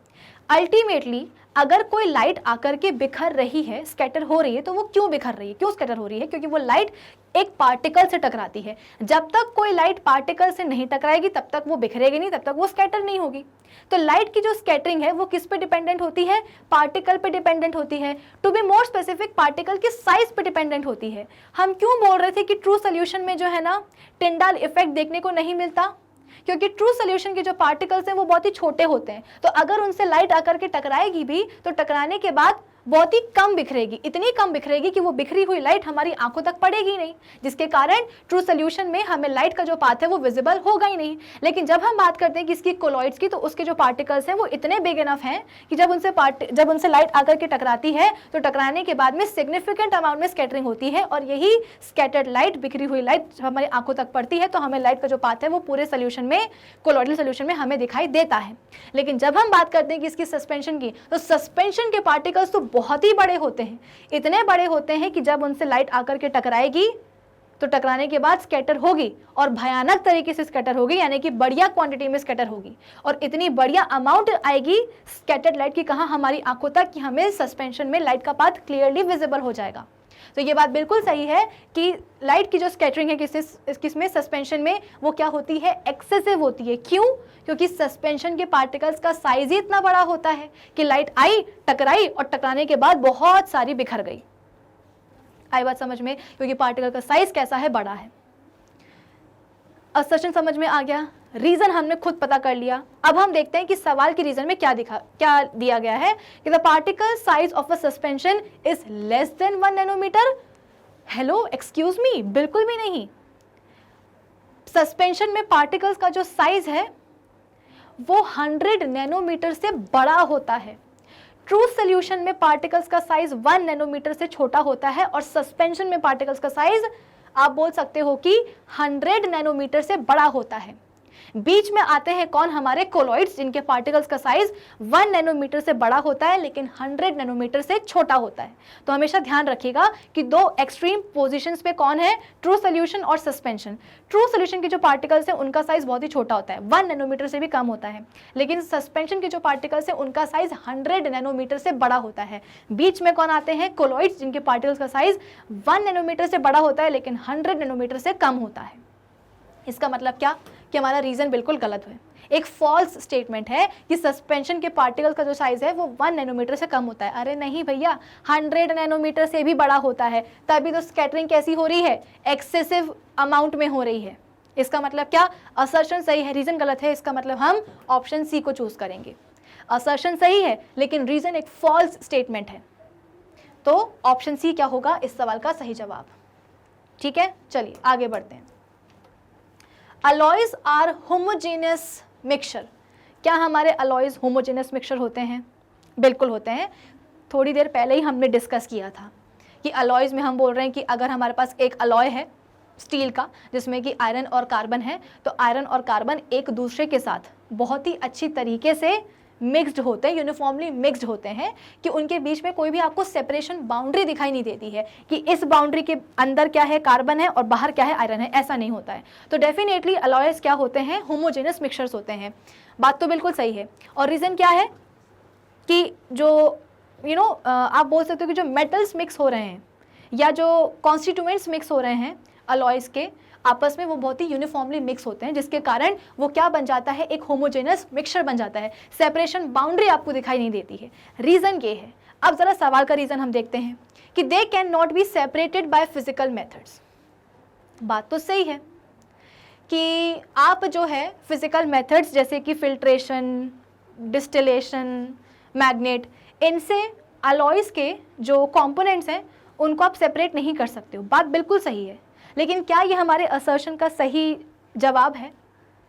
अल्टीमेटली अगर कोई लाइट आकर के बिखर रही है, स्कैटर हो रही है, तो वो क्यों बिखर रही है, क्यों स्कैटर हो रही है? क्योंकि वो लाइट एक पार्टिकल से टकराती है। जब तक कोई लाइट पार्टिकल से नहीं टकराएगी तब तक वो बिखरेगी नहीं, तब तक वो स्कैटर नहीं होगी। तो लाइट की जो स्कैटरिंग है वो किस पे डिपेंडेंट होती है, पार्टिकल पे डिपेंडेंट होती है। To be more specific, particle की साइज पे डिपेंडेंट होती है। हम क्यों बोल रहे थे कि ट्रू सोल्यूशन में जो है ना टिंडाल इफेक्ट देखने को नहीं मिलता, क्योंकि ट्रू सोल्यूशन के जो पार्टिकल्स हैं वो बहुत ही छोटे होते हैं। तो अगर उनसे लाइट आकर के टकराएगी भी तो टकराने के बाद बहुत ही कम बिखरेगी, इतनी कम बिखरेगी कि वो बिखरी हुई लाइट हमारी आंखों तक पड़ेगी नहीं, जिसके कारण ट्रू सोल्यूशन में हमें लाइट का जो पाथ है वो विजिबल होगा ही नहीं। लेकिन जब हम बात करते हैं कि इसकी कोलॉइड्स की, तो उसके जो पार्टिकल्स हैं वो इतने बिग इनफ हैं कि जब उनसे लाइट आकर के टकराती है तो टकराने के बाद में सिग्निफिकेंट अमाउंट में स्कैटरिंग होती है, और यही स्कैटर्ड लाइट, बिखरी हुई लाइट हमारी आंखों तक पड़ती है, तो हमें लाइट का जो पाथ है वो पूरे सोल्यूशन में, कोलॉइडल सोल्यूशन में हमें दिखाई देता है। लेकिन जब हम बात करते हैं कि इसकी सस्पेंशन की, तो सस्पेंशन के पार्टिकल्स तो बहुत ही बड़े होते हैं, इतने बड़े होते हैं कि जब उनसे लाइट आकर के टकराएगी तो टकराने के बाद स्कैटर होगी, और भयानक तरीके से स्कैटर होगी, यानी कि बढ़िया क्वांटिटी में स्कैटर होगी, और इतनी बढ़िया अमाउंट आएगी स्कैटर्ड लाइट की कहाँ, हमारी आंखों तक, कि हमें सस्पेंशन में लाइट का पाथ क्लियरली विजिबल हो जाएगा। तो ये बात बिल्कुल सही है कि लाइट की जो स्कैटरिंग है किसमें, सस्पेंशन में, वो क्या होती है, एक्सेसिव होती है। क्यों? क्योंकि सस्पेंशन के पार्टिकल्स का साइज ही इतना बड़ा होता है कि लाइट आई, टकराई, और टकराने के बाद बहुत सारी बिखर गई। आई बात समझ में? क्योंकि पार्टिकल का साइज कैसा है, बड़ा है। असर्शन समझ में आ गया, रीजन हमने खुद पता कर लिया। अब हम देखते हैं कि सवाल की रीजन में क्या दिया गया है कि the particle size of a suspension is less than 1 nanometre. Hello, excuse me, बिल्कुल भी नहीं। सस्पेंशन में पार्टिकल्स का जो साइज है वो 100 नैनोमीटर से बड़ा होता है। ट्रू सोल्यूशन में पार्टिकल्स का साइज 1 नैनोमीटर से छोटा होता है, और सस्पेंशन में पार्टिकल्स का साइज आप बोल सकते हो कि 100 नैनोमीटर से बड़ा होता है। बीच में आते हैं कौन, हमारे कोलॉइड्स, जिनके पार्टिकल्स का साइज 1 नैनोमीटर से बड़ा होता है लेकिन 100 नैनोमीटर से छोटा होता है। तो हमेशा ध्यान रखिएगा कि दो एक्सट्रीम पोजीशंस पे कौन है, ट्रू सोल्यूशन और सस्पेंशन। ट्रू सोल्यूशन के जो पार्टिकल्स हैं उनका साइज बहुत ही छोटा होता है, 1 नैनोमीटर से भी कम होता है, लेकिन सस्पेंशन के जो पार्टिकल्स हैं उनका साइज 100 नैनोमीटर से बड़ा होता है। बीच में कौन आते हैं, कोलॉइड्स, जिनके पार्टिकल्स का साइज 1 नैनोमीटर से बड़ा होता है लेकिन 100 नैनोमीटर से कम होता है। इसका मतलब क्या कि हमारा रीजन बिल्कुल गलत है, एक फॉल्स स्टेटमेंट है कि सस्पेंशन के पार्टिकल का जो साइज है वो 1 नैनोमीटर से कम होता है। अरे नहीं भैया, 100 नैनोमीटर से भी बड़ा होता है, तभी तो स्कैटरिंग कैसी हो रही है, एक्सेसिव अमाउंट में हो रही है। इसका मतलब क्या, असर्शन सही है, रीजन गलत है, इसका मतलब हम ऑप्शन सी को चूज करेंगे। असर्शन सही है लेकिन रीजन एक फॉल्स स्टेटमेंट है, तो ऑप्शन सी क्या होगा इस सवाल का सही जवाब। ठीक है, चलिए आगे बढ़ते हैं। Alloys are homogeneous mixture. क्या हमारे अलॉयज होमोजेनियस मिक्सचर होते हैं? बिल्कुल होते हैं। थोड़ी देर पहले ही हमने डिस्कस किया था कि अलॉयज में हम बोल रहे हैं कि अगर हमारे पास एक अलॉय है स्टील का जिसमें कि आयरन और कार्बन है, तो आयरन और कार्बन एक दूसरे के साथ बहुत ही अच्छी तरीके से मिक्स्ड होते हैं, यूनिफॉर्मली मिक्स्ड होते हैं, कि उनके बीच में कोई भी आपको सेपरेशन बाउंड्री दिखाई नहीं देती है कि इस बाउंड्री के अंदर क्या है कार्बन है और बाहर क्या है आयरन है, ऐसा नहीं होता है। तो डेफिनेटली अलॉयज क्या होते हैं, होमोजेनस मिक्सचर्स होते हैं। बात तो बिल्कुल सही है। और रीज़न क्या है कि जो आप बोल सकते हो कि जो मेटल्स मिक्स हो रहे हैं या जो कॉन्स्टिट्यूएंट्स मिक्स हो रहे हैं अलॉयज के आपस में, वो बहुत ही यूनिफॉर्मली मिक्स होते हैं, जिसके कारण वो क्या बन जाता है, एक होमोजेनस मिक्सचर बन जाता है। सेपरेशन बाउंड्री आपको दिखाई नहीं देती है। रीज़न ये है। अब ज़रा सवाल का रीज़न हम देखते हैं कि they can not be separated by physical methods. बात तो सही है कि आप जो है फिजिकल मेथड्स जैसे कि फिल्ट्रेशन, डिस्टिलेशन, मैग्नेट, इनसे अलॉयज के जो कंपोनेंट्स हैं उनको आप सेपरेट नहीं कर सकते हो। बात बिल्कुल सही है, लेकिन क्या ये हमारे असर्शन का सही जवाब है,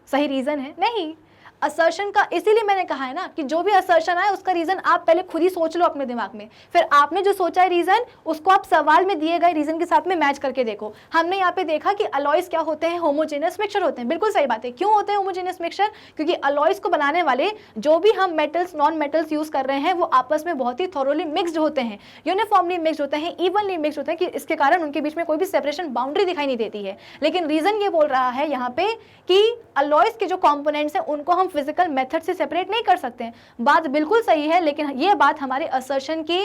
सही रीज़न है? नहीं। असर्शन का, इसीलिए मैंने कहा है ना कि जो भी असर्शन आए उसका रीज़न आप पहले खुद ही सोच लो अपने दिमाग में, फिर आपने जो सोचा है रीज़न उसको आप सवाल में दिए गए रीज़न के साथ में मैच करके देखो। हमने यहाँ पे देखा कि अलॉयज क्या होते हैं, होमोजेनस मिक्सचर होते हैं। बिल्कुल सही बात है। क्यों होते हैं होमोजेनस मिक्सचर? क्योंकि अलॉयज को बनाने वाले जो भी हम मेटल्स, नॉन मेटल्स यूज़ कर रहे हैं वो आपस में बहुत ही थोरोली मिक्सड होते हैं, यूनिफॉर्मली मिक्सड होते हैं, इवनली मिक्सड होते हैं, कि इसके कारण उनके बीच में कोई भी सेपरेशन बाउंड्री दिखाई नहीं देती है। लेकिन रीज़न ये बोल रहा है यहाँ पे कि अलॉयज के जो कॉम्पोनेंट्स हैं उनको हम फिजिकल मेथड से सेपरेट नहीं कर सकते हैं। बात बिल्कुल सही है, लेकिन ये बात हमारे असर्शन की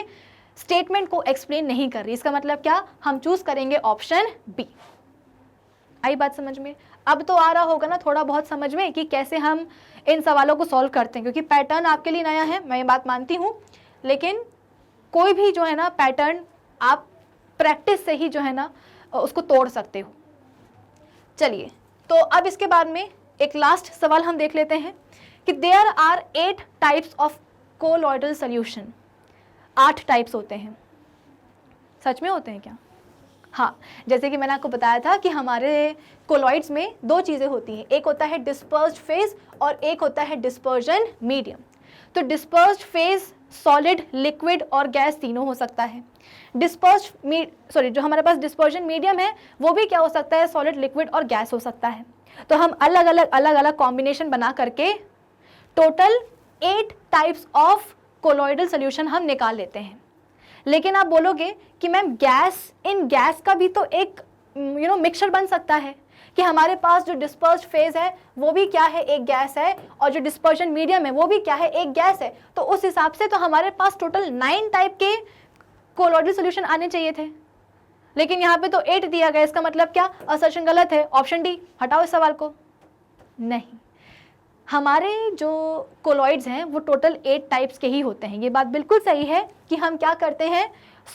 स्टेटमेंट को एक्सप्लेन नहीं कर रही। इसका मतलब क्या, हम चूज करेंगे ऑप्शन बी। आई बात समझ में? अब तो आ रहा होगा ना थोड़ा बहुत समझ में कि कैसे हम इन सवालों को सॉल्व करते हैं, क्योंकि पैटर्न आपके लिए नया है, मैं ये बात मानती हूँ, लेकिन कोई भी जो है ना पैटर्न आप प्रैक्टिस से ही जो है ना उसको तोड़ सकते हो। चलिए, तो अब इसके बाद में एक लास्ट सवाल हम देख लेते हैं कि there are 8 types of colloidal solution. 8 types होते हैं। सच में होते हैं क्या? हाँ, जैसे कि मैंने आपको बताया था कि हमारे कोलॉइड्स में 2 चीज़ें होती हैं, एक होता है डिस्पर्स्ड फेज और एक होता है डिस्पर्जन मीडियम। तो डिस्पर्स्ड फेज सॉलिड, लिक्विड और गैस तीनों हो सकता है। जो हमारे पास डिस्पर्जन मीडियम है वो भी क्या हो सकता है, सॉलिड, लिक्विड और गैस हो सकता है। तो हम अलग अलग कॉम्बिनेशन बना करके total 8 types of colloidal solution हम निकाल लेते हैं। लेकिन आप बोलोगे कि मैम इन गैस का भी तो एक मिक्सचर बन सकता है कि हमारे पास जो डिस्पर्स्ड फेज है वो भी क्या है, एक गैस है, और जो डिस्पर्जन मीडियम है वो भी क्या है, एक गैस है। तो उस हिसाब से तो हमारे पास टोटल 9 टाइप के कोलॉइडल सोल्यूशन आने चाहिए थे, लेकिन यहाँ पे तो 8 दिया गया। इसका मतलब क्या, असर्शन गलत है, ऑप्शन डी, हटाओ इस सवाल को। नहीं, हमारे जो कोलॉइड्स हैं वो टोटल 8 टाइप्स के ही होते हैं। ये बात बिल्कुल सही है कि हम क्या करते हैं,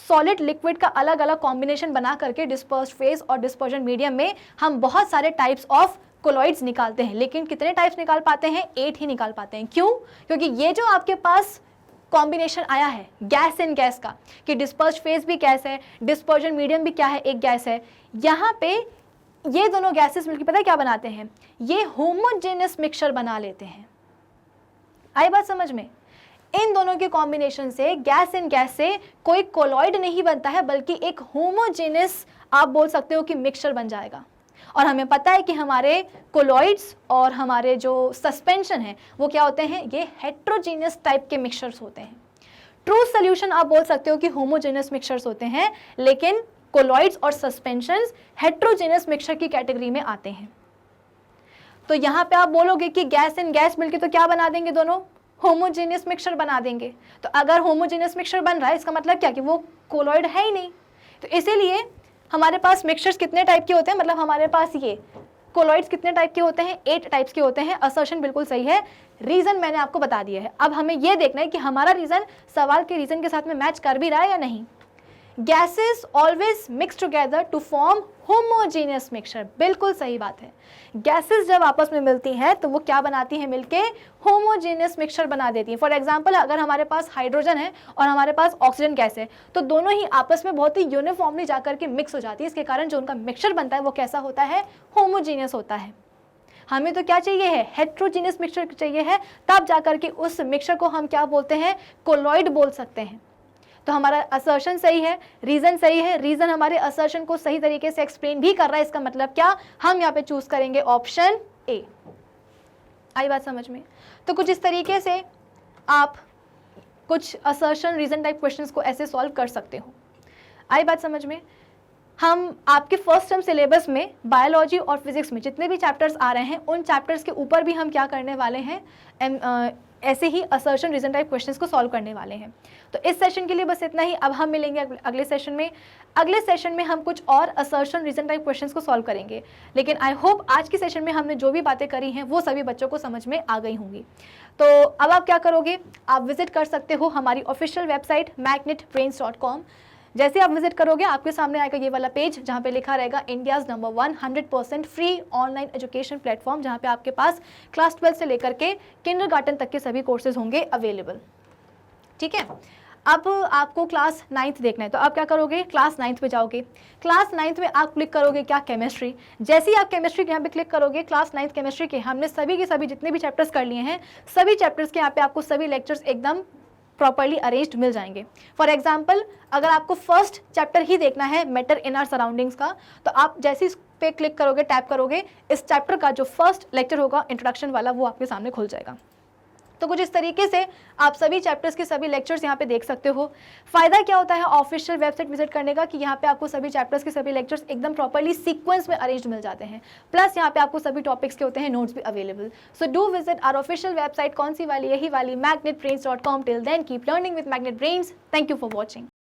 सॉलिड लिक्विड का अलग अलग कॉम्बिनेशन बना करके डिस्पर्स्ड फेज और डिस्पर्जन मीडियम में हम बहुत सारे टाइप्स ऑफ कोलॉइड्स निकालते हैं। लेकिन कितने टाइप्स निकाल पाते हैं, 8 ही निकाल पाते हैं। क्यों? क्योंकि ये जो आपके पास कॉम्बिनेशन आया है गैस इन गैस का, कि डिस्पर्स्ड फेज भी गैस है, डिस्पर्जन मीडियम भी क्या है, एक गैस है, यहाँ पे ये दोनों गैसेस मिलकर पता है क्या बनाते हैं, ये होमोजेनस मिक्सचर बना लेते हैं। आई बात समझ में? इन दोनों के कॉम्बिनेशन से गैस इन गैस से कोई कोलॉइड नहीं बनता है, बल्कि एक होमोजेनस आप बोल सकते हो कि मिक्सचर बन जाएगा। और हमें पता है कि हमारे कोलॉइड्स और हमारे जो सस्पेंशन है वो क्या होते हैं, ये हेट्रोजीनियस टाइप के मिक्सचर्स होते हैं। ट्रू सोल्यूशन आप बोल सकते हो कि होमोजेनस मिक्सचर्स होते हैं, लेकिन कोलॉइड्स और सस्पेंशंस हेट्रोजेनस मिक्सचर की कैटेगरी में आते हैं। तो यहाँ पे आप बोलोगे कि गैस इन गैस मिलके तो क्या बना देंगे, दोनों होमोजेनियस मिक्सचर बना देंगे। तो अगर होमोजेनियस मिक्सचर बन रहा है इसका मतलब क्या कि वो कोलॉइड है ही नहीं। तो इसीलिए हमारे पास मिक्सचर्स कितने टाइप के होते हैं, मतलब हमारे पास ये कोलॉइड्स कितने टाइप के होते हैं, 8 टाइप्स के होते हैं। असर्शन बिल्कुल सही है, रीजन मैंने आपको बता दिया है। अब हमें ये देखना है कि हमारा रीजन सवाल के रीजन के साथ में मैच कर भी रहा है या नहीं। Gases always mix together to form homogeneous mixture, बिल्कुल सही बात है। गैसेस जब आपस में मिलती हैं तो वो क्या बनाती हैं, मिलके होमोजेनियस मिक्सचर बना देती हैं। फॉर एग्जांपल, अगर हमारे पास हाइड्रोजन है और हमारे पास ऑक्सीजन गैस है तो दोनों ही आपस में बहुत ही यूनिफॉर्मली जाकर के मिक्स हो जाती है। इसके कारण जो उनका मिक्सचर बनता है वो कैसा होता है, होमोजेनियस होता है। हमें तो क्या चाहिए है, हेट्रोजीनियस मिक्सचर चाहिए है, तब जाकर के उस मिक्सचर को हम क्या बोलते हैं, कोलॉइड बोल सकते हैं। तो हमारा असर्शन सही है, रीजन सही है, रीजन हमारे असर्शन को सही तरीके से एक्सप्लेन भी कर रहा है। इसका मतलब क्या, हम यहाँ पे चूज करेंगे ऑप्शन ए। आई बात समझ में? तो कुछ इस तरीके से आप कुछ असर्शन रीजन टाइप क्वेश्चंस को ऐसे सॉल्व कर सकते हो। आई बात समझ में? हम आपके फर्स्ट टर्म सिलेबस में बायोलॉजी और फिजिक्स में जितने भी चैप्टर्स आ रहे हैं उन चैप्टर्स के ऊपर भी हम क्या करने वाले हैं, ऐसे ही असर्शन रीजन टाइप क्वेश्चंस को सॉल्व करने वाले हैं। तो इस सेशन के लिए बस इतना ही। अब हम मिलेंगे अगले सेशन में। अगले सेशन में हम कुछ और असर्शन रीजन टाइप क्वेश्चंस को सॉल्व करेंगे। लेकिन आई होप आज की सेशन में हमने जो भी बातें करी हैं वो सभी बच्चों को समझ में आ गई होंगी। तो अब आप क्या करोगे, आप विजिट कर सकते हो हमारी ऑफिशियल वेबसाइट magnetbrains.com। जैसे आप विजिट करोगे आपके सामने आएगा ये वाला पेज जहाँ पे लिखा रहेगा India's number 1 100% free online education platform, जहाँ पे आपके पास क्लास 12 से लेकर के किंडरगार्टन तक के सभी कोर्सेज होंगे अवेलेबल। ठीक है, अब आपको क्लास 9th देखना है तो आप क्या करोगे, क्लास 9th पे जाओगे। क्लास 9th में आप क्लिक करोगे क्या, केमिस्ट्री। जैसे ही आप केमिस्ट्री के यहाँ पे क्लिक करोगे, क्लास 9th केमिस्ट्री के हमने सभी के सभी जितने भी चैप्टर्स कर लिए हैं, सभी चैप्टर्स के यहाँ पे आपको सभी लेक्चर्स एकदम प्रॉपर्ली अरेंज्ड मिल जाएंगे। फॉर एग्जाम्पल, अगर आपको फर्स्ट चैप्टर ही देखना है मैटर इन आवर सराउंडिंग्स का, तो आप जैसे इस पे क्लिक करोगे, टैप करोगे, इस चैप्टर का जो फर्स्ट लेक्चर होगा इंट्रोडक्शन वाला वो आपके सामने खुल जाएगा। तो कुछ इस तरीके से आप सभी चैप्टर्स के सभी लेक्चर्स यहाँ पे देख सकते हो। फायदा क्या होता है ऑफिशियल वेबसाइट विजिट करने का कि यहाँ पे आपको सभी चैप्टर्स के सभी लेक्चर्स एकदम प्रॉपर्ली सीक्वेंस में अरेंज मिल जाते हैं। प्लस यहाँ पे आपको सभी टॉपिक्स के होते हैं नोट्स भी available. So do visit our official website. कौन सी वाली, यही वाली magnetbrains.com। Till then keep learning with Magnet Brains. Thank you for watching.